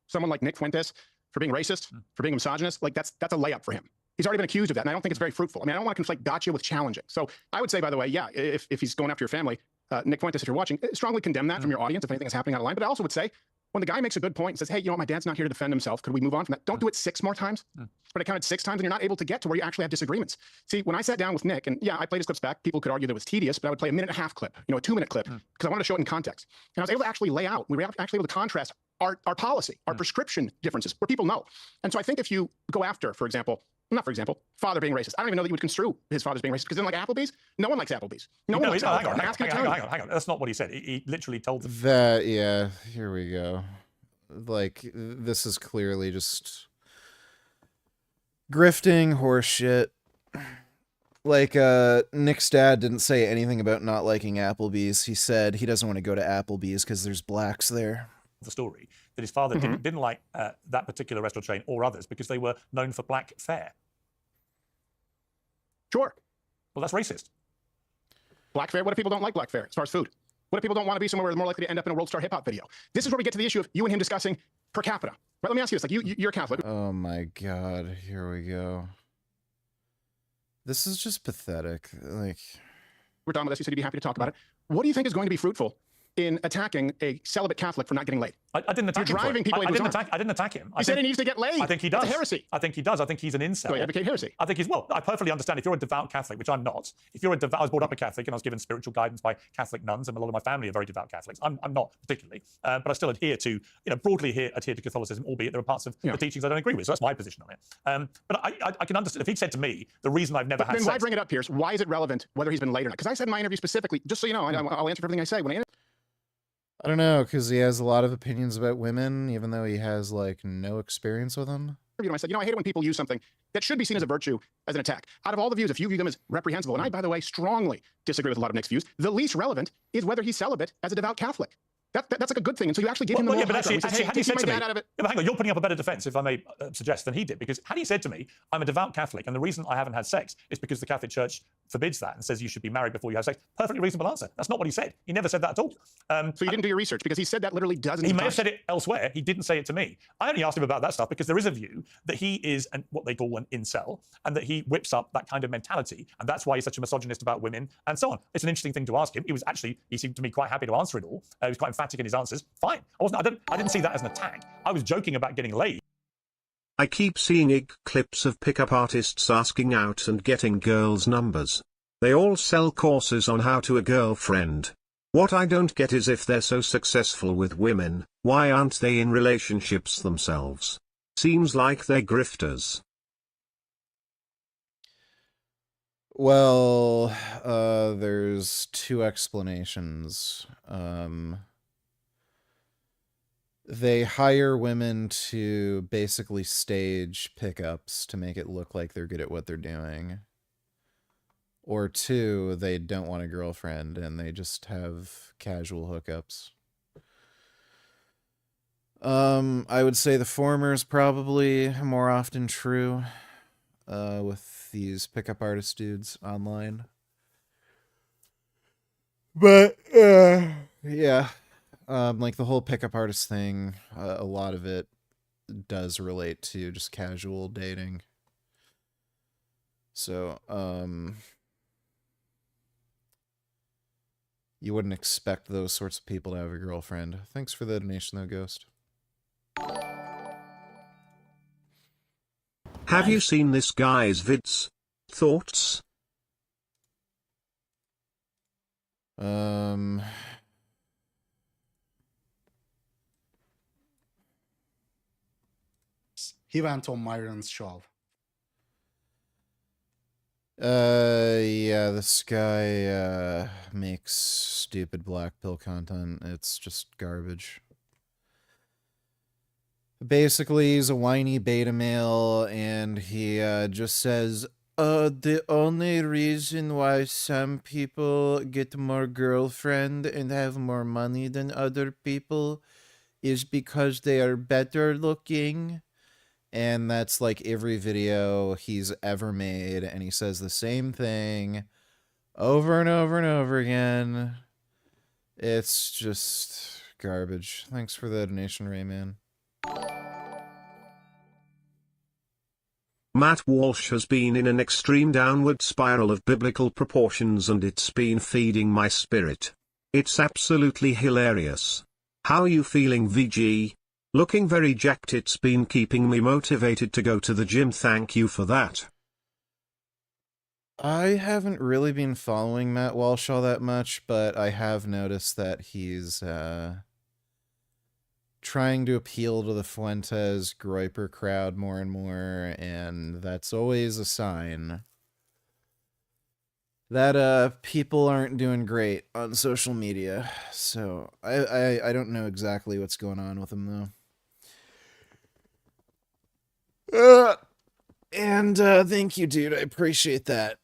someone like Nick Fuentes for being racist, for being misogynist, like that's a layup for him. He's already been accused of that, and I don't think it's very fruitful. I mean, I don't want to conflate gotcha with challenging. So I would say, by the way, yeah, if he's going after your family, Nick Fuentes, if you're watching, strongly condemn that from your audience if anything is happening out of line. But I also would say, when the guy makes a good point and says, hey, you know what, my dad's not here to defend himself, could we move on from that? Don't do it 6 more times. But I counted 6 times and you're not able to get to where you actually have disagreements. See, when I sat down with Nick, and yeah, I played his clips back, people could argue that it was tedious, but I would play a 1.5-minute clip, you know, a 2-minute clip, because I wanted to show it in context. And I was able to actually lay out, we were actually able to contrast our policy, our prescription differences, where people know. And so I think if you go after, for example, father being racist. I don't even know that you would construe his father's being racist, because then like Applebee's, no one likes Applebee's. No one likes Applebee's. Hang on. That's not what he said. He literally told them. That, yeah, here we go. Like, this is clearly just grifting horseshit. Like, Nick's dad didn't say anything about not liking Applebee's. He said he doesn't want to go to Applebee's because there's blacks there. The story that his father didn't like that particular restaurant chain or others because they were known for black fare. Sure. Well, that's racist. Black fare? What if people don't like black fare as far as food? What if people don't want to be somewhere where they're more likely to end up in a World Star Hip Hop video? This is where we get to the issue of you and him discussing per capita. Right, let me ask you this. Like, you're Catholic. Oh my God, here we go. This is just pathetic. Like, we're done with this. You said you'd be happy to talk about it. What do you think is going to be fruitful in attacking a celibate Catholic for not getting laid? I didn't attack him. I didn't attack him. He said he needs to get laid. I think he does. That's a heresy. I think he does. I think he's an incel. So you advocate heresy? I think he's, well, I perfectly understand if you're a devout Catholic, which I'm not. If you're a devout, I was brought up a Catholic and I was given spiritual guidance by Catholic nuns, and a lot of my family are very devout Catholics. I'm not particularly, but I still adhere to, broadly adhere to Catholicism, albeit there are parts of the teachings I don't agree with. So that's my position on it. But I can understand if he'd said to me, the reason I've never had sex. Then why bring it up, Piers? Why is it relevant whether he's been laid or not? Because I said in my interview specifically, just so you know, I'll answer for everything I say. I don't know, because he has a lot of opinions about women, even though he has, like, no experience with them. I said, I hate it when people use something that should be seen as a virtue as an attack. Out of all the views, if you view them as reprehensible, and I, by the way, strongly disagree with a lot of Nick's views, the least relevant is whether he's celibate as a devout Catholic. That's like a good thing. And so you actually give him the moral high ground. Had he said to me, but hang on, you're putting up a better defense, if I may suggest, than he did, because had he said to me, I'm a devout Catholic, and the reason I haven't had sex is because the Catholic Church forbids that and says you should be married before you have sex. Perfectly reasonable answer. That's not what he said. He never said that at all. So you didn't do your research, because he said that literally dozens He of may have times. said it elsewhere. He didn't say it to me. I only asked him about that stuff because there is a view that he is what they call an incel, and that he whips up that kind of mentality, and that's why he's such a misogynist about women and so on. It's an interesting thing to ask him. He seemed to me quite happy to answer it all. He was quite emphatic in his answers. Fine. I didn't see that as an attack. I was joking about getting laid. I keep seeing clips of pickup artists asking out and getting girls' numbers. They all sell courses on how to a girlfriend. What I don't get is, if they're so successful with women, why aren't they in relationships themselves? Seems like they're grifters. Well, there's two explanations. They hire women to basically stage pickups to make it look like they're good at what they're doing. Or two, they don't want a girlfriend and they just have casual hookups. I would say the former is probably more often true with these pickup artist dudes online. But, yeah. Like the whole pickup artist thing, a lot of it does relate to just casual dating. So, you wouldn't expect those sorts of people to have a girlfriend. Thanks for the donation, though, Ghost. Have you seen this guy's vids? Thoughts? He went on Myron's show. Yeah, this guy, makes stupid black pill content. It's just garbage. Basically, he's a whiny beta male, and he, just says, the only reason why some people get more girlfriend and have more money than other people is because they are better looking. And that's like every video he's ever made, and he says the same thing over and over and over again. It's just garbage. Thanks for the donation, Rayman. Matt Walsh has been in an extreme downward spiral of biblical proportions, and it's been feeding my spirit. It's absolutely hilarious. How you feeling, VG? Looking very jacked. It's been keeping me motivated to go to the gym. Thank you for that. I haven't really been following Matt Walsh all that much, but I have noticed that he's trying to appeal to the Fuentes Groiper crowd more and more, and that's always a sign that people aren't doing great on social media. So I don't know exactly what's going on with him, though. And thank you, dude. I appreciate that.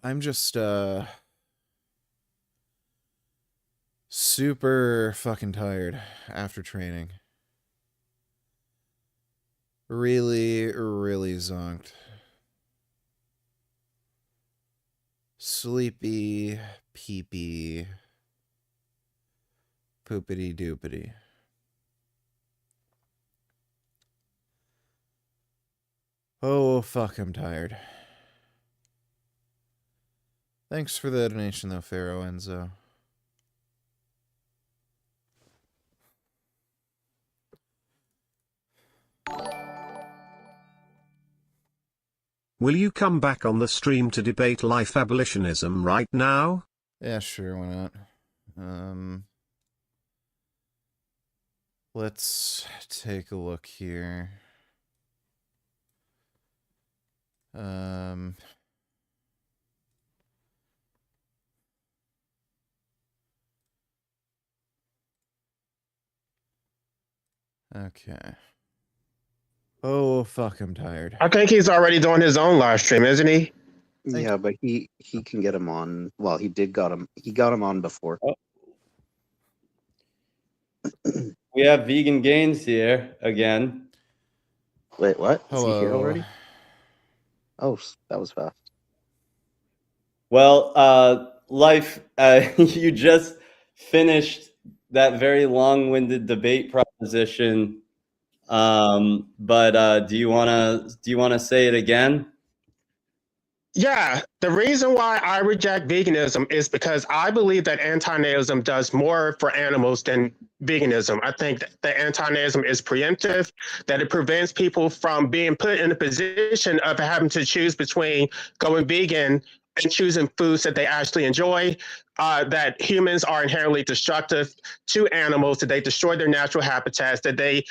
I'm just super fucking tired after training. Really, really zonked. Sleepy, peepy, poopity doopity. Oh, fuck, I'm tired. Thanks for the donation, though, Pharaoh Enzo. Will you come back on the stream to debate life abolitionism right now? Yeah, sure, why not? Let's take a look here. Okay. Oh, fuck, I'm tired. I think he's already doing his own live stream, isn't he? Yeah, but he can get him on. Well, he got him on before. We have Vegan Gains here again. Wait, what? Is he here Hello. already? Oh, that was fast. Well, Life, you just finished that very long-winded debate proposition, but do you wanna say it again? Yeah, the reason why I reject veganism is because I believe that anti-natalism does more for animals than veganism. I think that anti-natalism is preemptive, that it prevents people from being put in a position of having to choose between going vegan and choosing foods that they actually enjoy, that humans are inherently destructive to animals, that they destroy their natural habitats, that they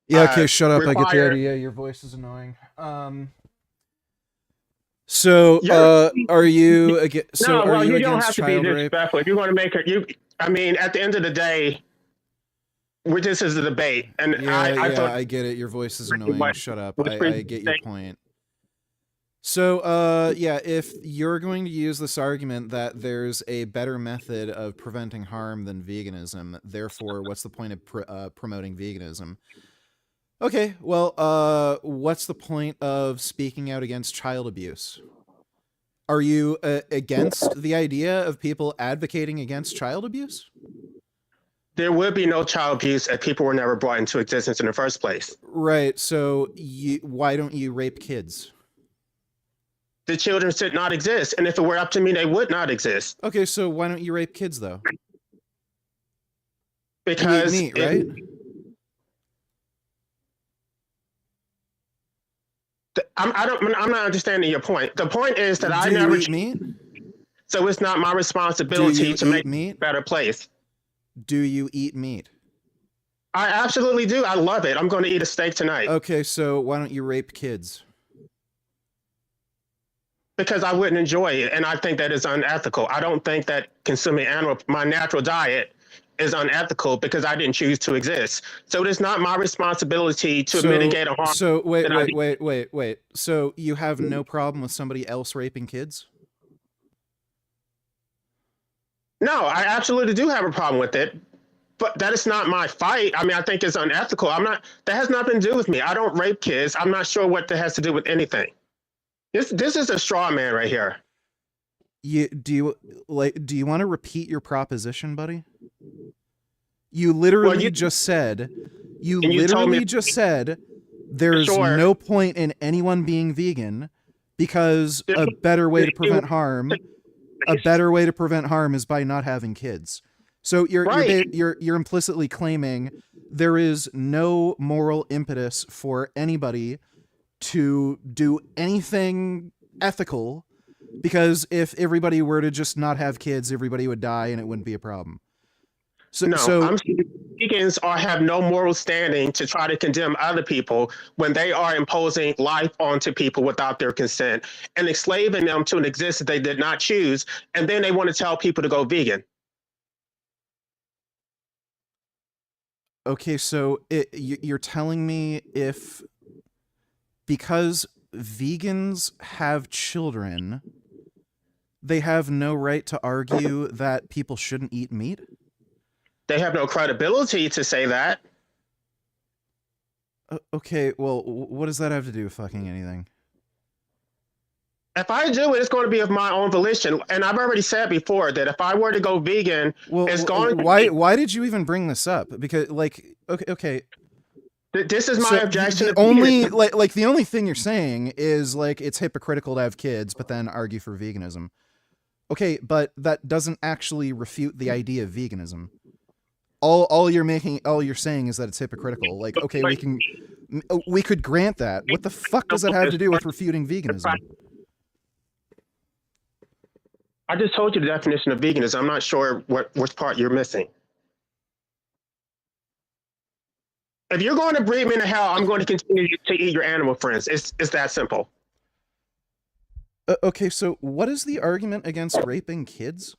Yeah, okay, shut up. I get the require. idea. Your voice is annoying. So, are you again? So, No, are well, you you don't against have to be child rape? disrespectful. If you want to make it, I mean, at the end of the day, this is a debate, and Yeah, I thought. I get it. Your voice is annoying. What- Shut up. what's I get your point. So, yeah, if you're going to use this argument that there's a better method of preventing harm than veganism, therefore, what's the point of promoting veganism? Okay, well, what's the point of speaking out against child abuse? Are you against the idea of people advocating against child abuse? There would be no child abuse if people were never brought into existence in the first place. Right. So, why don't you rape kids? The children should not exist, and if it were up to me, they would not exist. Okay, so why don't you rape kids though? Because you eat meat, right? I'm not understanding your point. The point is that I Do never you eat meat? So it's not my responsibility to make meat? a better place. Do you eat meat? I absolutely do. I love it. I'm going to eat a steak tonight. Okay, so why don't you rape kids? Because I wouldn't enjoy it, and I think that is unethical. I don't think that consuming my natural diet is unethical because I didn't choose to exist. So it is not my responsibility to mitigate a harm. So wait. So you have no problem with somebody else raping kids? No, I absolutely do have a problem with it, but that is not my fight. I mean, I think it's unethical. That has nothing to do with me. I don't rape kids. I'm not sure what that has to do with anything. This is a straw man right here. Do you want to repeat your proposition, buddy? You literally just said there's no point in anyone being vegan because a better way to prevent harm is by not having kids. So you're implicitly claiming there is no moral impetus for anybody to do anything ethical, because if everybody were to just not have kids, everybody would die and it wouldn't be a problem. I'm saying vegans have no moral standing to try to condemn other people when they are imposing life onto people without their consent and enslaving them to an existence they did not choose, and then they want to tell people to go vegan. Okay, so you're telling me because vegans have children, they have no right to argue that people shouldn't eat meat? They have no credibility to say that. Okay, well, what does that have to do with fucking anything? If I do it, it's going to be of my own volition. And I've already said before that if I were to go vegan, it's going to be... Why did you even bring this up? Because, okay. This is my objection. The only thing you're saying is, it's hypocritical to have kids, but then argue for veganism. Okay, but that doesn't actually refute the idea of veganism. All you're saying is that it's hypocritical. Okay, we could grant that. What the fuck does that have to do with refuting veganism? I just told you the definition of veganism. I'm not sure which part you're missing. If you're going to breed me into hell, I'm going to continue to eat your animal friends. It's that simple. Okay, so what is the argument against raping kids?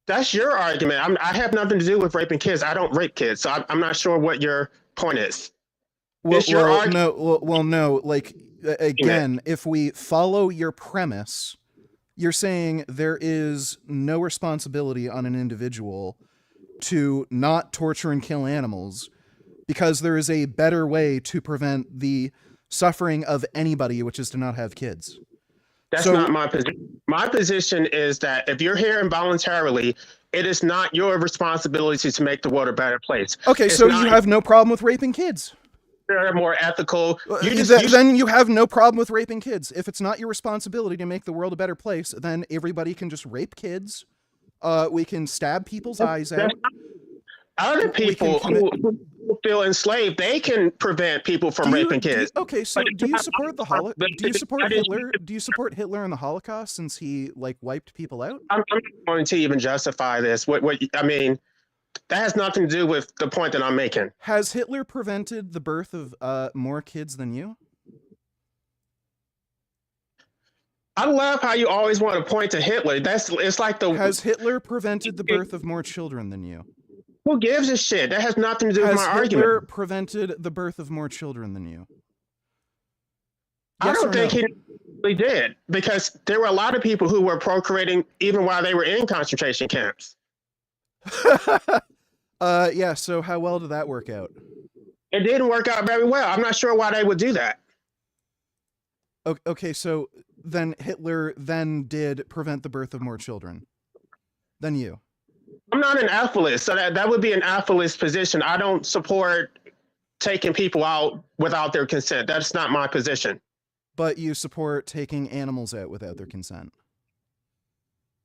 That's your argument. I have nothing to do with raping kids. I don't rape kids, so I'm not sure what your point is. No. Again, if we follow your premise, you're saying there is no responsibility on an individual to not torture and kill animals because there is a better way to prevent the suffering of anybody, which is to not have kids. That's So- not my position. My position is that if you're here involuntarily, it is not your responsibility to make the world a better place. Okay, It's so not- you have no problem with raping kids. They're more ethical. Then you have no problem with raping kids. If it's not your responsibility to make the world a better place, then everybody can just rape kids. We can stab people's eyes out. Other people who feel enslaved, they can prevent people from raping kids. Okay, so do you support the Do you support Hitler? Do you support Hitler and the Holocaust since he like wiped people out? I'm not going to even justify this. What I mean, that has nothing to do with the point that I'm making. Has Hitler prevented the birth of more kids than you? I love how you always want to point to Hitler. It's like the Has Hitler prevented the birth of more children than you? Who gives a shit? That has nothing to do with Has my Hitler argument. prevented the birth of more children than you? I Yes don't or think no? he really did, because there were a lot of people who were procreating even while they were in concentration camps. Yeah, so how well did that work out? It didn't work out very well. I'm not sure why they would do that. Okay, so then Hitler then did prevent the birth of more children than you. I'm not an ethicist, so that would be an ethicist position. I don't support taking people out without their consent. That's not my position. But you support taking animals out without their consent.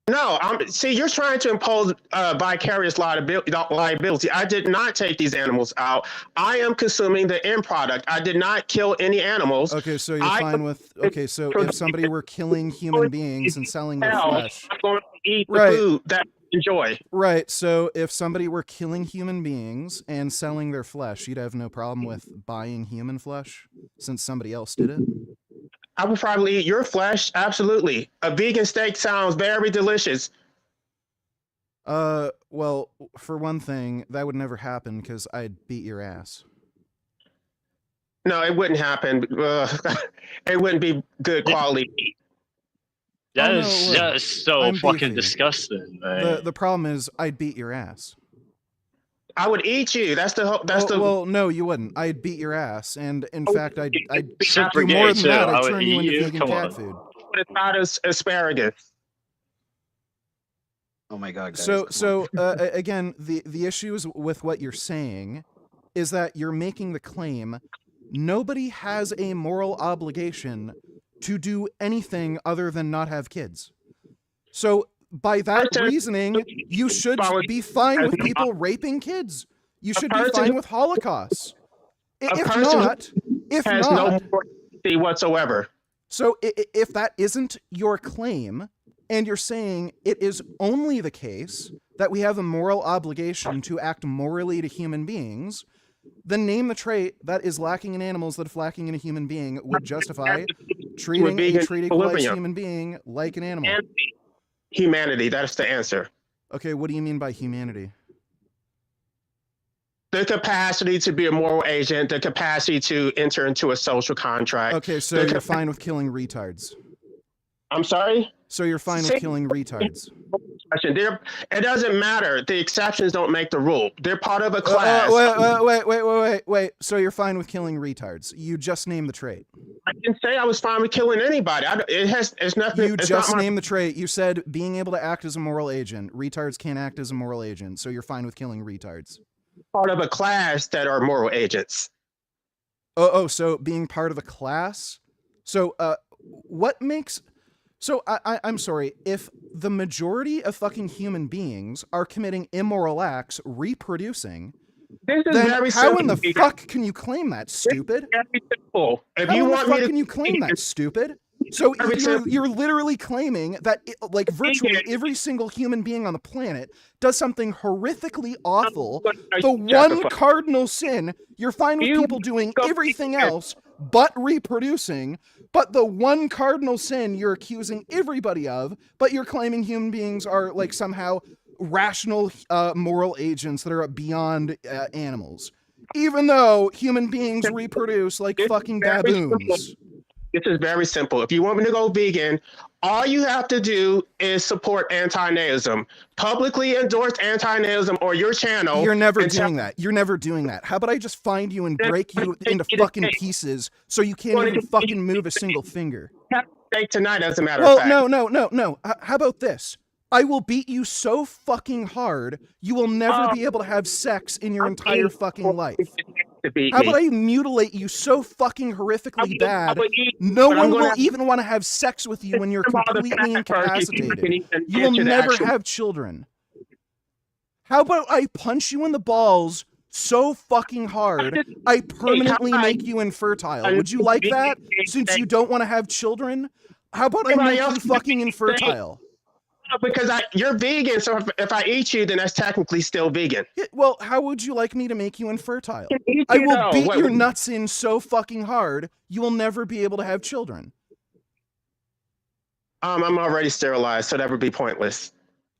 No, see, you're trying to impose vicarious liability. I did not take these animals out. I am consuming the end product. I did not kill any animals. Okay, so you're fine with... Okay, so if somebody were killing human beings and selling their flesh... I'm going to eat the food that I enjoy. Right, so if somebody were killing human beings and selling their flesh, you'd have no problem with buying human flesh since somebody else did it? I would probably eat your flesh. Absolutely. A vegan steak sounds very delicious. Well, for one thing, that would never happen because I'd beat your ass. No, it wouldn't happen. It wouldn't be good quality. That Oh, is no, look, just so I'm fucking beefy. disgusting, man. The problem is I'd beat your ass. I would eat you. That's the Well, no, you wouldn't. I'd beat your ass, and in fact, I'd Super do gay, more than too. that. I I'd would turn you eat into you. vegan Come cat on. food. But it's not as asparagus. Oh my god, guys. So again, the issue is with what you're saying is that you're making the claim nobody has a moral obligation to do anything other than not have kids. So by that reasoning, you should be fine with people raping kids. You should be fine with Holocausts. If not, has no morality whatsoever. So if that isn't your claim, and you're saying it is only the case that we have a moral obligation to act morally to human beings, then name the trait that is lacking in animals that is lacking in a human being would justify treating a treated equalized human being like an animal. Humanity, that's the answer. Okay, what do you mean by humanity? The capacity to be a moral agent, the capacity to enter into a social contract. Okay, so you're fine with killing retards. I'm sorry? So you're fine with killing retards. It doesn't matter. The exceptions don't make the rule. They're part of a class. Wait. So you're fine with killing retards. You just named the trait. I didn't say I was fine with killing anybody. It's nothing. You it's just not my, named the trait. You said being able to act as a moral agent. Retards can't act as a moral agent, so you're fine with killing retards. part of a class that are moral agents. So being part of a class? So what makes... So I'm sorry, if the majority of fucking human beings are committing immoral acts, reproducing, this is then very how in the simple. fuck can you claim that, stupid? Very simple. If How you in the want fuck me to, can you claim that, stupid? So you're literally claiming that like virtually every single human being on the planet does something horrifically awful. The one cardinal sin, you're fine with people doing everything else but reproducing, but the one cardinal sin you're accusing everybody of, but you're claiming human beings are like somehow rational moral agents that are beyond animals. Even though human beings reproduce like fucking baboons. This is very simple. If you want me to go vegan, all you have to do is support anti-naism. Publicly endorse anti-naism or your channel. You're never doing that. You're never doing that. How about I just find you and break you into fucking pieces so you can't even fucking move a single finger? steak tonight, as a matter Well, of fact. no. How about this? I will beat you so fucking hard, you will never be able to have sex in your entire fucking life. How about I mutilate you so fucking horrifically bad, no one will even want to have sex with you when you're completely incapacitated. You will never have children. How about I punch you in the balls so fucking hard, I permanently make you infertile? Would you like that, since you don't want to have children? How about I make you fucking infertile? Because you're vegan, so if I eat you, then that's technically still vegan. Well, how would you like me to make you infertile? I will beat your nuts in so fucking hard, you will never be able to have children. I'm already sterilized, so that would be pointless.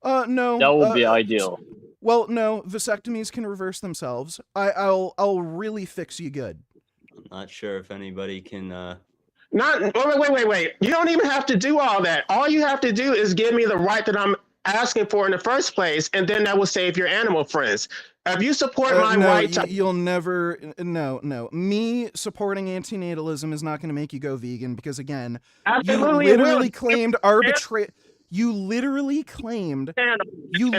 No. That would be ideal. Well, no, vasectomies can reverse themselves. I'll really fix you good. I'm not sure if anybody can. Wait. You don't even have to do all that. All you have to do is give me the right that I'm asking for in the first place, and then that will save your animal friends. If you support my right, you'll never. No. Me supporting antinatalism is not going to make you go vegan because, again, Absolutely you literally claimed arbitrary. You literally claimed you're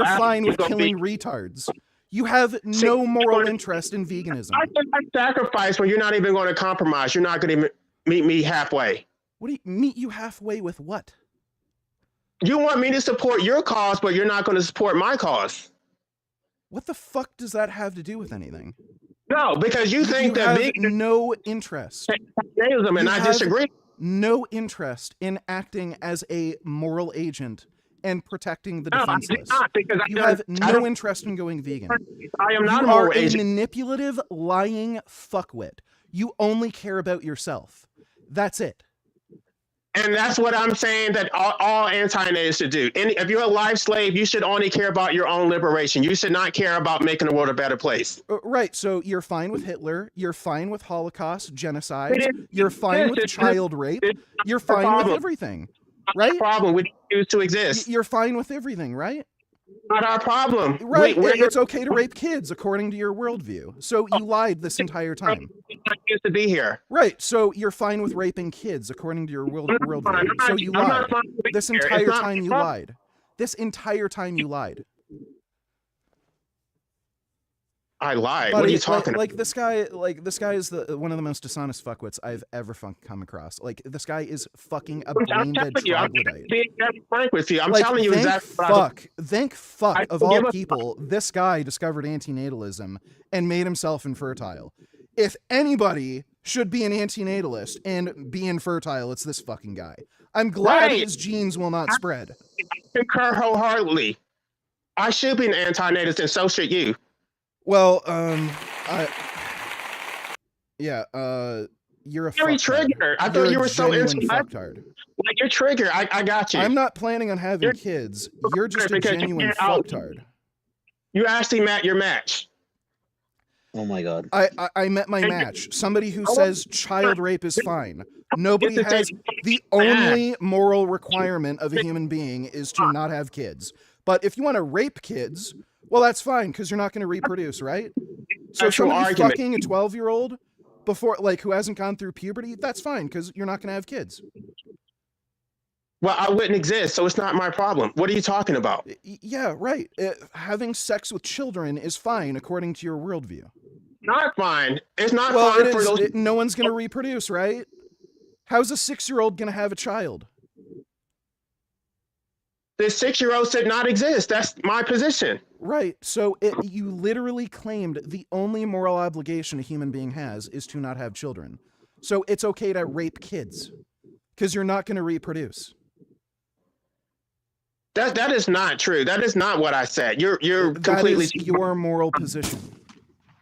fine with killing retards. You have no moral interest in veganism. I sacrifice when you're not even going to compromise. You're not going to meet me halfway. What do you meet you halfway with? What? You want me to support your cause, but you're not going to support my cause. What the fuck does that have to do with anything? No, because you think that no interest. And I disagree. No interest in acting as a moral agent and protecting the defenseless. You have no interest in going vegan. I am not a moral agent. You are a manipulative, lying fuckwit. You only care about yourself. That's it. And that's what I'm saying that all anti-natives should do. If you're a life slave, you should only care about your own liberation. You should not care about making the world a better place. Right. So you're fine with Hitler. You're fine with Holocaust, genocide. You're fine with child rape. You're fine with everything. Right? Problem we choose to exist. You're fine with everything, right? Not our problem. Right. It's okay to rape kids according to your worldview. So you lied this entire time. I used to be here. Right. So you're fine with raping kids according to your worldview. So you lied. This entire time you lied. This entire time you lied. I lied. What are you talking about? This guy is one of the most dishonest fuckwits I've ever come across. This guy is fucking a brain dead troglodyte. I'm frank with you. I'm telling you exactly. Thank fuck of all people, this guy discovered antinatalism and made himself infertile. If anybody should be an antinatalist and be infertile, it's this fucking guy. I'm glad his genes will not spread. I concur wholeheartedly. I should be an antinatalist, and so should you. Well, you're a very trigger. I thought you were so into fucktard. Like you're trigger. I got you. I'm not planning on having kids. You're just a genuine fucktard. You actually met your match. Oh my god. I met my match. Somebody who says child rape is fine. Nobody has the only moral requirement of a human being is to not have kids. But if you want to rape kids, well, that's fine because you're not going to reproduce, right? So somebody fucking a 12-year-old before, who hasn't gone through puberty, that's fine because you're not going to have kids. Well, I wouldn't exist, so it's not my problem. What are you talking about? Yeah, right. Having sex with children is fine according to your worldview. Not fine. It's not fine for those. No one's going to reproduce, right? How's a 6-year-old going to have a child? The 6-year-old should not exist. That's my position. Right. So you literally claimed the only moral obligation a human being has is to not have children. So it's okay to rape kids because you're not going to reproduce. That is not true. That is not what I said. You're completely. That is your moral position.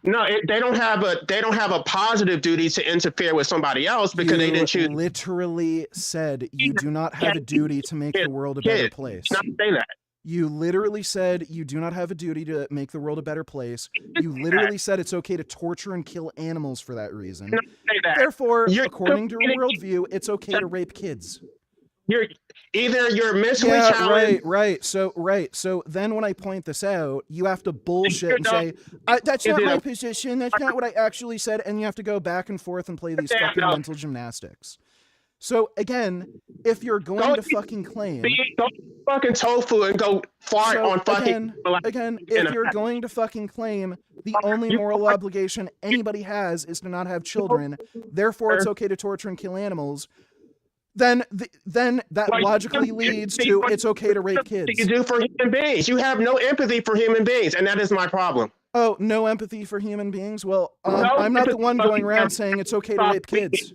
No, they don't have a positive duty to interfere with somebody else because they didn't choose. Literally said you do not have a duty to make the world a better place. Not say that. You literally said you do not have a duty to make the world a better place. You literally said it's okay to torture and kill animals for that reason. Therefore, according to your worldview, it's okay to rape kids. You're mentally challenged. Right. So then when I point this out, you have to bullshit and say, that's not my position. That's not what I actually said. And you have to go back and forth and play these fucking mental gymnastics. So again, if you're going to fucking claim, Go fucking tofu and go fart so on fucking. again, if you're going to fucking claim the only moral obligation anybody has is to not have children, therefore it's okay to torture and kill animals, then that logically leads to it's okay to rape kids. You do for human beings. You have no empathy for human beings, and that is my problem. Oh, no empathy for human beings? Well, I'm not the one going around saying it's okay to rape kids.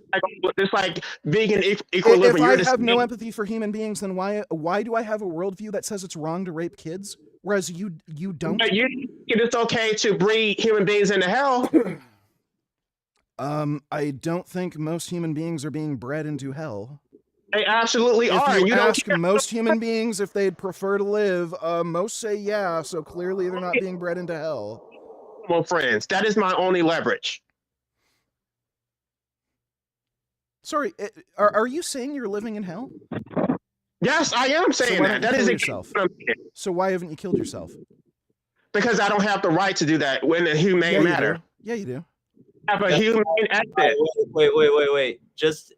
It's like vegan equilibrium. If I have no empathy for human beings, then why do I have a worldview that says it's wrong to rape kids, whereas you don't? You think it's okay to breed human beings into hell? I don't think most human beings are being bred into hell. They absolutely are. If you ask most human beings if they'd prefer to live, most say yeah, so clearly they're not being bred into hell. Well, friends, that is my only leverage. Sorry, are you saying you're living in hell? Yes, I am saying that. That is yourself. So why haven't you killed yourself? Because I don't have the right to do that in a humane manner. Yeah, you do. Have a humane accent. Wait. Just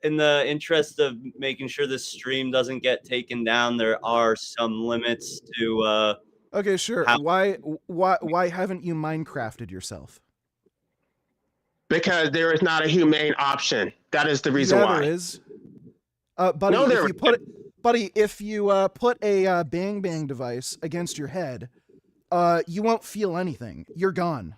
in the interest of making sure this stream doesn't get taken down, there are some limits to. Okay, sure. Why haven't you Minecrafted yourself? Because there is not a humane option. That is the reason why. There is. Buddy, No, if you put a bang bang device against your head, you won't feel anything. You're gone.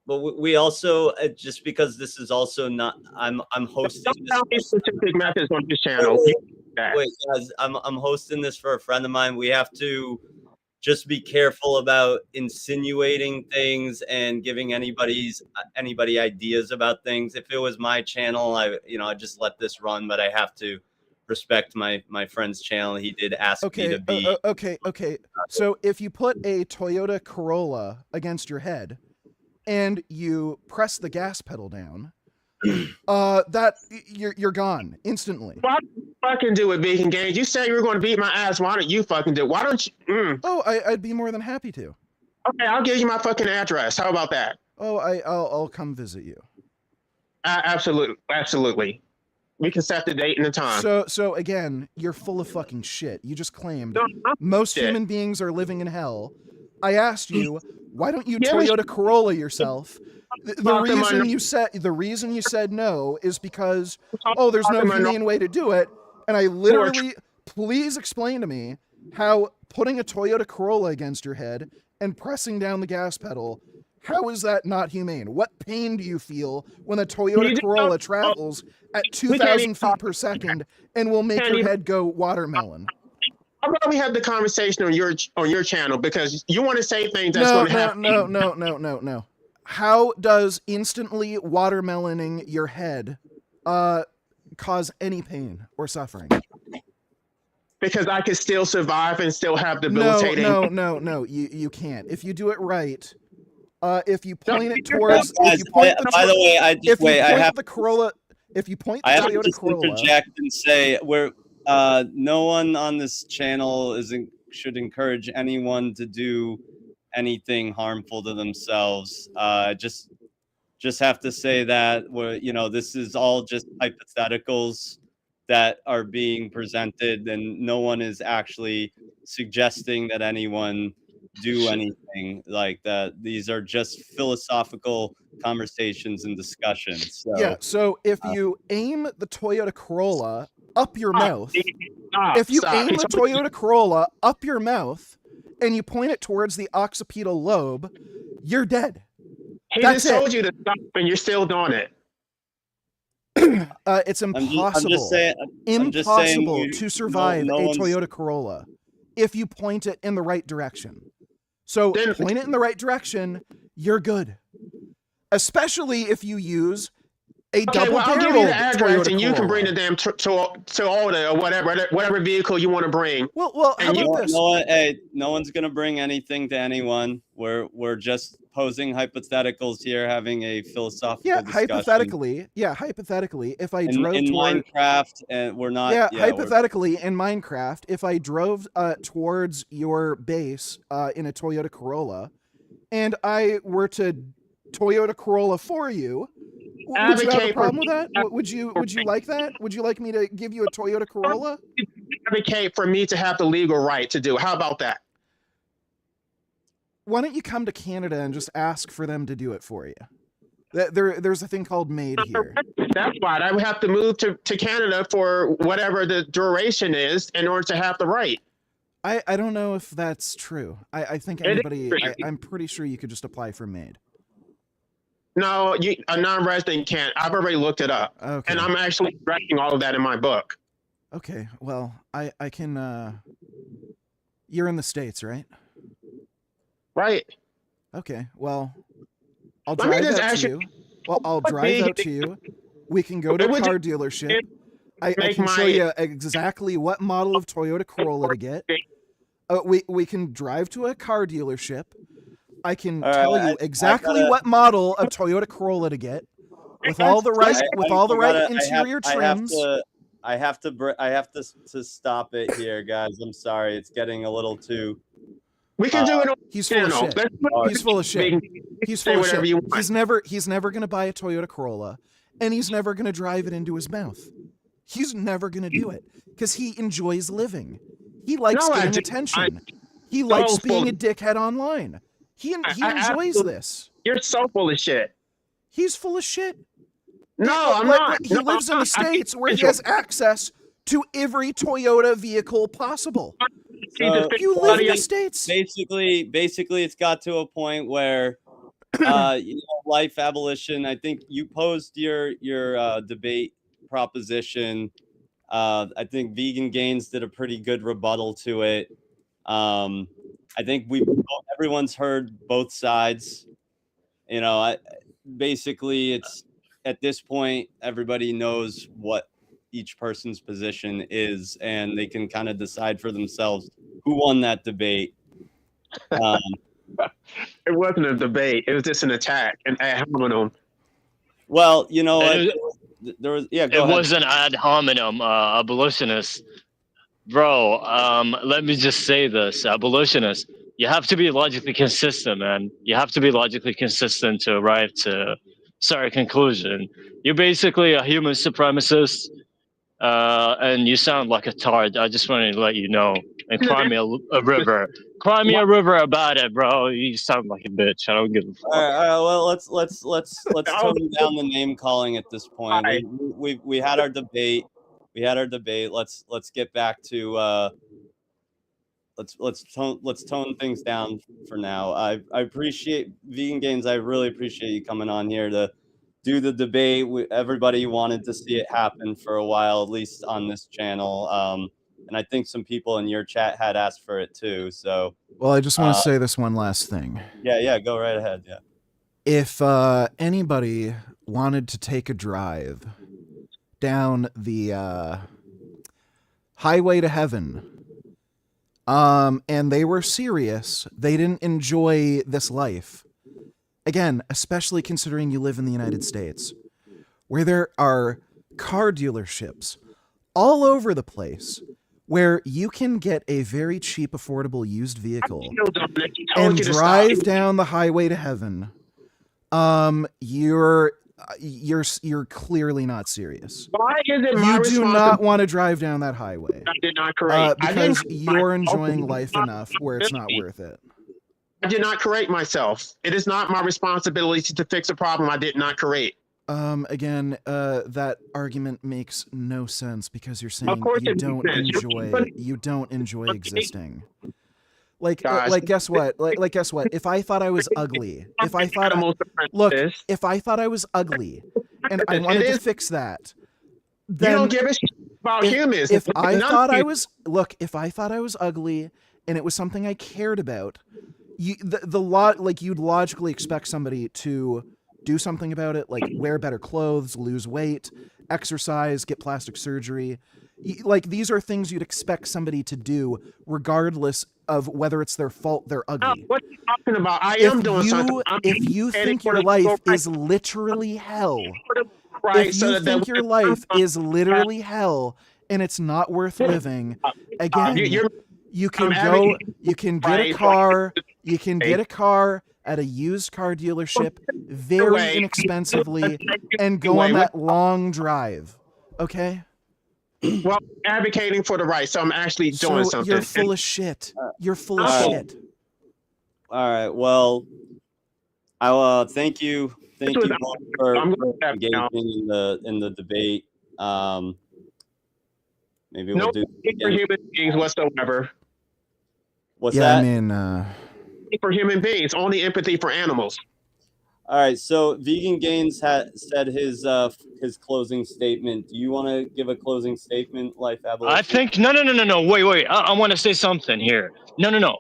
But we also, just because this is also not, I'm hosting. Don't tell me specific methods on this channel. Wait, guys, I'm hosting this for a friend of mine. We have to just be careful about insinuating things and giving anybody ideas about things. If it was my channel, I just let this run, but I have to respect my friend's channel. He did ask me to be. Okay. So if you put a Toyota Corolla against your head and you press the gas pedal down, you're gone instantly. Why don't you fucking do it, Vegan Games? You said you were going to beat my ass. Why don't you fucking do it? Why don't you? Oh, I'd be more than happy to. Okay, I'll give you my fucking address. How about that? Oh, I'll come visit you. Absolutely. We can set the date and the time. So again, you're full of fucking shit. You just claimed most human beings are living in hell. I asked you, why don't you Toyota Corolla yourself? The reason you said no is because there's no humane way to do it. And I literally, please explain to me how putting a Toyota Corolla against your head and pressing down the gas pedal, how is that not humane? What pain do you feel when a Toyota Corolla travels at 2,000 feet per second and will make your head go watermelon? How about we have the conversation on your channel, because you want to say things that's going to happen. No. How does instantly watermeloning your head cause any pain or suffering? Because I can still survive and still have debilitating. No. You can't. If you do it right, if you point it towards. If you point the Corolla. If you point the Toyota Corolla. Interject and say no one on this channel should encourage anyone to do anything harmful to themselves. Just have to say that this is all just hypotheticals that are being presented, and no one is actually suggesting that anyone do anything like that. These are just philosophical conversations and discussions. So if you aim the Toyota Corolla up your mouth, if you aim the Toyota Corolla up your mouth and you point it towards the occipital lobe, you're dead. He just told you to stop and you're still doing it. It's impossible. Impossible to survive a Toyota Corolla if you point it in the right direction. So point it in the right direction, you're good. Especially if you use a double-barreled I'll give you the address Toyota and you can Corolla. bring the damn Toyota or whatever vehicle you want to bring. Well, how about this? No one's gonna bring anything to anyone. We're just posing hypotheticals here, having a philosophical discussion. Hypothetically, if I drove in Minecraft, and we're not. Hypothetically, in Minecraft, if I drove towards your base in a Toyota Corolla, and I were to Toyota Corolla for you, Would you have a advocate problem for with that? Would you like that? Would you like me to give you a Toyota Corolla? advocate for me to have the legal right to do? How about that? Why don't you come to Canada and just ask for them to do it for you? There's a thing called MAID here. That's fine. I would have to move to Canada for whatever the duration is in order to have the right. I don't know if that's true. I think It is anybody, true. I'm pretty sure you could just apply for MAID. No, a non-resident can't. I've already looked it up. Okay. And I'm actually writing all of that in my book. Okay, well, I can, you're in the States, right? Right. Okay, well, I'll Let me drive just out ask to you- you. Well, I'll drive out to you. We can go to a Would you- car dealership. I make can show my- you exactly what model of Toyota Corolla to get. We can drive to a car dealership. I can All tell right, you I exactly gotta- what model of Toyota Corolla to get with all the right interior trims. I have to stop it here, guys. I'm sorry, it's getting a little too. We can do it on He's full of channel. shit. Let's- He's full of shit. He's say full of whatever shit. you want. He's never gonna buy a Toyota Corolla, and he's never gonna drive it into his mouth. He's never gonna do it because he enjoys living. He likes No, I getting do- attention. I- He likes so being full- a dickhead online. He I enjoys absolutely- this. You're so full of shit. He's full of shit. No, I'm Like, not. He No, lives in I'm the not. States where he has access to every Toyota vehicle possible. So, You live in the States. Basically, it's got to a point where, life abolition. I think you posed your debate proposition. I think Vegan Gains did a pretty good rebuttal to it. I think everyone's heard both sides. Basically, it's at this point everybody knows what each person's position is, and they can kind of decide for themselves who won that debate. It wasn't a debate. It was just an attack and ad hominem. Well, there was It go ahead. wasn't ad hominem, abolitionist. Bro, let me just say this, abolitionist. You have to be logically consistent, man. You have to be logically consistent to arrive to certain conclusion. You're basically a human supremacist, and you sound like a tard. I just wanted to let you know. And cry me a river. Cry me a river about it, bro. You sound like a bitch. I don't give a fuck. All right, well, let's tone down the name calling at this point. We had our debate. Let's get back to let's tone things down for now. I appreciate Vegan Gains. I really appreciate you coming on here to do the debate. Everybody wanted to see it happen for a while, at least on this channel. And I think some people in your chat had asked for it too. So, Well, I just want to say this one last thing. yeah, go right ahead. Yeah. If anybody wanted to take a drive down the highway to heaven, and they were serious, they didn't enjoy this life. Again, especially considering you live in the United States, where there are car dealerships all over the place where you can get a very cheap, affordable used vehicle and drive down the highway to heaven. You're clearly not serious. Why is it my You do responsibility? not want to drive down that highway I did not correct. I because didn't- you're enjoying life enough where it's not worth it. I did not correct myself. It is not my responsibility to fix a problem I did not create. Again, that argument makes no sense because you're saying course you it don't makes sense. enjoy existing. Like, Guys. guess what? Like, guess what? If I thought I was ugly, if I thought I was ugly, and I wanted to fix that, then You don't give a shit about humans. If I None thought of I you- was if I thought I was ugly and it was something I cared about, you'd logically expect somebody to do something about it, like wear better clothes, lose weight, exercise, get plastic surgery. Like, these are things you'd expect somebody to do regardless of whether it's their fault they're ugly. What are you talking about? I am doing something. If you think your life is literally hell, Right, if so you that think we- your life is literally hell and it's not worth living, again, you're- you can I'm having- you can get a Right, car, you can get a car at a used car dealership very inexpensively and go on that long drive. Okay? Well, advocating for the right, so I'm actually doing So something. you're full of shit. You're full of shit. All right. Well, I thank you both for engaging in the debate. Maybe we'll No do empathy for human beings whatsoever. What's Yeah, that? I mean, For human beings, only empathy for animals. All right. So Vegan Gains said his closing statement. Do you want to give a closing statement, Life Abolition? I think no. Wait. I want to say something here. No.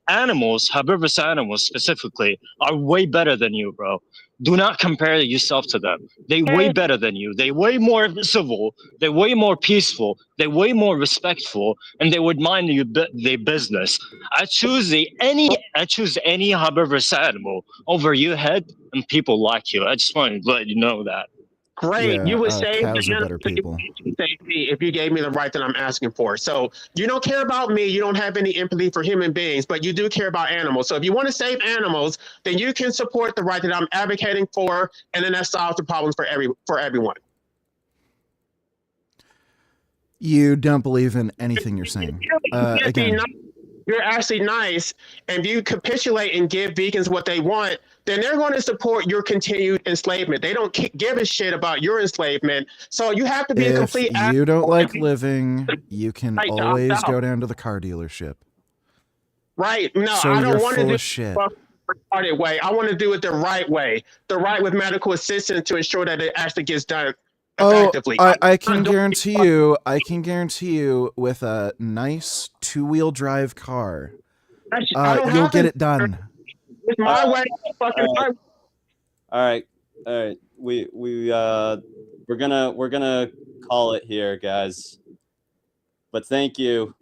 Animals, herbivorous animals specifically, are way better than you, bro. Do not compare yourself to them. They way better than you. They way more civil. They way more peaceful. They way more respectful, and they would mind their business. I choose any herbivorous animal over your head and people like you. I just want to let you know that. Great. Yeah, You would save cows are better people. if you gave me the right that I'm asking for. So you don't care about me. You don't have any empathy for human beings, but you do care about animals. So if you want to save animals, then you can support the right that I'm advocating for, and then that solves the problems for everyone. You don't believe in anything you're saying. Again, You're actually nice, and if you capitulate and give vegans what they want, then they're going to support your continued enslavement. They don't give a shit about your enslavement. So you have to be a if complete you don't like living, you can Right, always go down to the car dealership. Right. No, So I you're don't want to full do of shit. it the retarded way. I want to do it the right way. The right with medical assistance to ensure that it actually gets done effectively. I can guarantee you with a nice 2-wheel drive car, you'll get it done. It's my way. Fucking All right. We're gonna call it here, guys. But thank you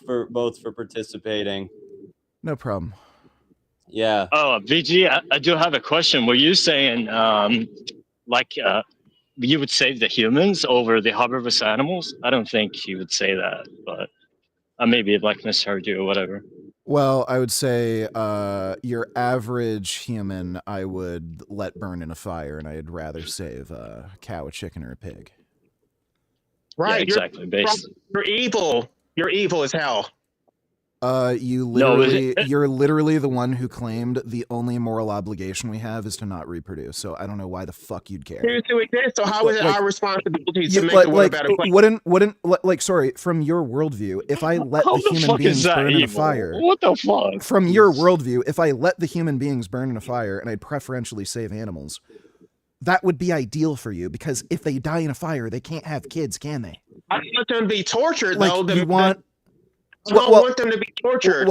for both for participating. No problem. Yeah. Oh, VG, I do have a question. Were you saying you would save the humans over the herbivorous animals? I don't think you would say that, but I maybe misheard you or whatever. Well, I would say your average human I would let burn in a fire, and I'd rather save a cow, a chicken, or a pig. Right. Yeah, exactly. You're evil. You're evil as hell. You're literally the one who claimed the only moral obligation we have is to not reproduce. So I don't know why the fuck you'd care. So how is it our responsibility to make the world a better place? Wouldn't sorry, from your worldview, if I let the human beings burn in a fire, what the fuck? From your worldview, if I let the human beings burn in a fire and I'd preferentially save animals, that would be ideal for you, because if they die in a fire, they can't have kids, can they? I don't want them to be tortured, Like, though. you want. I don't want them to be tortured.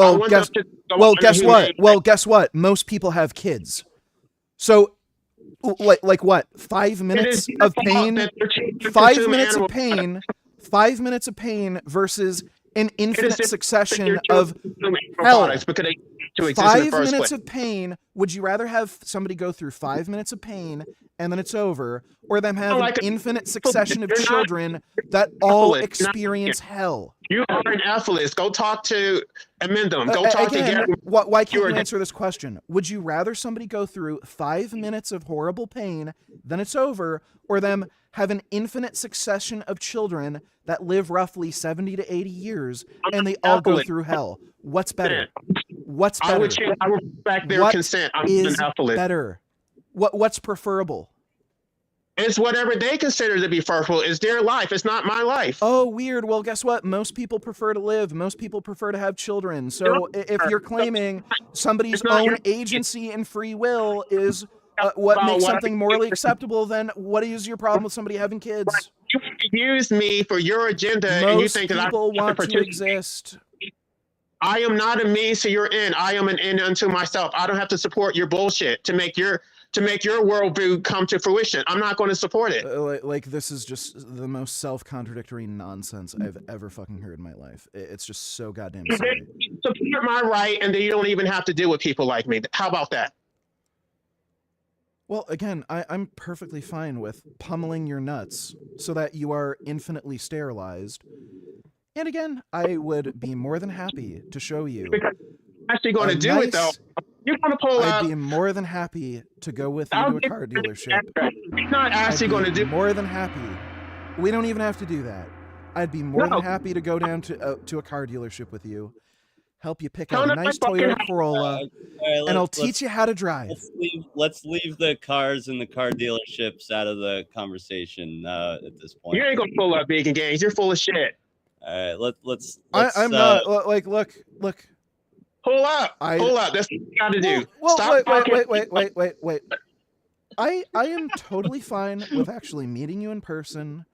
Guess what? Most people have kids. So, like what? 5 minutes of pain? 5 minutes of pain? 5 minutes of pain versus an infinite succession of hell. 5 minutes of pain. Would you rather have somebody go through 5 minutes of pain and then it's over, or them have an infinite succession of children that all experience hell? You are an ethicist. Go talk to Amendum. Go talk to Gary. Why can't you answer this question? Would you rather somebody go through 5 minutes of horrible pain, then it's over, or them have an infinite succession of children that live roughly 70 to 80 years and they all go through hell? What's better? What's better? I would respect their consent. I'm an ethicist. Better? What's preferable? It's whatever they consider to be preferable. It's their life. It's not my life. Oh, weird. Well, guess what? Most people prefer to live. Most people prefer to have children. So if you're claiming somebody's own agency and free will is what makes something morally acceptable, then what is your problem with somebody having kids? You use me for your agenda, and you think that people want to exist. I am not a means to your end. I am an end unto myself. I don't have to support your bullshit to make your worldview come to fruition. I'm not going to support it. Like this is just the most self-contradictory nonsense I've ever fucking heard in my life. It's just so goddamn silly. Support my right, and then you don't even have to deal with people like me. How about that? Well, again, I'm perfectly fine with pummeling your nuts so that you are infinitely sterilized. And again, I would be more than happy to show you. Because I'm actually going to do it, though. You're going to pull I'd up. be more than happy to go with you to a car dealership. He's not actually going to do. More than happy. We don't even have to do that. I'd be more than happy to go down to a car dealership with you, help you pick out a nice Toyota Corolla, and I'll teach you how to drive. Let's leave the cars and the car dealerships out of the conversation at this point. You ain't going to pull up Vegan Gains. You're full of shit. All right, let's I'm not like look. Pull up. Pull up. That's what you got to do. Well, Stop wait. I am totally fine with actually meeting you in person.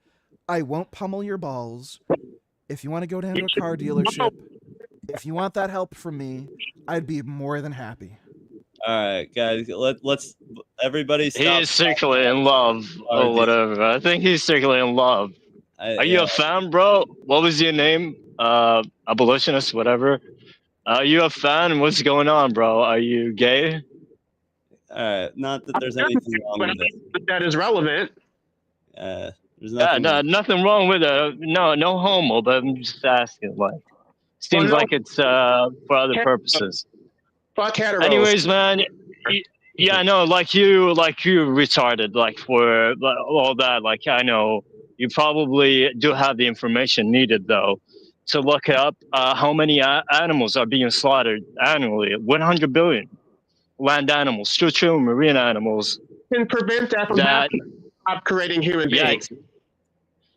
I won't pummel your balls. If you want to go down to a car dealership, if you want that help from me, I'd be more than happy. All right, guys, let's everybody stop. He is secretly in love or whatever. I think he's secretly in love. Are you a fan, bro? What was your name? Abolitionist, whatever. Are you a fan? What's going on, bro? Are you gay? Not that there's anything wrong with it. But that is relevant. There's Yeah, nothing. nothing wrong with it. No homo, but I'm just asking. Like, seems like it's for other purposes. Fuck heteros. Anyways, man. Yeah, I know. Like you retarded. Like for all that. Like I know you probably do have the information needed though to look up how many animals are being slaughtered annually. 100 billion land animals, true marine animals. Can prevent that from happening. Stop creating human beings.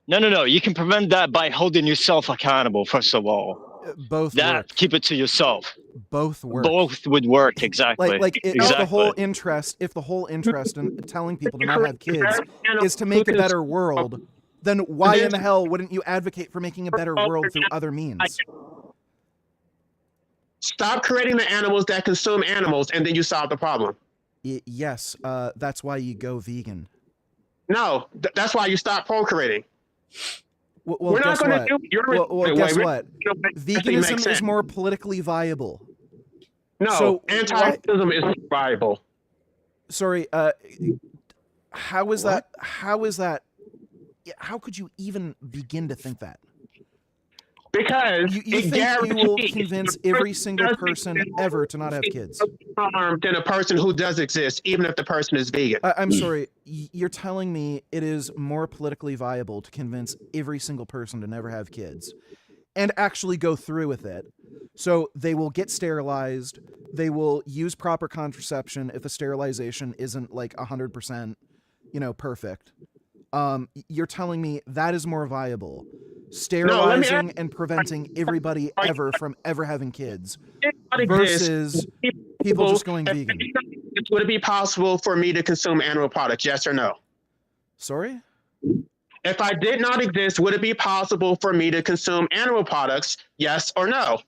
No. You can prevent that by holding yourself accountable. First of all, both work. Keep it to yourself. Both work. Both would work exactly. If the whole interest in telling people to not have kids is to make a better world, then why in the hell wouldn't you advocate for making a better world through other means? Stop creating the animals that consume animals, and then you solve the problem. Yes, that's why you go vegan. No, that's why you stop procreating. Well, We're not going to do Well, guess what? Veganism is more politically viable. No, so anti-racism is viable. Sorry, how is that? How could you even begin to think that? Because you think you will convince every single person ever to not have kids? Than a person who does exist, even if the person is vegan. I'm sorry, you're telling me it is more politically viable to convince every single person to never have kids and actually go through with it. So they will get sterilized, they will use proper contraception if the sterilization isn't like 100%, perfect. You're telling me that is more viable, sterilizing and preventing everybody ever from ever having kids versus people just going vegan. Would it be possible for me to consume animal products? Yes or no? Sorry? If I did not exist, would it be possible for me to consume animal products? Yes or no?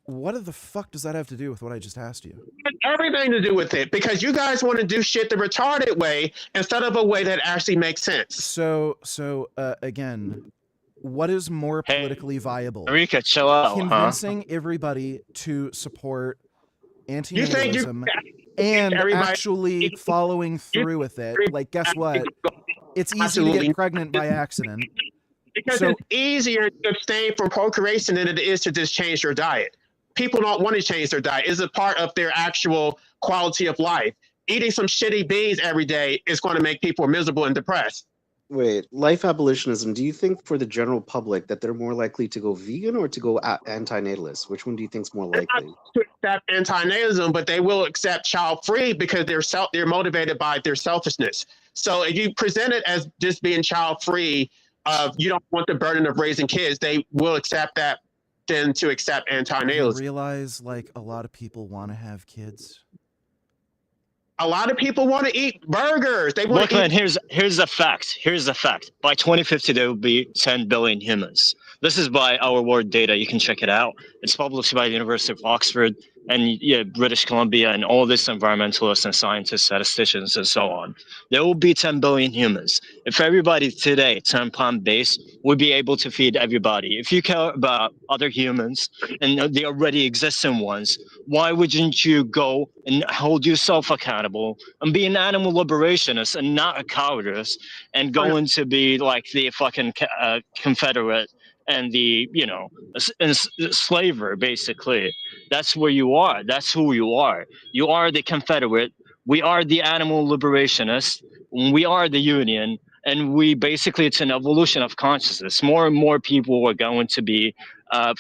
What the fuck does that have to do with what I just asked you? Everything to do with it, because you guys want to do shit the retarded way instead of a way that actually makes sense. So again, what is more politically viable? Rika, chill out. Convincing everybody to support anti-natalism and actually following through with it. Like, guess what? It's easy to get pregnant by accident. Because it's easier to abstain from procreation than it is to just change your diet. People don't want to change their diet. It's a part of their actual quality of life. Eating some shitty beans every day is going to make people miserable and depressed. Wait, life abolitionism, do you think for the general public that they're more likely to go vegan or to go anti-natalist? Which one do you think is more likely? To accept anti-natalism, but they will accept child-free because they're motivated by their selfishness. So if you present it as just being child-free, you don't want the burden of raising kids, they will accept that than to accept anti-natalism. You realize, like, a lot of people want to have kids? A lot of people want to eat burgers. They want Look, man, here's the fact. Here's the fact. By 2050, there will be 10 billion humans. This is by our world data. You can check it out. It's published by the University of Oxford and British Columbia and all these environmentalists and scientists, statisticians, and so on. There will be 10 billion humans. If everybody today turned plant-based, we'd be able to feed everybody. If you care about other humans and the already existing ones, why wouldn't you go and hold yourself accountable and be an animal liberationist and not a cowardice and going to be like the fucking Confederate and the slaver. Basically, that's where you are. That's who you are. You are the Confederate. We are the animal liberationists. We are the Union, and we basically, it's an evolution of consciousness. More and more people are going to be they're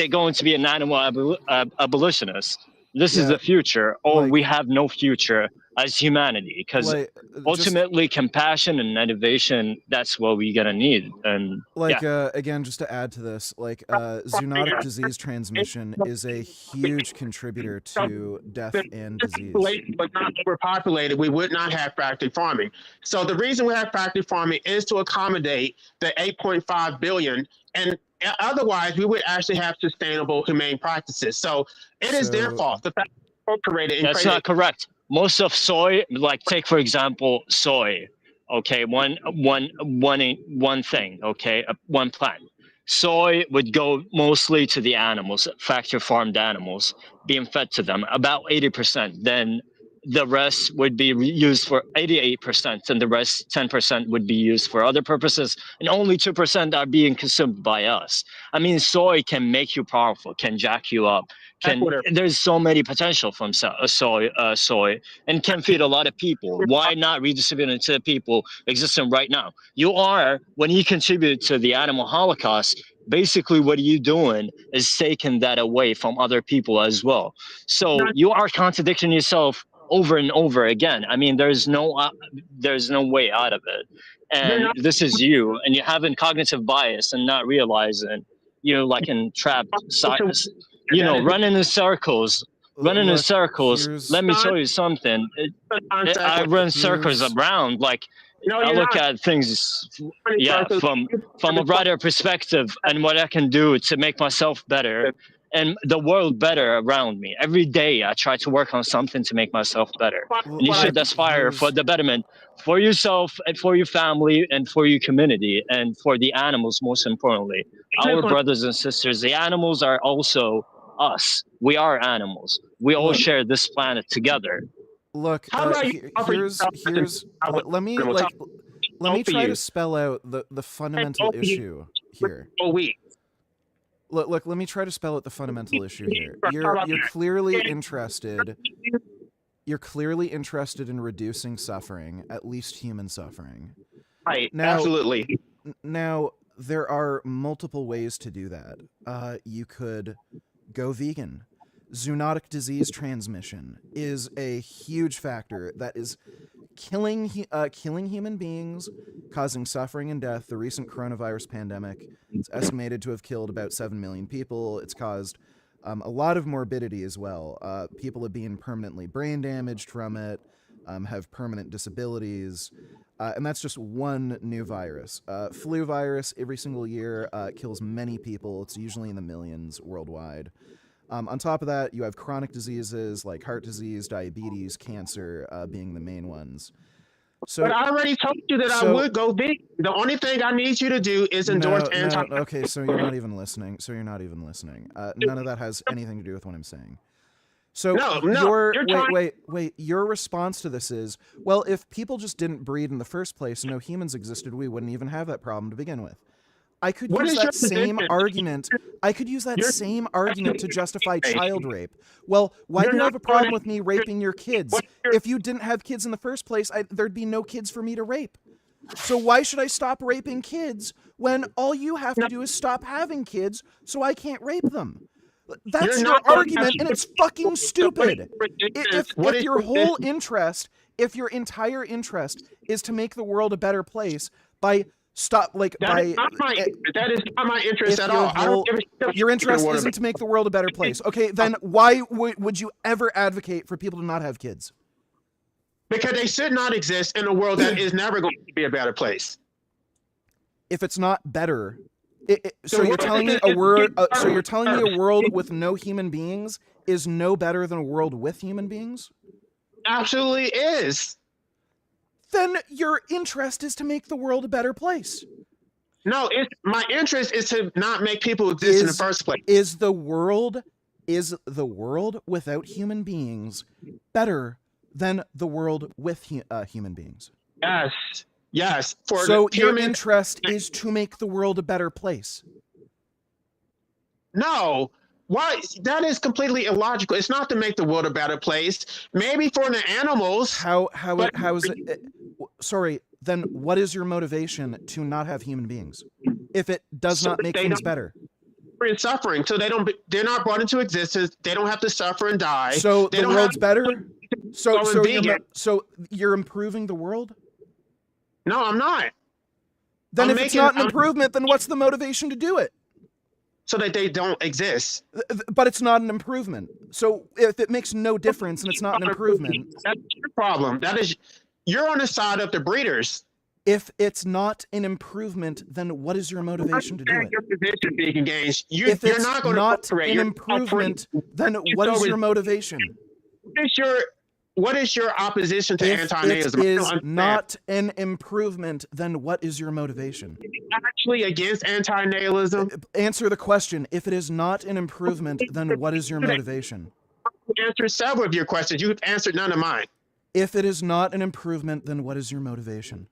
going to be an animal abolitionist. This is Yeah, the future, or like- we have no future as humanity, because Like, ultimately compassion and innovation, that's what we're gonna need. And Like, yeah. again, just to add to this, like, zoonotic disease transmission is a huge contributor to death and disease. But not overpopulated, we would not have factory farming. So the reason we have factory farming is to accommodate the 8.5 billion, and otherwise we would actually have sustainable, humane practices. So it is their fault. The fact That's not correct. Most of soy, like take for example soy, okay, one thing, okay, one plant. Soy would go mostly to the animals, factory farmed animals, being fed to them, about 80%. Then the rest would be used for 88%, and the rest 10% would be used for other purposes, and only 2% are being consumed by us. I mean, soy can make you powerful, can jack you up, there's so many potential from soy, and can feed a lot of people. Why not redistribute it to the people existing right now? When you contribute to the animal holocaust, basically what are you doing is taking that away from other people as well. So you are contradicting yourself over and over again. I mean, there's no way out of it. And this is you, and you're having cognitive bias and not realizing you're like in trapped science. Running in circles. Running in circles. Let me tell you something. I run circles around. Like, I look at things, from a broader perspective and what I can do to make myself better and the world better around me. Every day I try to work on something to make myself better. And you should aspire for the betterment for yourself and for your family and for your community and for the animals, most importantly. Our brothers and sisters, the animals are also us. We are animals. We all share this planet together. Look, here's let me try to spell out the fundamental issue here. Look, let me try to spell out the fundamental issue here. You're clearly interested. You're clearly interested in reducing suffering, at least human suffering. Right. Absolutely. Now, there are multiple ways to do that. You could go vegan. Zoonotic disease transmission is a huge factor that is killing human beings, causing suffering and death. The recent coronavirus pandemic is estimated to have killed about 7 million people. It's caused a lot of morbidity as well. People have been permanently brain damaged from it, have permanent disabilities, and that's just one new virus. Flu virus every single year kills many people. It's usually in the millions worldwide. On top of that, you have chronic diseases like heart disease, diabetes, cancer being the main ones. So, but I already told you that I would go vegan. The only thing I need you to do is endorse okay, so you're not even listening. None of that has anything to do with what I'm saying. So your response to this is, well, if people just didn't breed in the first place and no humans existed, we wouldn't even have that problem to begin with. I could use that same argument. I could use that same argument to justify child rape. Well, why do you have a problem with me raping your kids? If you didn't have kids in the first place, there'd be no kids for me to rape. So why should I stop raping kids when all you have to do is stop having kids so I can't rape them? That's your argument, and it's fucking stupid. If your whole interest, if your entire interest is to make the world a better place by that is not my interest at all. Your interest isn't to make the world a better place. Okay, then why would you ever advocate for people to not have kids? Because they should not exist in a world that is never going to be a better place. If it's not better, so you're telling me a world with no human beings is no better than a world with human beings? Absolutely is. Then your interest is to make the world a better place. No, my interest is to not make people exist in the first place. Is the world without human beings better than the world with human beings? Yes. Yes. For So the your human. interest is to make the world a better place. No. Why? That is completely illogical. It's not to make the world a better place. Maybe for the animals. How is it? Sorry. Then what is your motivation to not have human beings? If it does not make things better. And suffering, so they're not brought into existence. They don't have to suffer and die. So they the world's better. So vegan. so you're improving the world. No, I'm not. Then I'm if it's not an improvement, then what's the motivation to do it? So that they don't exist. But it's not an improvement. So if it makes no difference and it's not an improvement, that's your problem. That is, you're on the side of the breeders. If it's not an improvement, then what is your motivation to do it? Your position, Vegan Games. If it's not an improvement, then what is your motivation? What is your opposition to anti-nativism? If it is not an improvement, then what is your motivation? Actually against anti-nativism? Answer the question. If it is not an improvement, then what is your motivation? You answered several of your questions. You've answered none of mine. If it is not an improvement, then what is your motivation?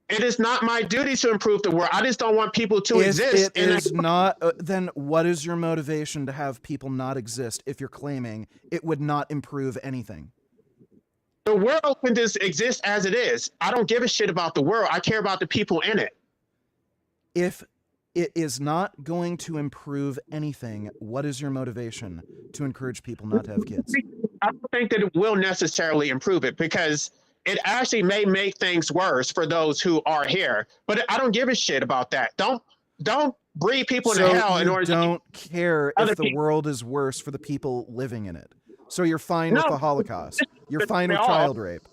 It is not my duty to improve the world. I just don't want people to exist. If it is not, then what is your motivation to have people not exist if you're claiming it would not improve anything? The world can just exist as it is. I don't give a shit about the world. I care about the people in it. If it is not going to improve anything, what is your motivation to encourage people not to have kids? I don't think that it will necessarily improve it, because it actually may make things worse for those who are here. But I don't give a shit about that. Don't breed people into hell in order to. So you don't care if the world is worse for the people living in it. So you're fine with the Holocaust. You're fine with child rape.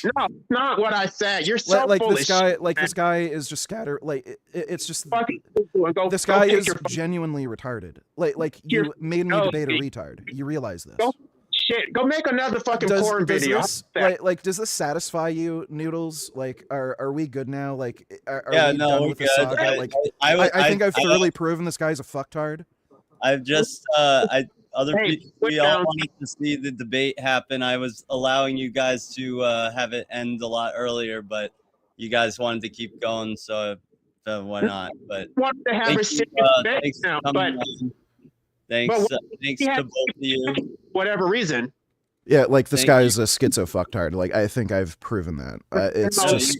No, not what I said. You're so like foolish. this guy is just scattered. It's just this guy is genuinely retarded. Like you made me debate a retard. You realize this? Shit, go make another fucking porn video. Does this satisfy you, Noodles? Like, are we good now? Like, are we no, done we're with the good. saga? Like, I think I've thoroughly proven this guy's a fucktard. I've just people, we all wanted to see the debate happen. I was allowing you guys to have it end a lot earlier, but you guys wanted to keep going, so why not? But wanted to have a serious debate now, but thanks to both of you. Whatever reason. Yeah, like this guy is a schizo fucktard. Like, I think I've proven that. It's just.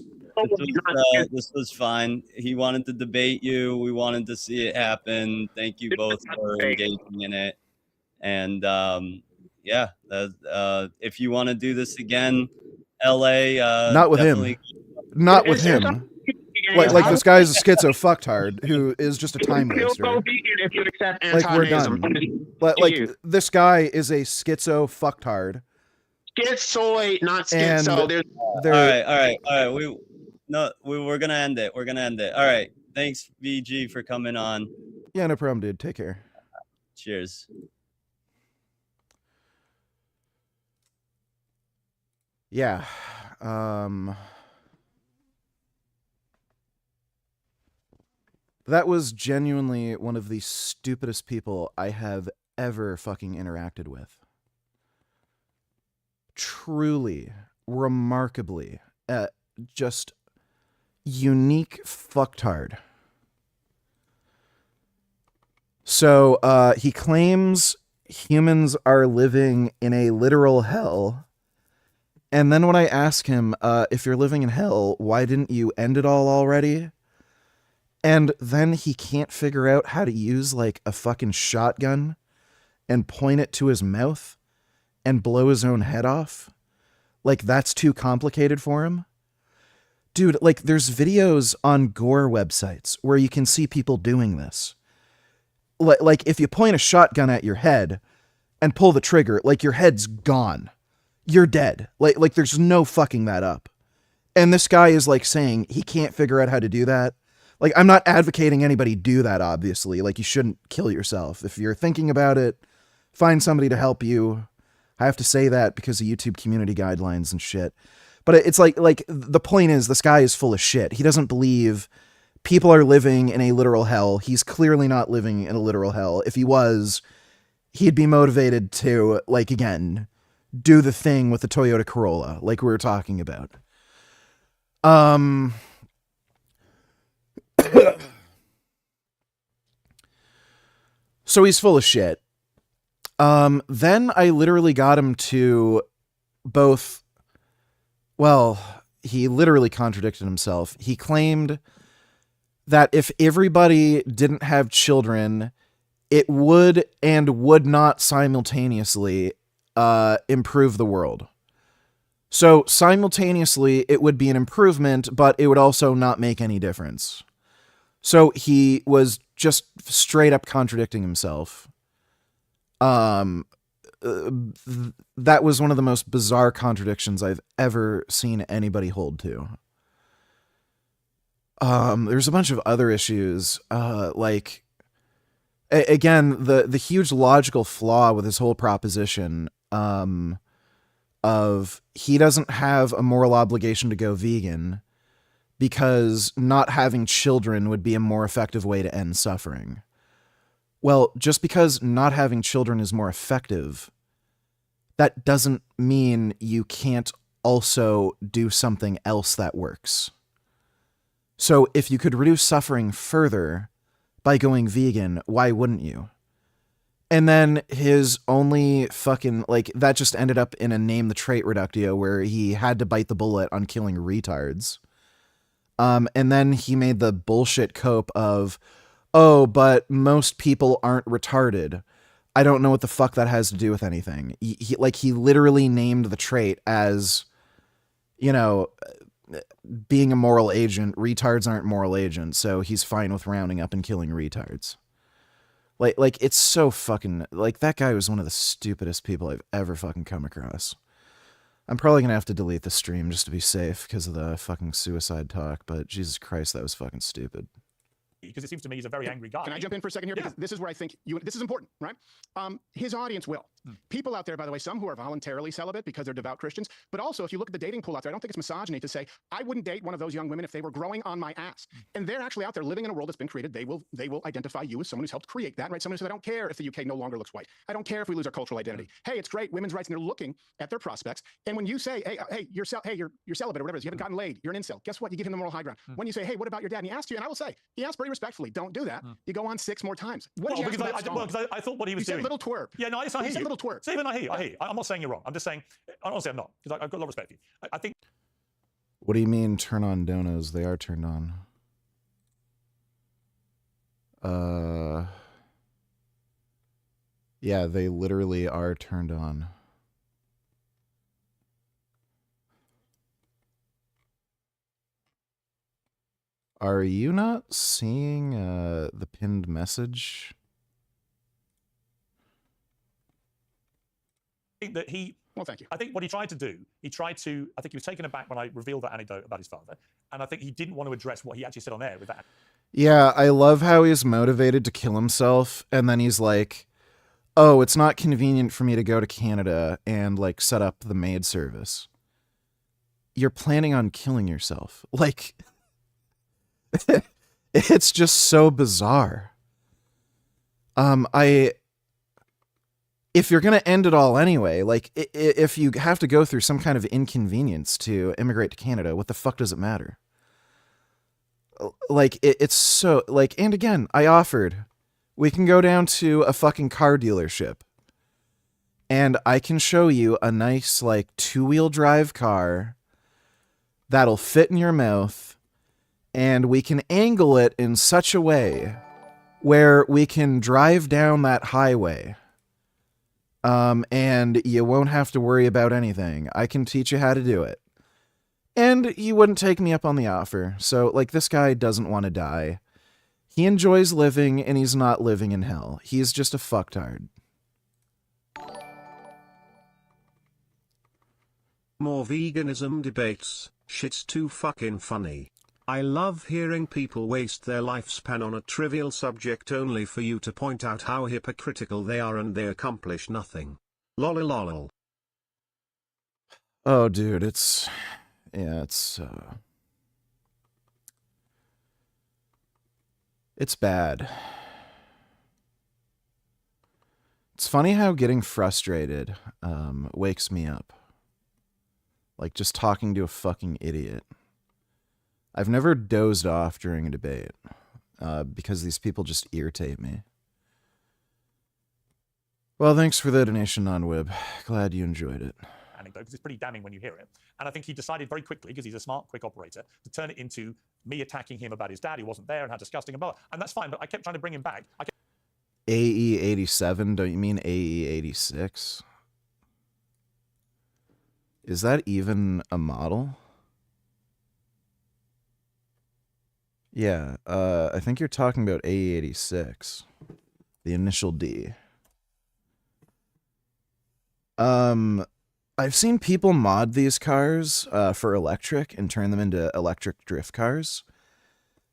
This was fine. He wanted to debate you. We wanted to see it happen. Thank you both for engaging in it. And yeah, if you want to do this again, LA. Not with him. Not with him. Like this guy's a schizo fucktard who is just a time waster. Like, we're done. Like this guy is a schizo fucktard. Schizoid, not schizo. All right. We're gonna end it. We're gonna end it. All right. Thanks, VG, for coming on. Yeah, no problem, dude. Take care. Cheers. Yeah. That was genuinely one of the stupidest people I have ever fucking interacted with. Truly, remarkably, just unique fucktard. So, he claims humans are living in a literal hell. And then when I ask him, if you're living in hell, why didn't you end it all already? And then he can't figure out how to use like a fucking shotgun and point it to his mouth and blow his own head off. Like, that's too complicated for him. Dude, like, there's videos on gore websites where you can see people doing this. Like, if you point a shotgun at your head and pull the trigger, like, your head's gone. You're dead. Like there's no fucking that up. And this guy is like saying he can't figure out how to do that. Like, I'm not advocating anybody do that, obviously. Like, you shouldn't kill yourself. If you're thinking about it, find somebody to help you. I have to say that because of YouTube community guidelines and shit. But it's like the point is, this guy is full of shit. He doesn't believe people are living in a literal hell. He's clearly not living in a literal hell. If he was, he'd be motivated to, like, again, do the thing with the Toyota Corolla, like we were talking about. So he's full of shit. Then I literally got him to both, well, he literally contradicted himself. He claimed that if everybody didn't have children, it would and would not simultaneously improve the world. So simultaneously, it would be an improvement, but it would also not make any difference. So he was just straight up contradicting himself. That was one of the most bizarre contradictions I've ever seen anybody hold to. There's a bunch of other issues, like, again, the huge logical flaw with his whole proposition, of he doesn't have a moral obligation to go vegan because not having children would be a more effective way to end suffering. Well, just because not having children is more effective, that doesn't mean you can't also do something else that works. So if you could reduce suffering further by going vegan, why wouldn't you? And then his only fucking, like, that just ended up in a name the trait reductio where he had to bite the bullet on killing retards. And then he made the bullshit cope of, oh, but most people aren't retarded. I don't know what the fuck that has to do with anything. He literally named the trait as, you know, being a moral agent. Retards aren't moral agents, so he's fine with rounding up and killing retards. Like it's so fucking, like, that guy was one of the stupidest people I've ever fucking come across. I'm probably gonna have to delete the stream just to be safe because of the fucking suicide talk, but Jesus Christ, that was fucking stupid. Because it seems to me he's a very angry guy. Can I jump in for a second here? Because this is where I think this is important, right? His audience will. People out there, by the way, some who are voluntarily celibate because they're devout Christians, but also if you look at the dating pool out there, I don't think it's misogyny to say, I wouldn't date one of those young women if they were growing on my ass. And they're actually out there living in a world that's been created. They will identify you as someone who's helped create that, right? Someone who says, I don't care if the UK no longer looks white. I don't care if we lose our cultural identity. Hey, it's great, women's rights, and they're looking at their prospects. And when you say, hey, you're celibate or whatever it is, you haven't gotten laid, you're an incel. Guess what? You give him the moral high ground. When you say, hey, what about your dad? And he asks you, and I will say, he asked pretty respectfully, don't do that. You go on 6 more times. What did you because ask I thought what he was doing. You said little twerp. Yeah, no, I hear you. Said little twerp. Stephen, I hear you. I'm not saying you're wrong. I'm just saying, honestly, I'm not, because I've got a lot of respect for you. I think. What do you mean turn on donos? They are turned on. Yeah, they literally are turned on. Are you not seeing the pinned message? I think that he. Well, thank you. I think what he tried to do, I think he was taken aback when I revealed that anecdote about his father, and I think he didn't want to address what he actually said on air with that. Yeah, I love how he's motivated to kill himself, and then he's like, oh, it's not convenient for me to go to Canada and, like, set up the maid service. You're planning on killing yourself. Like, it's just so bizarre. If you're going to end it all anyway, like, if you have to go through some kind of inconvenience to immigrate to Canada, what the fuck does it matter? Like, it's so, like, and again, I offered, we can go down to a fucking car dealership and I can show you a nice, like, 2-wheel drive car that'll fit in your mouth, and we can angle it in such a way where we can drive down that highway. And you won't have to worry about anything. I can teach you how to do it. And you wouldn't take me up on the offer. So, like, this guy doesn't want to die. He enjoys living, and he's not living in hell. He's just a fucktard. More veganism debates. Shit's too fucking funny. I love hearing people waste their lifespan on a trivial subject only for you to point out how hypocritical they are and they accomplish nothing. Lolololol. Oh, dude, it's bad. It's funny how getting frustrated wakes me up. Like just talking to a fucking idiot. I've never dozed off during a debate because these people just irritate me. Well, thanks for the donation, Non-Wib. Glad you enjoyed it. Anecdote, because it's pretty damning when you hear it. And I think he decided very quickly, because he's a smart, quick operator, to turn it into me attacking him about his dad who wasn't there and how disgusting and blah. And that's fine, but I kept trying to bring him back. AE87, don't you mean AE86? Is that even a model? Yeah, I think you're talking about AE86. The initial D. I've seen people mod these cars for electric and turn them into electric drift cars.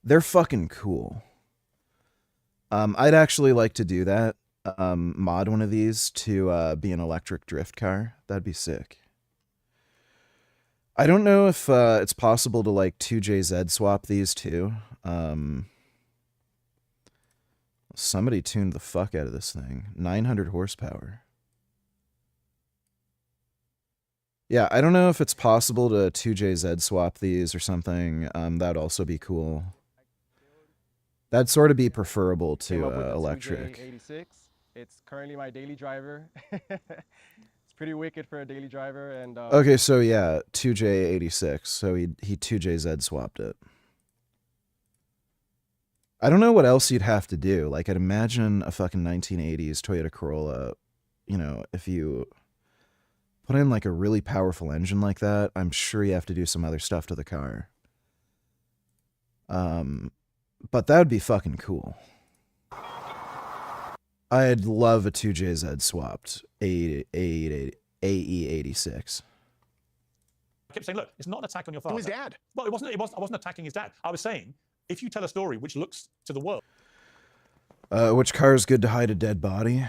They're fucking cool. I'd actually like to do that. Mod one of these to be an electric drift car. That'd be sick. I don't know if it's possible to like 2JZ swap these too. Somebody tuned the fuck out of this thing. 900 horsepower. Yeah, I don't know if it's possible to 2JZ swap these or something. That'd also be cool. That'd sort of be preferable to electric. 86. It's currently my daily driver. It's pretty wicked for a daily driver. And Okay, so yeah, 2J86. So he 2JZ swapped it. I don't know what else you'd have to do. Like, I'd imagine a fucking 1980s Toyota Corolla, you know, if you put in like a really powerful engine like that, I'm sure you have to do some other stuff to the car. But that would be fucking cool. I'd love a 2JZ swapped AE86. I kept saying, look, it's not an attack on your father. To his dad. Well, I wasn't attacking his dad. I was saying, if you tell a story which looks to the world. Which car is good to hide a dead body?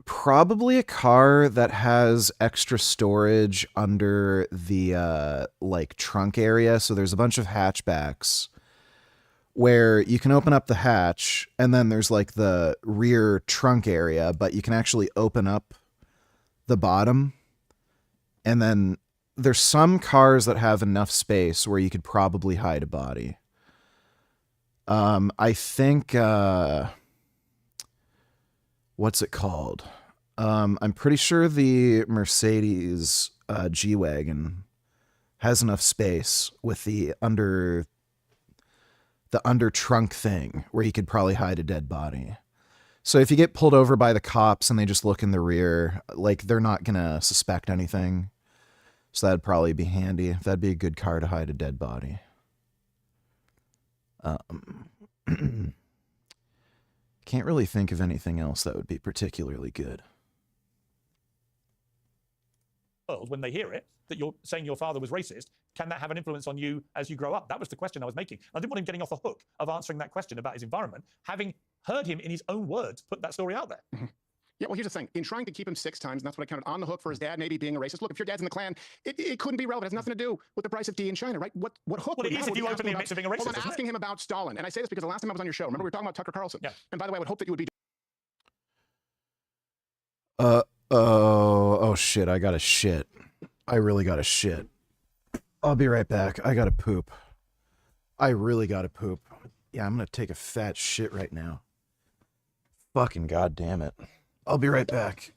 Probably a car that has extra storage under the like trunk area. So there's a bunch of hatchbacks where you can open up the hatch and then there's like the rear trunk area, but you can actually open up the bottom. And then there's some cars that have enough space where you could probably hide a body. I think what's it called? I'm pretty sure the Mercedes G-Wagon has enough space with the under trunk thing where you could probably hide a dead body. So if you get pulled over by the cops and they just look in the rear, like they're not gonna suspect anything. So that'd probably be handy. That'd be a good car to hide a dead body. Can't really think of anything else that would be particularly good. When they hear it, that you're saying your father was racist, can that have an influence on you as you grow up? That was the question I was making. I didn't want him getting off the hook of answering that question about his environment, having heard him in his own words put that story out there. Yeah, well, here's the thing. In trying to keep him 6 times, and that's what I counted on the hook for his dad maybe being a racist. Look, if your dad's in the Klan, it couldn't be relevant. It has nothing to do with the price of tea in China, right? What hook? Well, it would is matter if you would be openly asking admit to being a about- racist, Well, I'm isn't it? asking him about Stalin, and I say this because the last time I was on your show, remember we were talking about Tucker Carlson. Yeah. And by the way, I would hope that you would be. Oh shit, I gotta shit. I really gotta shit. I'll be right back. I gotta poop. I really gotta poop. Yeah, I'm gonna take a fat shit right now. Fucking goddamn it. I'll be right back.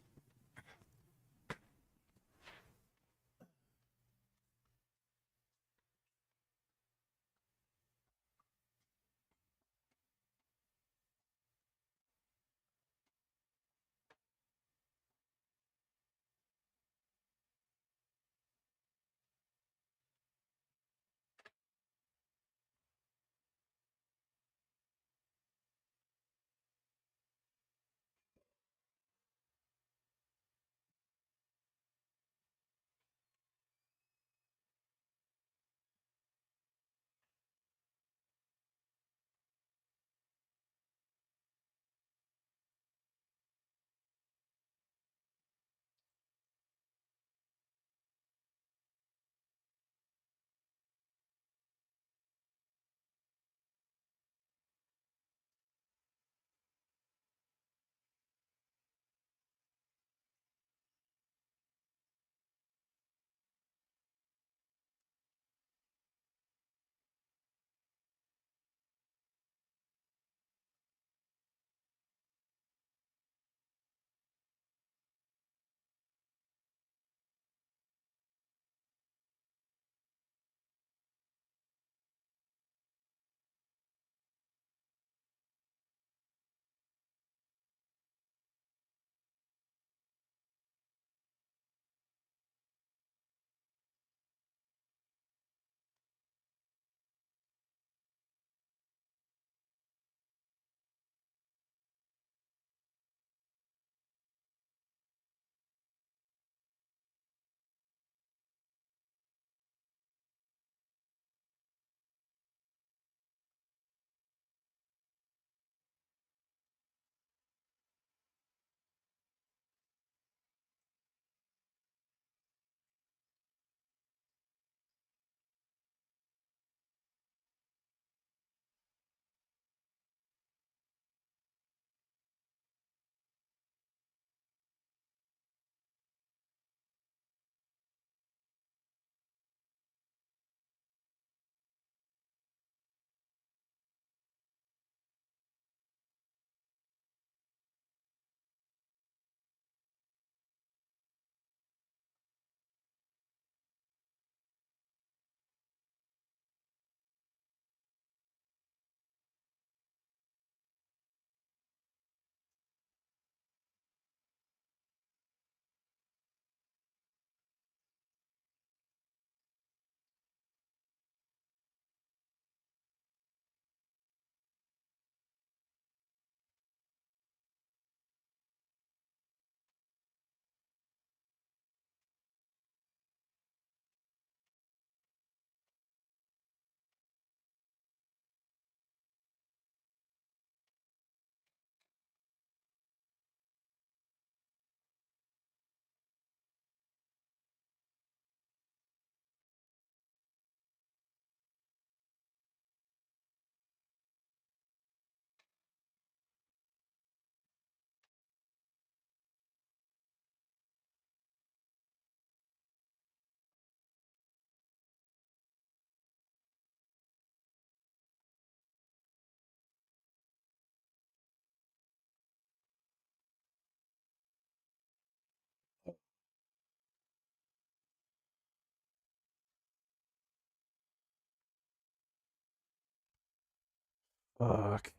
Fuck.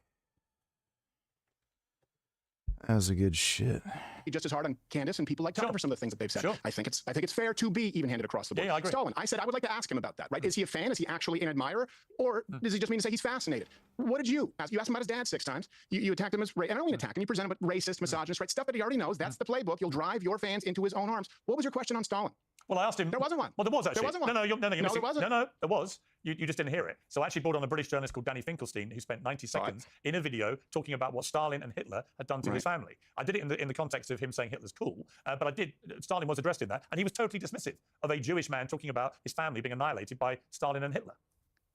That was a good shit. Just as hard on Candace and people like Tucker for some of the things that they've said. Sure. I think it's fair to be even-handed across the board. Yeah, I agree. Stalin, I said I would like to ask him about that, right? Is he a fan? Is he actually an admirer? Or does he just mean to say he's fascinated? What did you ask? You asked him about his dad 6 times. You attacked him as, and I don't mean attack him, you present him with racist, misogynist, right? Stuff that he already knows. That's the playbook. You'll drive your fans into his own arms. What was your question on Stalin? Well, I asked him. There wasn't one. Well, there was actually. There wasn't one. No, you're No, missing. there wasn't. No, there was. You just didn't hear it. So I actually brought on a British journalist called Danny Finkelstein, who spent 90 seconds in a video talking about what Stalin and Hitler had done to his family. I did it in the context of him saying Hitler's cool, but Stalin was addressed in that, and he was totally dismissive of a Jewish man talking about his family being annihilated by Stalin and Hitler.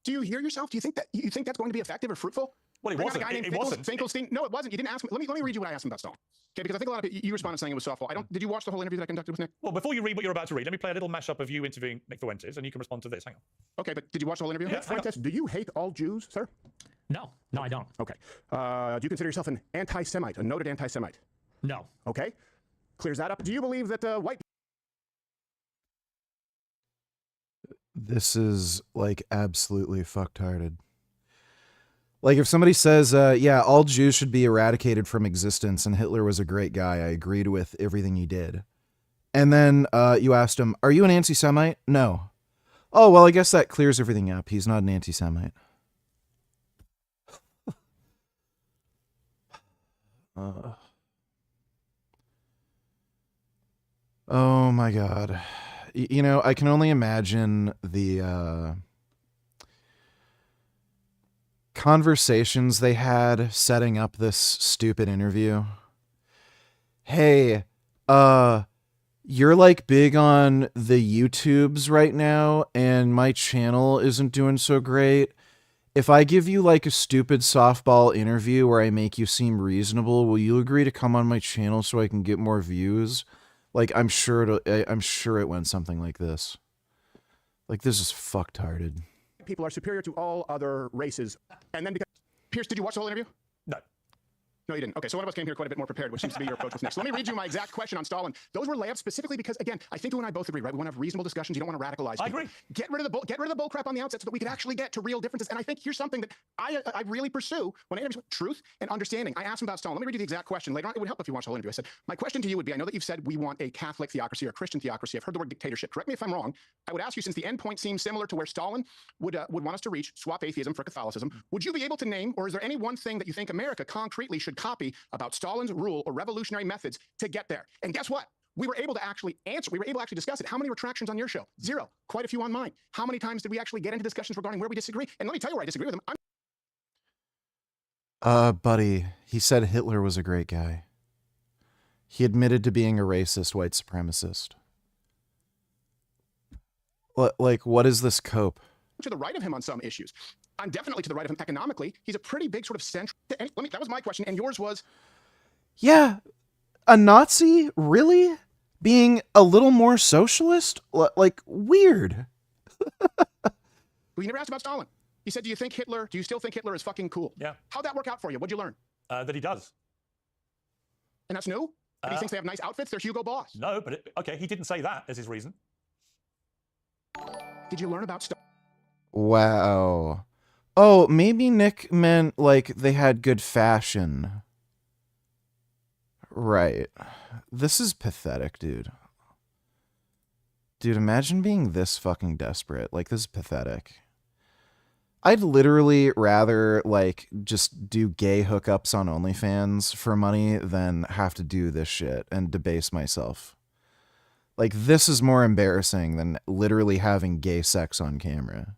Do you hear yourself? Do you think that's going to be effective or fruitful? Well, it Bring on wasn't. a guy named It wasn't. Finkelstein. No, it wasn't. You didn't ask me. Let me read you what I asked him about Stalin. Okay, because I think a lot of you responded saying it was softball. Did you watch the whole interview that I conducted with Nick? Well, before you read what you're about to read, let me play a little mashup of you interviewing Nick Fuentes, and you can respond to this. Hang on. Okay, but did you watch the whole interview? Yeah, Fuentes, do you hate all Jews, sir? No, I don't. Okay. Do you consider yourself an anti-Semite, a noted anti-Semite? No. Okay. Clears that up. Do you believe that white... This is like absolutely fucktarded. Like if somebody says, yeah, all Jews should be eradicated from existence and Hitler was a great guy, I agreed with everything he did. And then you asked him, are you an anti-Semite? No. Oh, well, I guess that clears everything up. He's not an anti-Semite. Oh my God. You know, I can only imagine the conversations they had setting up this stupid interview. Hey, you're like big on the YouTubes right now, and my channel isn't doing so great. If I give you like a stupid softball interview where I make you seem reasonable, will you agree to come on my channel so I can get more views? Like, I'm sure it went something like this. Like, this is fucktarded. People are superior to all other races. And then because... Piers, did you watch the whole interview? No. No, you didn't. Okay, so one of us came here quite a bit more prepared, which seems to be your approach with Nick. So let me read you my exact question on Stalin. Those were layups specifically because, again, I think you and I both agree, right? We want to have reasonable discussions. You don't want to radicalize people. I agree. Get rid of the bull crap on the outset so that we can actually get to real differences. And I think here's something that I really pursue when I interview truth and understanding. I asked him about Stalin. Let me read you the exact question. Later on, it would help if you watch the whole interview. I said, my question to you would be, I know that you've said we want a Catholic theocracy or a Christian theocracy. I've heard the word dictatorship. Correct me if I'm wrong. I would ask you, since the end point seems similar to where Stalin would want us to reach, swap atheism for Catholicism, would you be able to name, or is there any one thing that you think America concretely should copy about Stalin's rule or revolutionary methods to get there? And guess what? We were able to actually answer. We were able to actually discuss it. How many retractions on your show? 0. Quite a few on mine. How many times did we actually get into discussions regarding where we disagree? And let me tell you where I disagree with him. Buddy, he said Hitler was a great guy. He admitted to being a racist white supremacist. Like, what is this cope? To the right of him on some issues. I'm definitely to the right of him economically. He's a pretty big sort of central. That was my question, and yours was. Yeah, a Nazi, really? Being a little more socialist? Like, weird. We never asked about Stalin. He said, do you still think Hitler is fucking cool? Yeah. How'd that work out for you? What'd you learn? That he does. And that's new? And he thinks they have nice outfits? They're Hugo Boss. No, but okay, he didn't say that as his reason. Did you learn about Stalin? Wow. Oh, maybe Nick meant, like, they had good fashion. Right. This is pathetic, dude. Dude, imagine being this fucking desperate. Like, this is pathetic. I'd literally rather, like, just do gay hookups on OnlyFans for money than have to do this shit and debase myself. Like, this is more embarrassing than literally having gay sex on camera.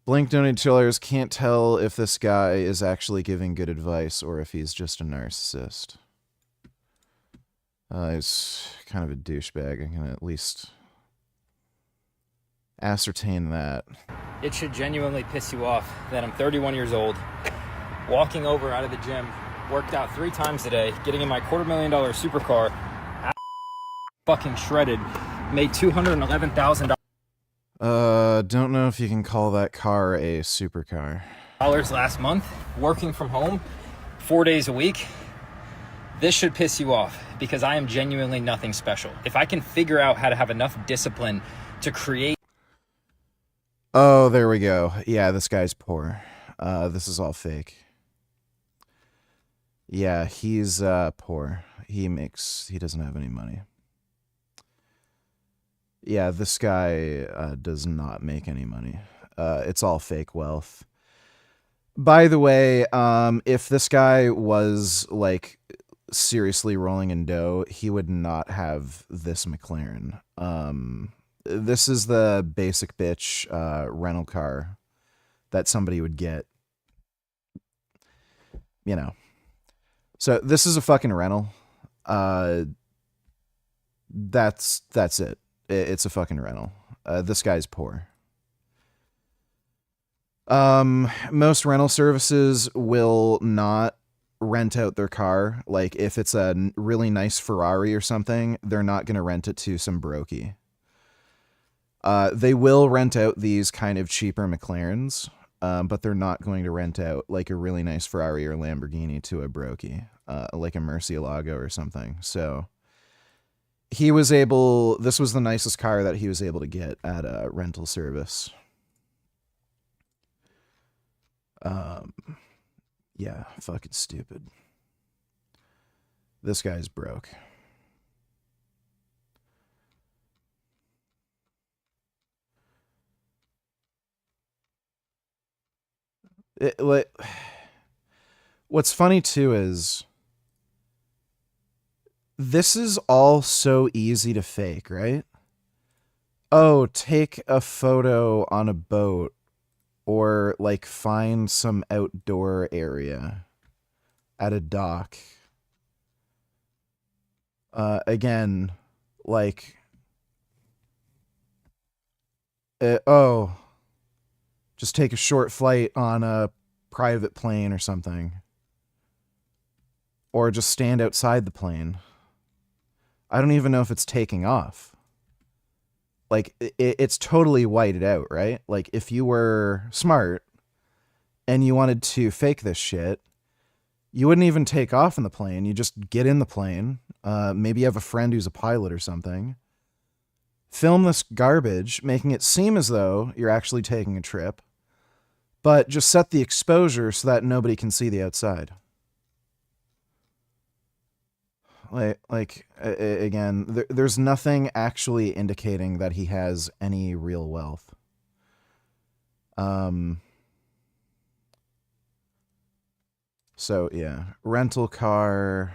Blink donated $2. Can't tell if this guy is actually giving good advice or if he's just a narcissist. He's kind of a douchebag. I can at least ascertain that. It should genuinely piss you off that I'm 31 years old, walking over out of the gym, worked out 3 times a day, getting in my $250,000 supercar, fucking shredded, made $211,000 Don't know if you can call that car a supercar. last month, working from home 4 days a week. This should piss you off because I am genuinely nothing special. If I can figure out how to have enough discipline to create. Oh, there we go. Yeah, this guy's poor. This is all fake. Yeah, he's poor. He doesn't have any money. Yeah, this guy does not make any money. It's all fake wealth. By the way, if this guy was like seriously rolling in dough, he would not have this McLaren. This is the basic bitch rental car that somebody would get. You know. So this is a fucking rental. That's it. It's a fucking rental. This guy's poor. Most rental services will not rent out their car. Like if it's a really nice Ferrari or something, they're not going to rent it to some brokey. They will rent out these kind of cheaper McLarens, but they're not going to rent out like a really nice Ferrari or Lamborghini to a brokey, like a Murcielago or something. So this was the nicest car that he was able to get at a rental service. Yeah, fucking stupid. This guy's broke. What's funny too is this is all so easy to fake, right? Oh, take a photo on a boat or like find some outdoor area at a dock. Again, like, just take a short flight on a private plane or something. Or just stand outside the plane. I don't even know if it's taking off. Like, it's totally whited out, right? Like, if you were smart and you wanted to fake this shit, you wouldn't even take off in the plane. You just get in the plane. Maybe you have a friend who's a pilot or something. Film this garbage, making it seem as though you're actually taking a trip. But just set the exposure so that nobody can see the outside. Again, there's nothing actually indicating that he has any real wealth. So yeah, rental car,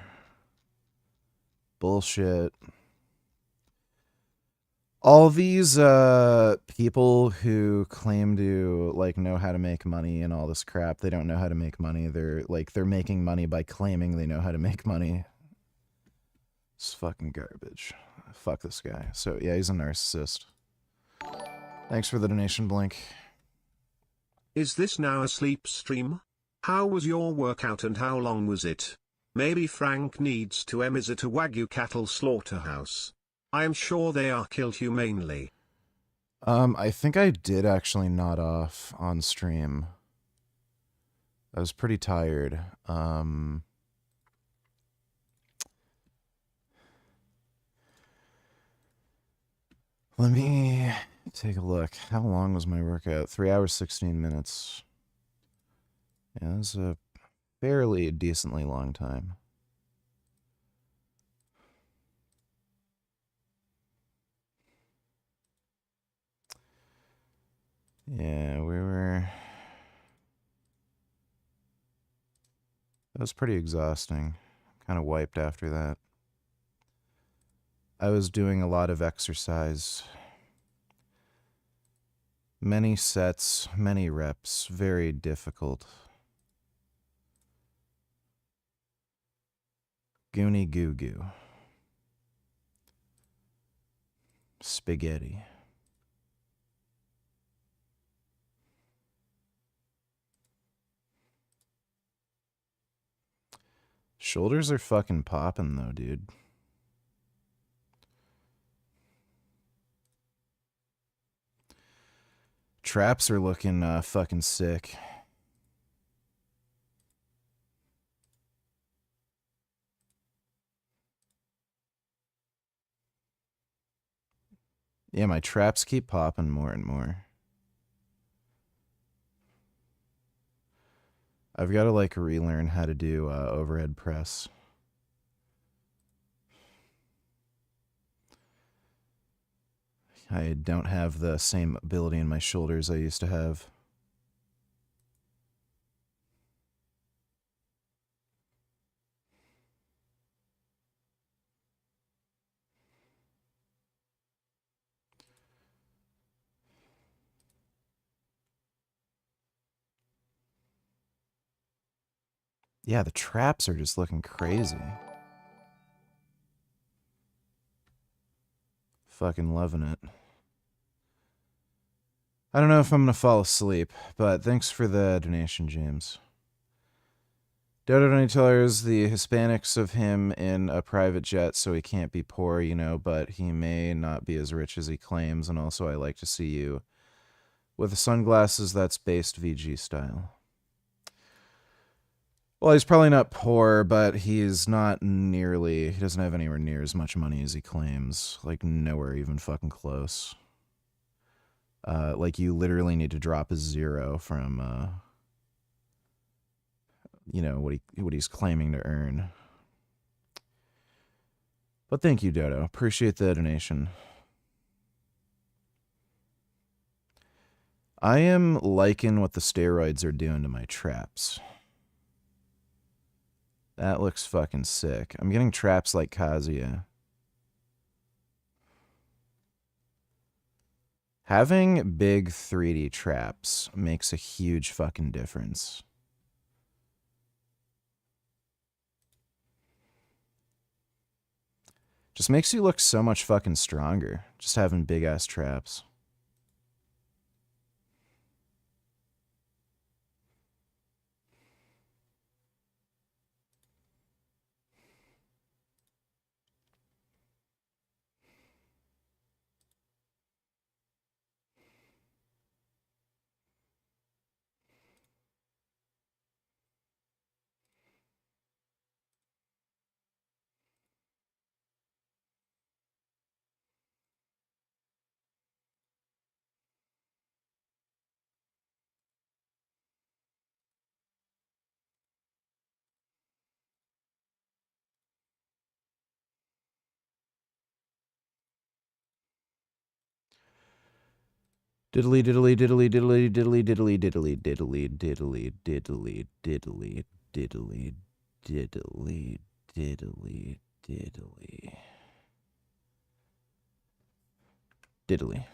bullshit. All these people who claim to like know how to make money and all this crap, they don't know how to make money. They're making money by claiming they know how to make money. It's fucking garbage. Fuck this guy. So yeah, he's a narcissist. Thanks for the donation, Blink. Is this now a sleep stream? How was your workout and how long was it? Maybe Frank needs to visit a Wagyu cattle slaughterhouse. I am sure they are killed humanely. I think I did actually nod off on stream. I was pretty tired. Let me take a look. How long was my workout? 3 hours, 16 minutes. Yeah, that was a fairly decently long time. Yeah, that was pretty exhausting. Kind of wiped after that. I was doing a lot of exercise. Many sets, many reps, very difficult. Goonie goo goo. Spaghetti. Shoulders are fucking popping though, dude. Traps are looking fucking sick. Yeah, my traps keep popping more and more. I've got to like relearn how to do overhead press. I don't have the same ability in my shoulders I used to have. Yeah, the traps are just looking crazy. Fucking loving it. I don't know if I'm gonna fall asleep, but thanks for the donation, James. Dodo Donateller the Hispanics of him in a private jet, so he can't be poor, you know, but he may not be as rich as he claims, and also I like to see you with the sunglasses that's based VG style. Well, he's probably not poor, but he's not nearly... He doesn't have anywhere near as much money as he claims. Like, nowhere even fucking close. Like, you literally need to drop a zero from, you know, what he's claiming to earn. But thank you, Dodo. Appreciate the donation. I am liking what the steroids are doing to my traps. That looks fucking sick. I'm getting traps like Kazuya. Having big 3D traps makes a huge fucking difference. Just makes you look so much fucking stronger, just having big ass traps. Diddly diddly diddly diddly diddly diddly diddly diddly diddly diddly diddly diddly diddly diddly diddly diddly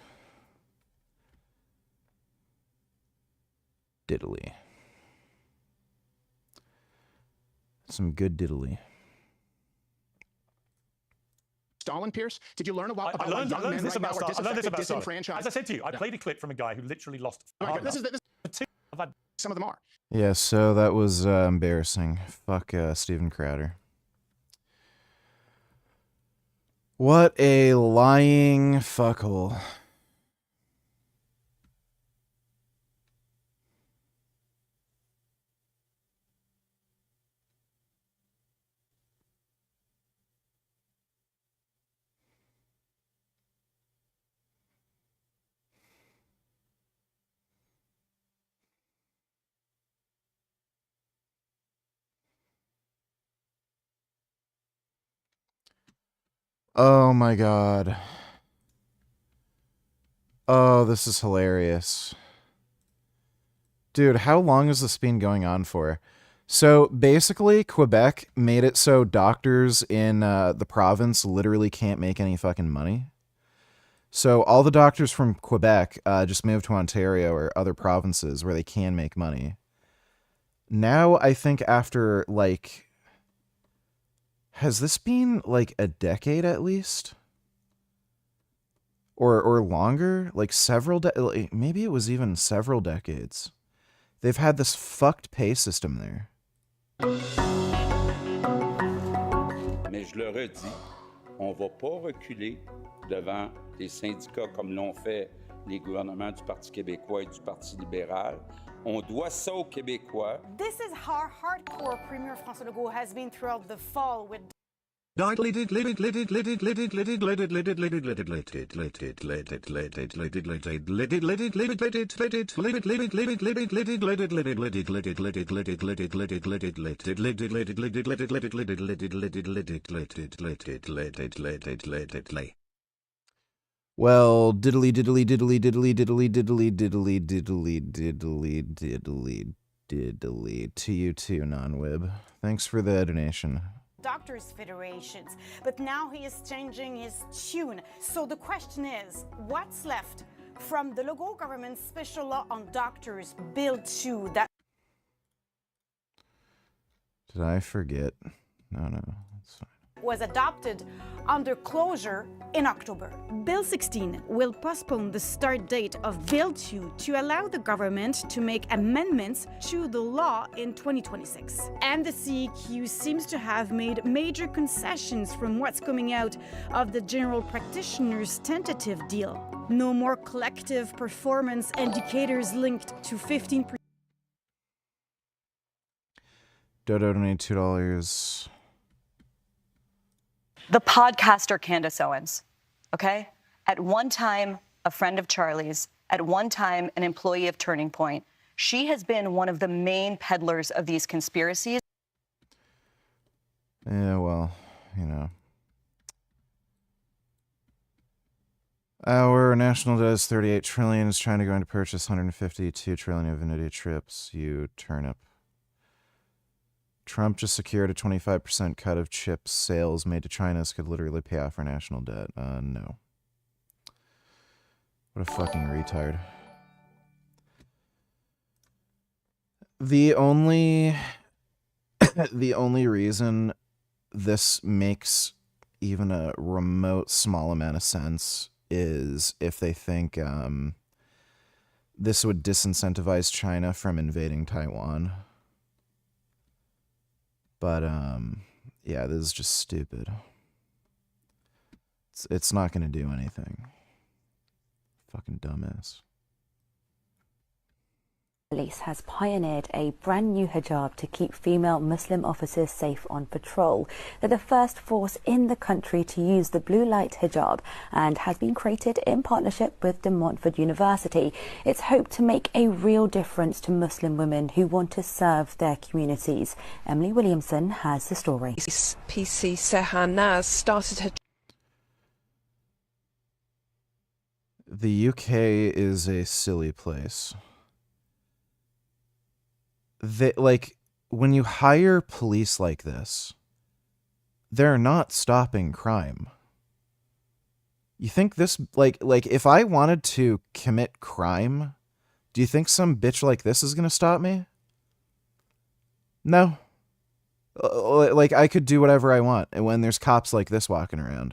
diddly. Some good diddly. Stalin, Piers? Did you learn about I learned young men this right now about are Stalin. I learned this about Stalin. disenfranchised? As I said to you, I played a clip from a guy who literally lost. This is some of them are. Yeah, so that was embarrassing. Fuck Steven Crowder. What a lying fuckhole. Oh my god. Oh, this is hilarious. Dude, how long has this been going on for? So basically, Quebec made it so doctors in the province literally can't make any fucking money. So all the doctors from Quebec just moved to Ontario or other provinces where they can make money. Now, I think after, like... Has this been, like, a decade at least? Or longer? Like, maybe it was even several decades. They've had this fucked pay system there. Mais je le redis, on va pas reculer devant des syndicats comme l'ont fait les gouvernements du Parti québécois et du Parti libéral. On doit ça aux Québécois. This is how hardcore Premier François Legault has been throughout the fall with Well, diddly diddly diddly diddly diddly diddly diddly diddly diddly diddly diddly to you too, non-wib. Thanks for the donation. Doctors' federations, but now he is changing his tune. So the question is, what's left from the Legault government's special law on doctors, Bill 2, that Did I forget? No, it's fine. was adopted under closure in October. Bill 16 will postpone the start date of Bill 2 to allow the government to make amendments to the law in 2026. And the CEQ seems to have made major concessions from what's coming out of the general practitioner's tentative deal. No more collective performance indicators linked to 15%. Dodo donated $2. The podcaster Candace Owens, okay? At one time, a friend of Charlie's, at one time, an employee of Turning Point. She has been one of the main peddlers of these conspiracies. Yeah, well, you know. Our national debt is $38 trillion. Is China going to purchase $152 trillion of Nvidia chips? You turnip. Trump just secured a 25% cut of chips sales made to China. This could literally pay off our national debt. No. What a fucking retard. The only reason this makes even a remote small amount of sense is if they think this would disincentivize China from invading Taiwan. But, yeah, this is just stupid. It's not going to do anything. Fucking dumbass. Police has pioneered a brand new hijab to keep female Muslim officers safe on patrol. They're the first force in the country to use the blue light hijab and has been created in partnership with De Montfort University. It's hoped to make a real difference to Muslim women who want to serve their communities. Emily Williamson has the story. PC Sehan Naz started her. The UK is a silly place. When you hire police like this, they're not stopping crime. You think this, like if I wanted to commit crime, do you think some bitch like this is going to stop me? No. I could do whatever I want when there's cops like this walking around.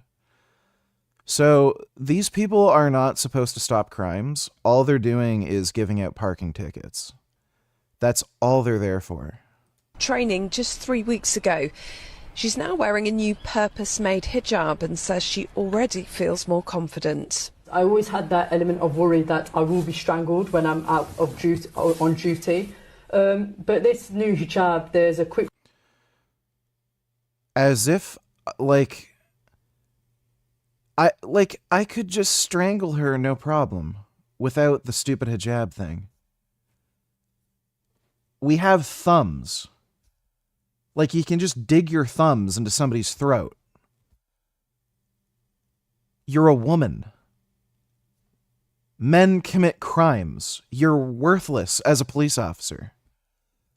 So these people are not supposed to stop crimes. All they're doing is giving out parking tickets. That's all they're there for. Training just 3 weeks ago. She's now wearing a new purpose-made hijab and says she already feels more confident. I always had that element of worry that I will be strangled when I'm out of duty, on duty. But this new hijab, there's a quick... As if, I could just strangle her, no problem, without the stupid hijab thing. We have thumbs. You can just dig your thumbs into somebody's throat. You're a woman. Men commit crimes. You're worthless as a police officer.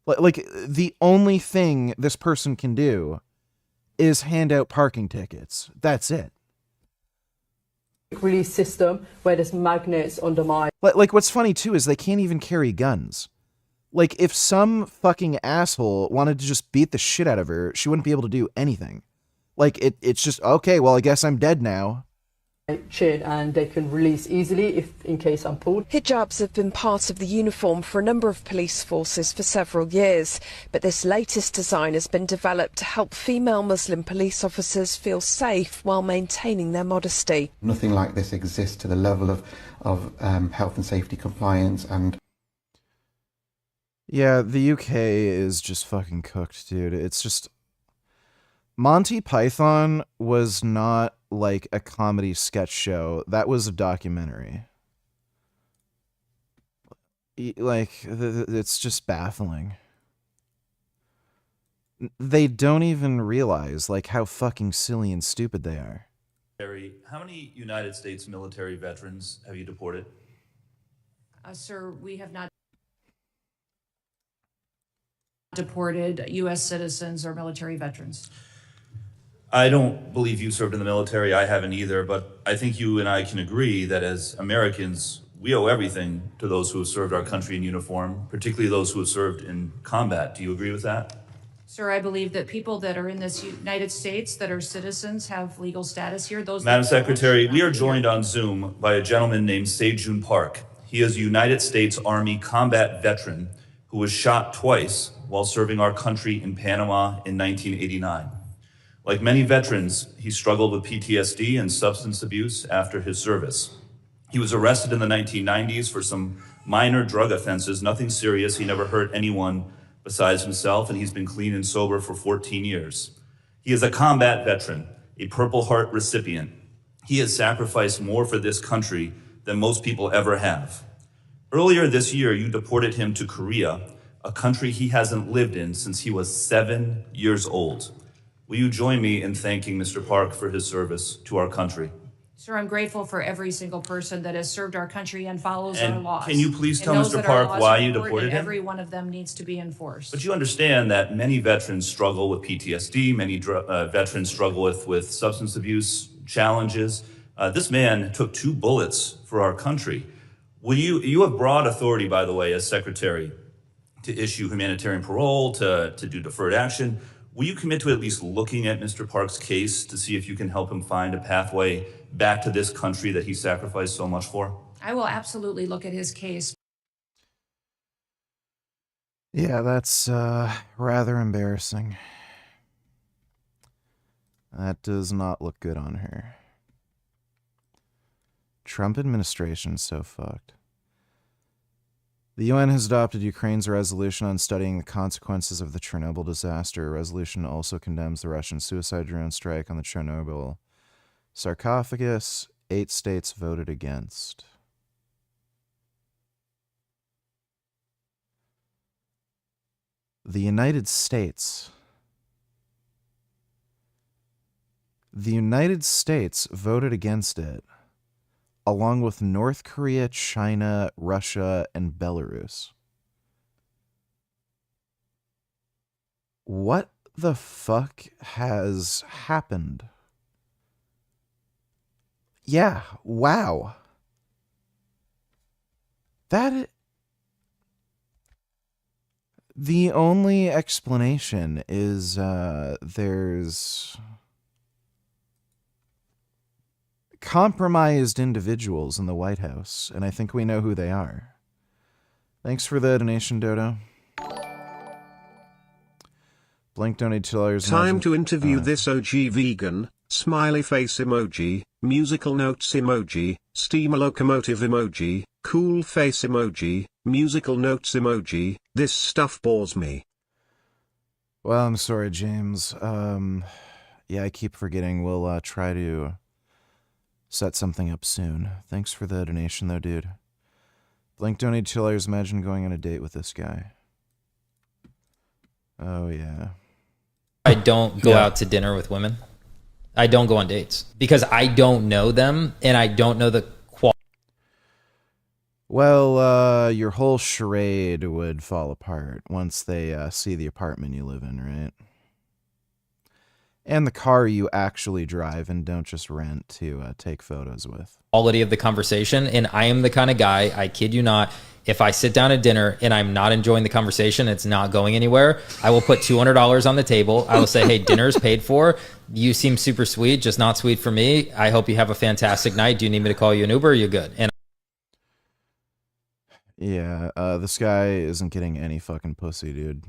The only thing this person can do is hand out parking tickets. That's it. Release system where there's magnets under my... What's funny, too, is they can't even carry guns. If some fucking asshole wanted to just beat the shit out of her, she wouldn't be able to do anything. It's just, okay, well, I guess I'm dead now. Chin, and they can release easily if in case I'm pulled. Hijabs have been part of the uniform for a number of police forces for several years, but this latest design has been developed to help female Muslim police officers feel safe while maintaining their modesty. Nothing like this exists to the level of health and safety compliance and... Yeah, the UK is just fucking cooked, dude. It's just... Monty Python was not like a comedy sketch show. That was a documentary. Like, it's just baffling. They don't even realize like how fucking silly and stupid they are. How many United States military veterans have you deported? Sir, we have not deported U.S. citizens or military veterans. I don't believe you served in the military. I haven't either, but I think you and I can agree that as Americans, we owe everything to those who have served our country in uniform, particularly those who have served in combat. Do you agree with that? Sir, I believe that people that are in this United States that are citizens have legal status here. Those Madam Secretary, we are joined on Zoom by a gentleman named Sejun Park. He is a United States Army combat veteran who was shot twice while serving our country in Panama in 1989. Like many veterans, he struggled with PTSD and substance abuse after his service. He was arrested in the 1990s for some minor drug offenses, nothing serious. He never hurt anyone besides himself, and he's been clean and sober for 14 years. He is a combat veteran, a Purple Heart recipient. He has sacrificed more for this country than most people ever have. Earlier this year, you deported him to Korea, a country he hasn't lived in since he was 7 years old. Will you join me in thanking Mr. Park for his service to our country? Sir, I'm grateful for every single person that has served our country and follows our And laws. can you please and tell knows Mr. that our Park laws why are you important deported and him? every one of them needs to be enforced. But you understand that many veterans struggle with PTSD, many veterans struggle with substance abuse challenges. This man took 2 bullets for our country. Will you have broad authority, by the way, as secretary, to issue humanitarian parole, to do deferred action. Will you commit to at least looking at Mr. Park's case to see if you can help him find a pathway back to this country that he sacrificed so much for? I will absolutely look at his case. Yeah, that's rather embarrassing. That does not look good on her. Trump administration so fucked. The UN has adopted Ukraine's resolution on studying the consequences of the Chernobyl disaster. A resolution also condemns the Russian suicide drone strike on the Chernobyl sarcophagus. 8 states voted against. The United States. The United States voted against it, along with North Korea, China, Russia, and Belarus. What the fuck has happened? Yeah, wow. The only explanation is there's compromised individuals in the White House, and I think we know who they are. Thanks for the donation, Dodo. Blink donated $2. Time to interview this OG vegan, smiley face emoji, musical notes emoji, steam locomotive emoji, cool face emoji, musical notes emoji. This stuff bores me. Well, I'm sorry, James. Yeah, I keep forgetting. We'll try to set something up soon. Thanks for the donation, though, dude. Blink donated $2. Imagine going on a date with this guy. Oh, yeah. I don't go out to dinner with women. I don't go on dates because I don't know them and I don't know the quality. Well, your whole charade would fall apart once they see the apartment you live in, right? And the car you actually drive and don't just rent to take photos with. Quality of the conversation. And I am the kind of guy, I kid you not, if I sit down at dinner and I'm not enjoying the conversation, it's not going anywhere, I will put $200 on the table. I will say, hey, dinner's paid for. You seem super sweet, just not sweet for me. I hope you have a fantastic night. Do you need me to call you an Uber? Are you good? And yeah, this guy isn't getting any fucking pussy, dude.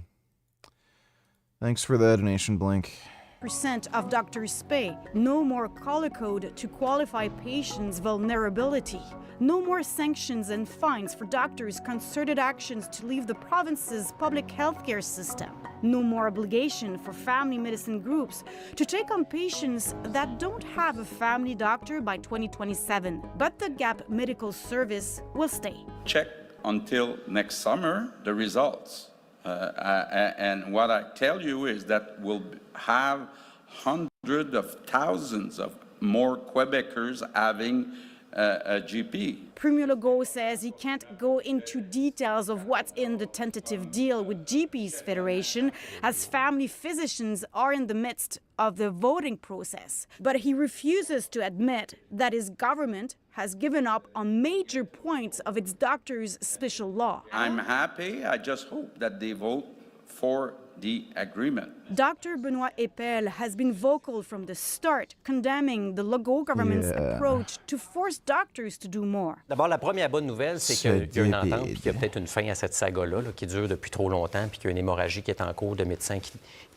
Thanks for the donation, Blink. 100% of doctors pay. No more color code to qualify patients' vulnerability. No more sanctions and fines for doctors' concerted actions to leave the province's public healthcare system. No more obligation for family medicine groups to take on patients that don't have a family doctor by 2027. But the GAP medical service will stay. Check until next summer the results. And what I tell you is that we'll have hundreds of thousands of more Quebecers having a GP. Premier Legault says he can't go into details of what's in the tentative deal with GPs Federation, as family physicians are in the midst of the voting process. But he refuses to admit that his government has given up on major points of its doctors' special law. I'm happy. I just hope that they vote for the agreement. Dr. Benoit Epel has been vocal from the start, condemning the Legault government's approach to force doctors to do more. D'abord, la première bonne nouvelle, c'est qu'il y a une entente puis qu'il y a peut-être une fin à cette saga-là qui dure depuis trop longtemps puis qu'il y a une hémorragie qui est en cours de médecins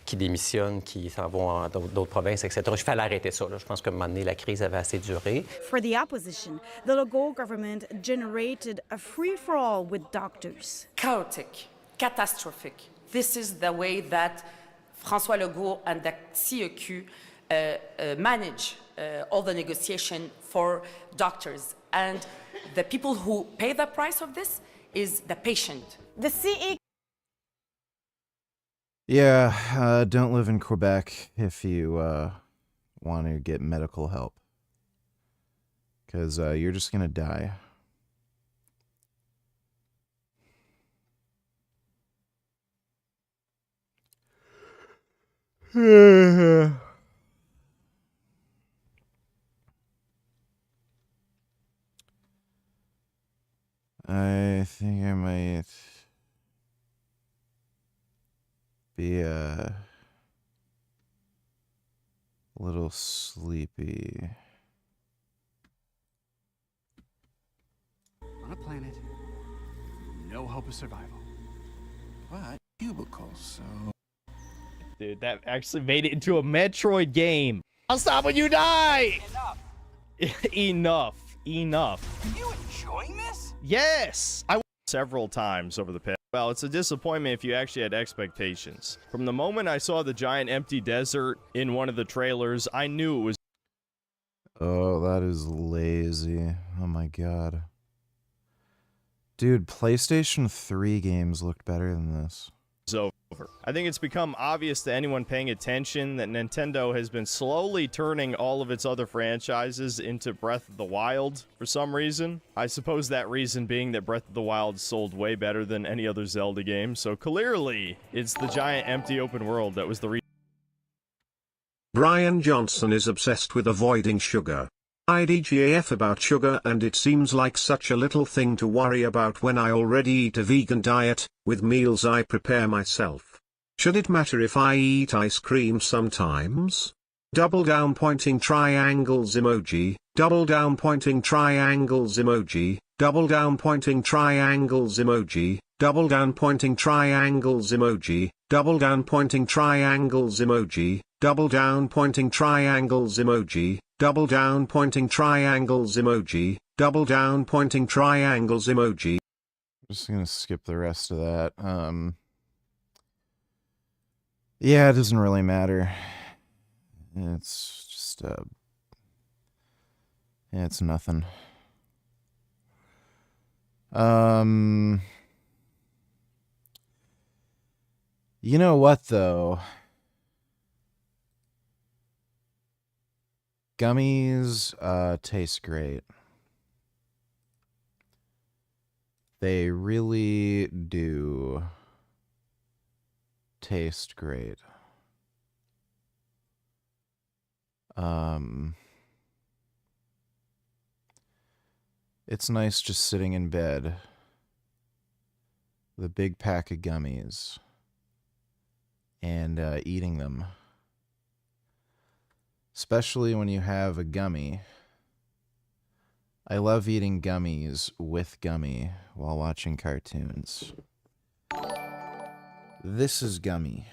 qui démissionnent, qui s'en vont dans d'autres provinces, etc. Je fais arrêter ça. Là. Je pense qu'à un moment donné, la crise avait assez duré. For the opposition, the Legault government generated a free-for-all with doctors. Chaotic, catastrophic. This is the way that François Legault and the CEQ manage all the negotiation for doctors. And the people who pay the price of this is the patient. The CEQ. Yeah, don't live in Quebec if you want to get medical help. Because you're just going to die. I think I might be a little sleepy. On a planet, no hope of survival. But cubicles, so... Dude, that actually made it into a Metroid game. I'll stop when you die! Enough. Enough. Are you enjoying this? Yes! I several times over the past. Well, it's a disappointment if you actually had expectations. From the moment I saw the giant empty desert in one of the trailers, I knew it was... Oh, that is lazy. Oh my god. Dude, PlayStation 3 games looked better than this. Over. I think it's become obvious to anyone paying attention that Nintendo has been slowly turning all of its other franchises into Breath of the Wild for some reason. I suppose that reason being that Breath of the Wild sold way better than any other Zelda game, so clearly it's the giant empty open world that was the reason. Brian Johnson is obsessed with avoiding sugar. IDGAF about sugar, and it seems like such a little thing to worry about when I already eat a vegan diet, with meals I prepare myself. Should it matter if I eat ice cream sometimes? Double down pointing triangles emoji, double down pointing triangles emoji, double down pointing triangles emoji, double down pointing triangles emoji, double down pointing triangles emoji, double down pointing triangles emoji, double down pointing triangles emoji, double down pointing triangles emoji. I'm just gonna skip the rest of that. Yeah, it doesn't really matter. It's just yeah, it's nothing. You know what though? Gummies taste great. They really do taste great. It's nice just sitting in bed with a big pack of gummies and eating them. Especially when you have a gummy. I love eating gummies with gummy while watching cartoons. This is gummy.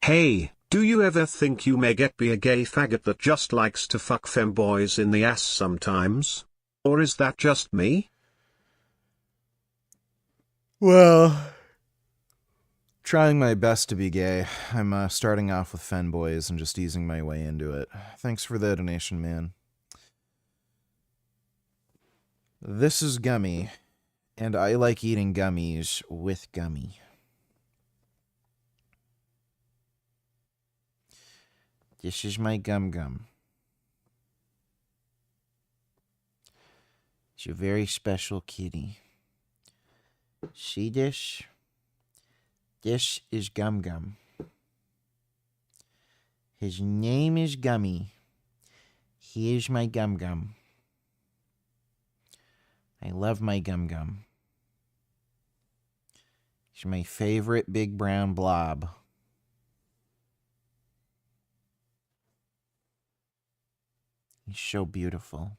Hey, Do you ever think you may be a gay faggot that just likes to fuck femboys in the ass sometimes? Or is that just me? Well, trying my best to be gay. I'm starting off with femboys and just easing my way into it. Thanks for the donation, man. This is Gummy, and I like eating gummies with gummy. This is my gum. It's a very special kitty. See this? This is Gum. His name is Gummy. He is my Gum. I love my Gum. He's my favorite big brown blob. He's so beautiful.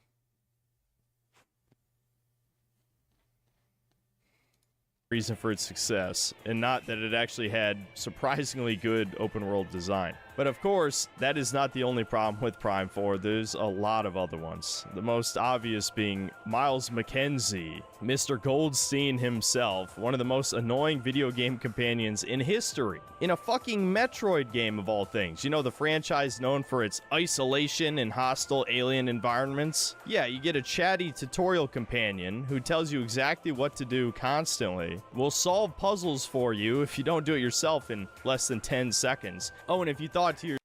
Reason for its success, and not that it actually had surprisingly good open world design. But of course, that is not the only problem with Prime 4. There's a lot of other ones. The most obvious being Miles McKenzie, Mr. Goldstein himself, one of the most annoying video game companions in history. In a fucking Metroid game of all things. You know, the franchise known for its isolation and hostile alien environments? Yeah, you get a chatty tutorial companion who tells you exactly what to do constantly, will solve puzzles for you if you don't do it yourself in less than 10 seconds. Oh, and if you thought to your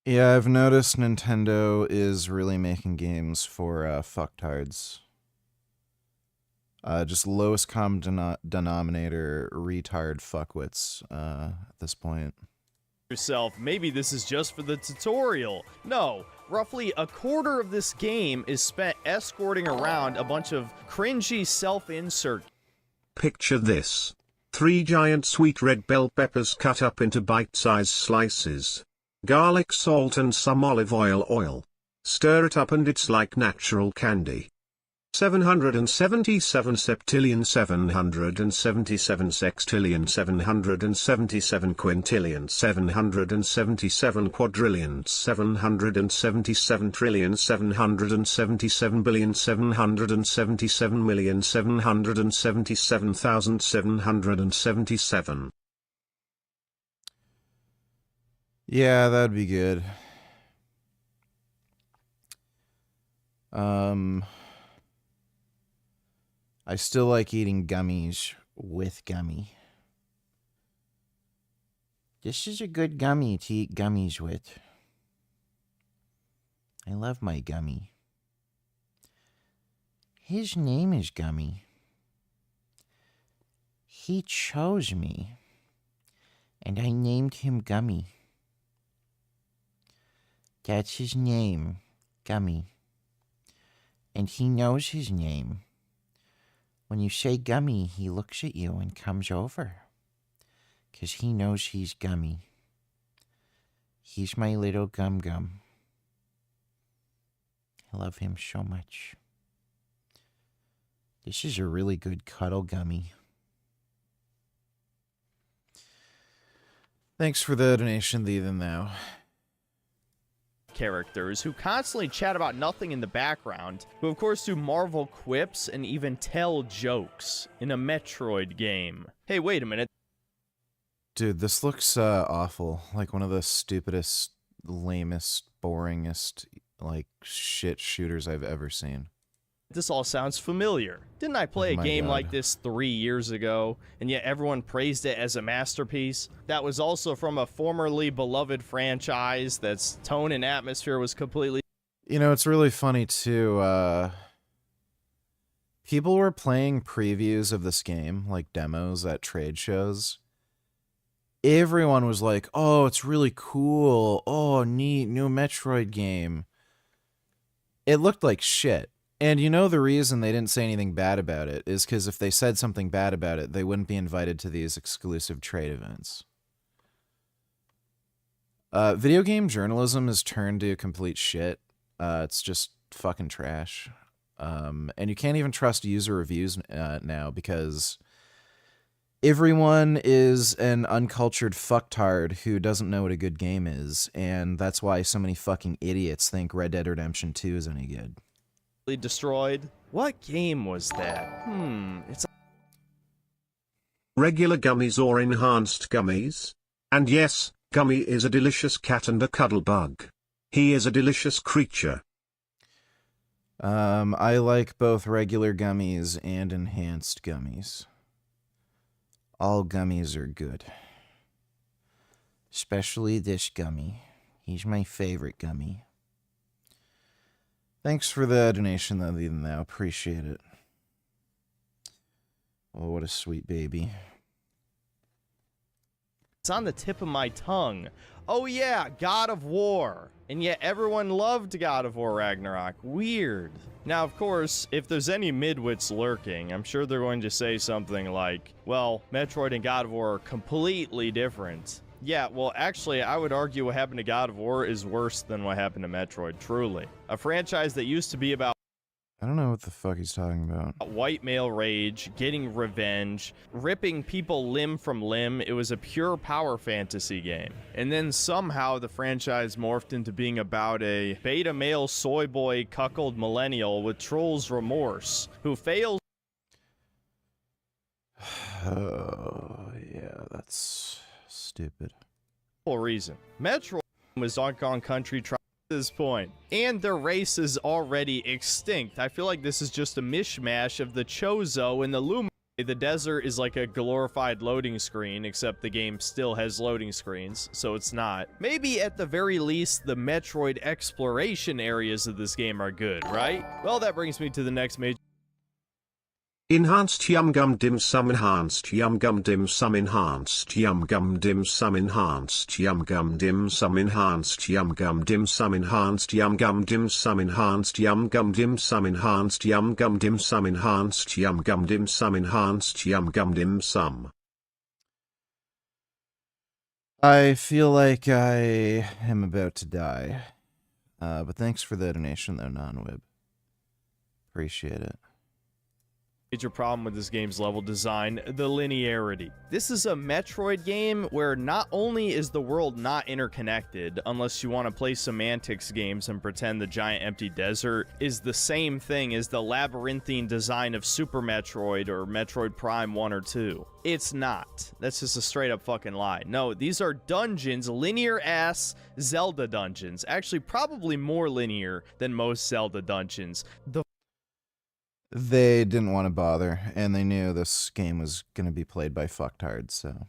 Yeah, I've noticed Nintendo is really making games for fucktards. Just lowest common denominator retard fuckwits at this point. yourself, maybe this is just for the tutorial. No, roughly a quarter of this game is spent escorting around a bunch of cringy self-insert. Picture this. 3 giant sweet red bell peppers cut up into bite-sized slices. Garlic, salt and some olive oil. Stir it up and it's like natural candy. 777 septillion 777 sextillion 777 quintillion 777 quadrillion 777 trillion 777 billion 777 million 777,777. Yeah, that'd be good. I still like eating gummies with gummy. This is a good gummy to eat gummies with. I love my gummy. His name is Gummy. He chose me, and I named him Gummy. That's his name, Gummy. And he knows his name. When you say Gummy, he looks at you and comes over. 'Cause he knows he's Gummy. He's my little Gum. I love him so much. This is a really good cuddle gummy. Thanks for the donation, the Then Thou. Characters who constantly chat about nothing in the background, who of course do Marvel quips and even tell jokes in a Metroid game. Hey, wait a minute. Dude, this looks awful. Like one of the stupidest, lamest, boringest, like, shit shooters I've ever seen. This all sounds familiar. Didn't I play a game God. like this 3 years ago, and yet everyone praised it as a masterpiece? That was also from a formerly beloved franchise that's tone and atmosphere was completely... You know, it's really funny, too. People were playing previews of this game, like demos at trade shows. Everyone was like, oh, it's really cool. Oh, neat, new Metroid game. It looked like shit. And you know the reason they didn't say anything bad about it is because if they said something bad about it, they wouldn't be invited to these exclusive trade events. Video game journalism has turned to complete shit. It's just fucking trash. And you can't even trust user reviews now because everyone is an uncultured fucktard who doesn't know what a good game is, and that's why so many fucking idiots think Red Dead Redemption 2 is any good. Destroyed. What game was that? It's Regular gummies or enhanced gummies? And yes, Gummy is a delicious cat and a cuddle bug. He is a delicious creature. I like both regular gummies and enhanced gummies. All gummies are good. Especially this gummy. He's my favorite gummy. Thanks for the donation, though, even though. Appreciate it. Oh, what a sweet baby. It's on the tip of my tongue. Oh yeah, God of War. And yet everyone loved God of War Ragnarok. Weird. Now, of course, if there's any midwits lurking, I'm sure they're going to say something like, well, Metroid and God of War are completely different. Yeah, well, actually, I would argue what happened to God of War is worse than what happened to Metroid, truly. A franchise that used to be about I don't know what the fuck he's talking about. white male rage, getting revenge, ripping people limb from limb. It was a pure power fantasy game. And then somehow the franchise morphed into being about a beta male soy boy cuckold millennial with troll's remorse who fails. Oh, yeah, that's stupid. Reason. Metroid was Donkey Kong Country at this point, and their race is already extinct. I feel like this is just a mishmash of the Chozo and the Luma. The desert is like a glorified loading screen, except the game still has loading screens, so it's not. Maybe at the very least, the Metroid exploration areas of this game are good, right? Well, that brings me to the next major. Enhanced Yum Gum Dim Sum Enhanced Yum Gum Dim Sum Enhanced Yum Gum Dim Sum Enhanced Yum Gum Dim Sum Enhanced Yum Gum Dim Sum Enhanced Yum Gum Dim Sum Enhanced Yum Gum Dim Sum Enhanced Yum Gum Dim Sum Enhanced Yum Gum Dim Sum Enhanced Yum Gum Dim Sum. I feel like I am about to die. But thanks for the donation, though, Non-Wib. Appreciate it. Major problem with this game's level design, the linearity. This is a Metroid game where not only is the world not interconnected, unless you want to play semantics games and pretend the giant empty desert is the same thing as the labyrinthine design of Super Metroid or Metroid Prime 1 or 2. It's not. That's just a straight up fucking lie. No, these are dungeons, linear ass Zelda dungeons. Actually, probably more linear than most Zelda dungeons. They didn't want to bother, and they knew this game was going to be played by fucktards, so...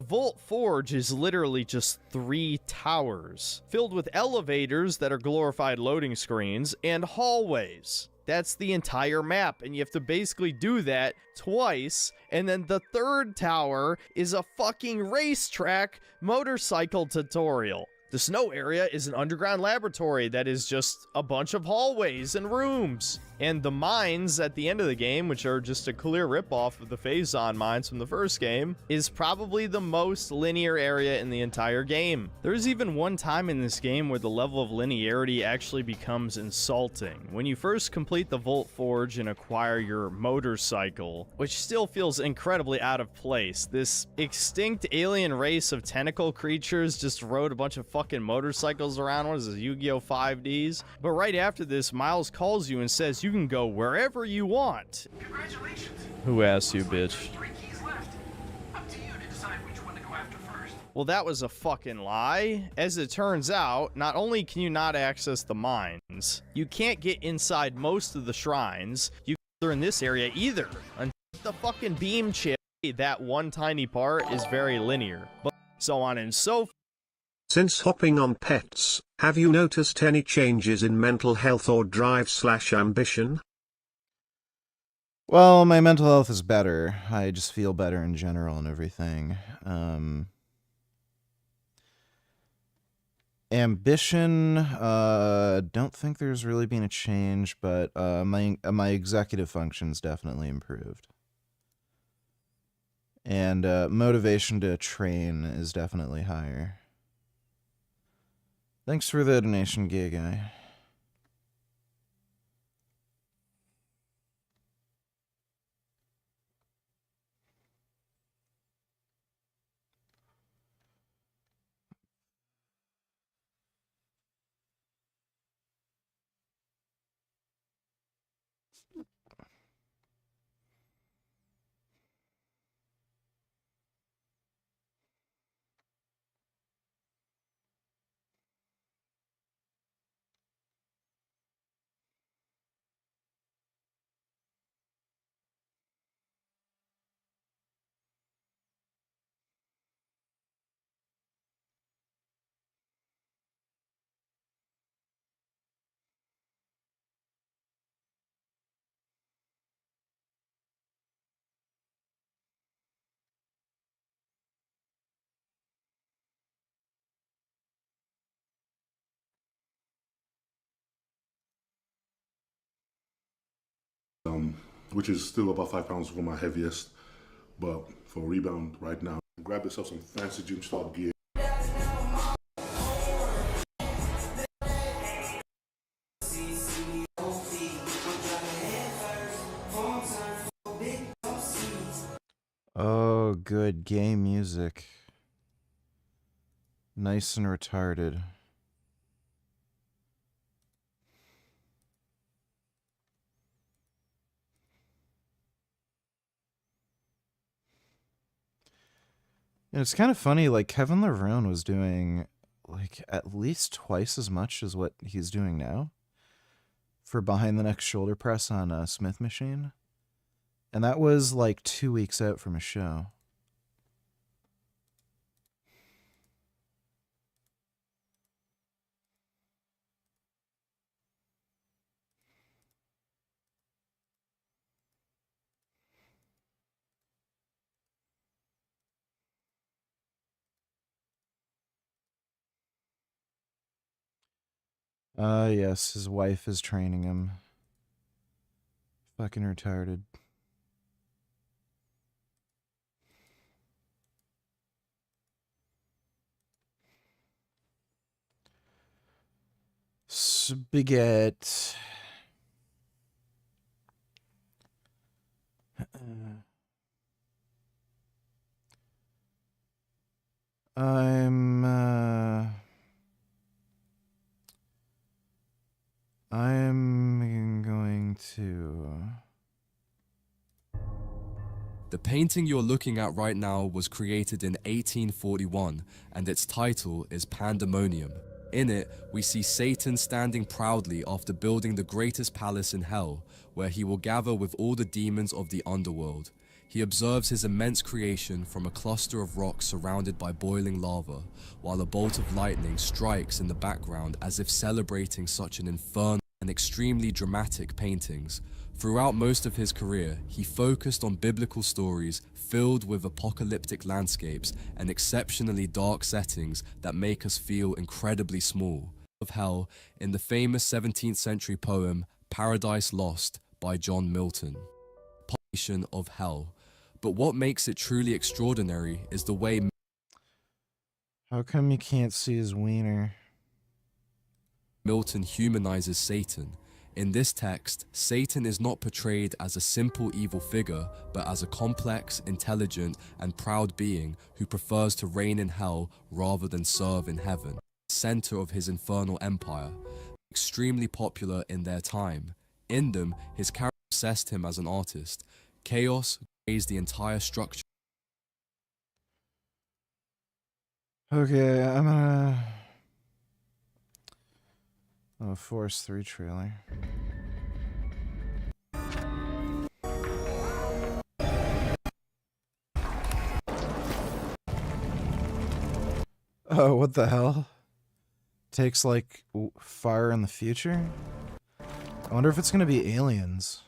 Vault Forge is literally just 3 towers, filled with elevators that are glorified loading screens, and hallways. That's the entire map, and you have to basically do that twice, and then the 3rd tower is a fucking racetrack motorcycle tutorial. The snow area is an underground laboratory that is just a bunch of hallways and rooms. And the mines at the end of the game, which are just a clear ripoff of the Phazon mines from the first game, is probably the most linear area in the entire game. There's even one time in this game where the level of linearity actually becomes insulting. When you first complete the Vault Forge and acquire your motorcycle, which still feels incredibly out of place. This extinct alien race of tentacle creatures just rode a bunch of fucking motorcycles around. What is this, Yu-Gi-Oh! 5Ds? But right after this, Miles calls you and says you can go wherever you want. Congratulations. Who asked you, bitch? 3 keys left. Up to you to decide which one to go after first. Well, that was a fucking lie. As it turns out, not only can you not access the mines, you can't get inside most of the shrines. You can't in this area either. Until the fucking beam chip, that one tiny part is very linear. But so on and so forth. Since hopping on pets, have you noticed any changes in mental health or drive/ambition? Well, my mental health is better. I just feel better in general and everything. Ambition, don't think there's really been a change, but my executive function's definitely improved. And motivation to train is definitely higher. Thanks for the donation, gay guy. which is still about 5 pounds for my heaviest. But for rebound right now, grab yourself some fancy gym style gear. Oh, good gay music. Nice and retarded. And it's kind of funny, like Kevin Levrone was doing like at least twice as much as what he's doing now for behind the neck shoulder press on Smith Machine. And that was like 2 weeks out from a show. Yes, his wife is training him. Fucking retarded. Spaghetti. I'm going to... The painting you're looking at right now was created in 1841, and its title is Pandemonium. In it, we see Satan standing proudly after building the greatest palace in hell, where he will gather with all the demons of the underworld. He observes his immense creation from a cluster of rocks surrounded by boiling lava, while a bolt of lightning strikes in the background as if celebrating such an infernal and extremely dramatic paintings. Throughout most of his career, he focused on biblical stories filled with apocalyptic landscapes and exceptionally dark settings that make us feel incredibly small. Of hell in the famous 17th century poem Paradise Lost by John Milton. Population of hell. But what makes it truly extraordinary is the way... How come you can't see his wiener? Milton humanizes Satan. In this text, Satan is not portrayed as a simple evil figure, but as a complex, intelligent, and proud being who prefers to reign in hell rather than serve in heaven. Center of his infernal empire, extremely popular in their time. In them, his character obsessed him as an artist. Chaos grazed the entire structure. Okay, I'm gonna... Oh, Force 3 trailer. Oh, what the hell? Takes like far in the future? I wonder if it's gonna be aliens.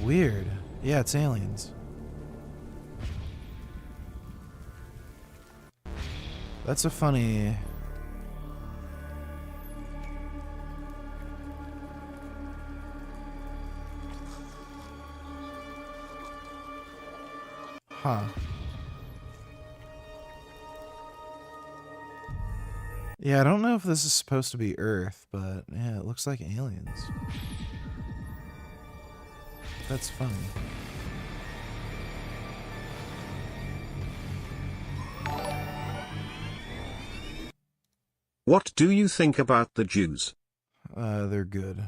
Weird. Yeah, it's aliens. That's a funny... Huh. Yeah, I don't know if this is supposed to be Earth, but yeah, it looks like aliens. That's funny. What do you think about the Jews? They're good.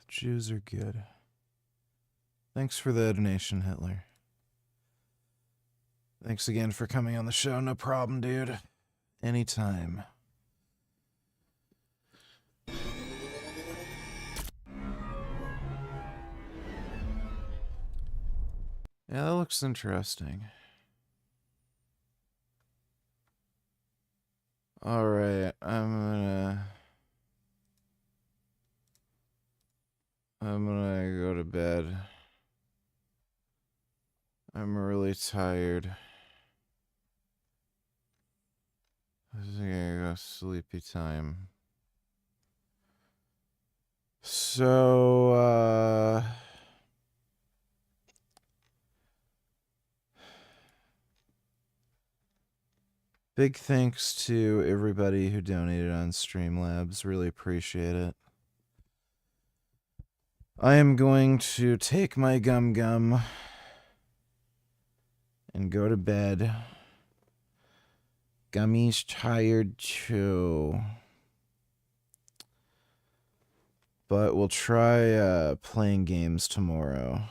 Jews are good. Thanks for the donation, Hitler. Thanks again for coming on the show. No problem, dude. Anytime. Yeah, that looks interesting. Alright, I'm gonna go to bed. I'm really tired. I think I sleepy time. So, big thanks to everybody who donated on Streamlabs. Really appreciate it. I am going to take my gum and go to bed. Gummy's tired too. But we'll try playing games tomorrow.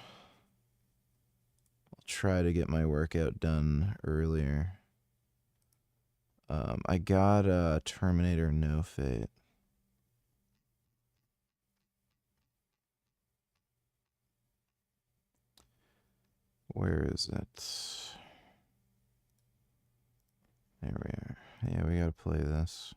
I'll try to get my workout done earlier. I got Terminator No Fate. Where is it? There we are. Yeah, we gotta play this.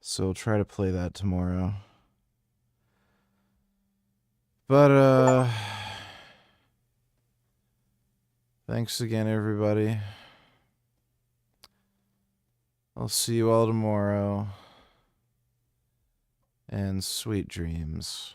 So we'll try to play that tomorrow. But, thanks again, everybody. I'll see you all tomorrow. And sweet dreams.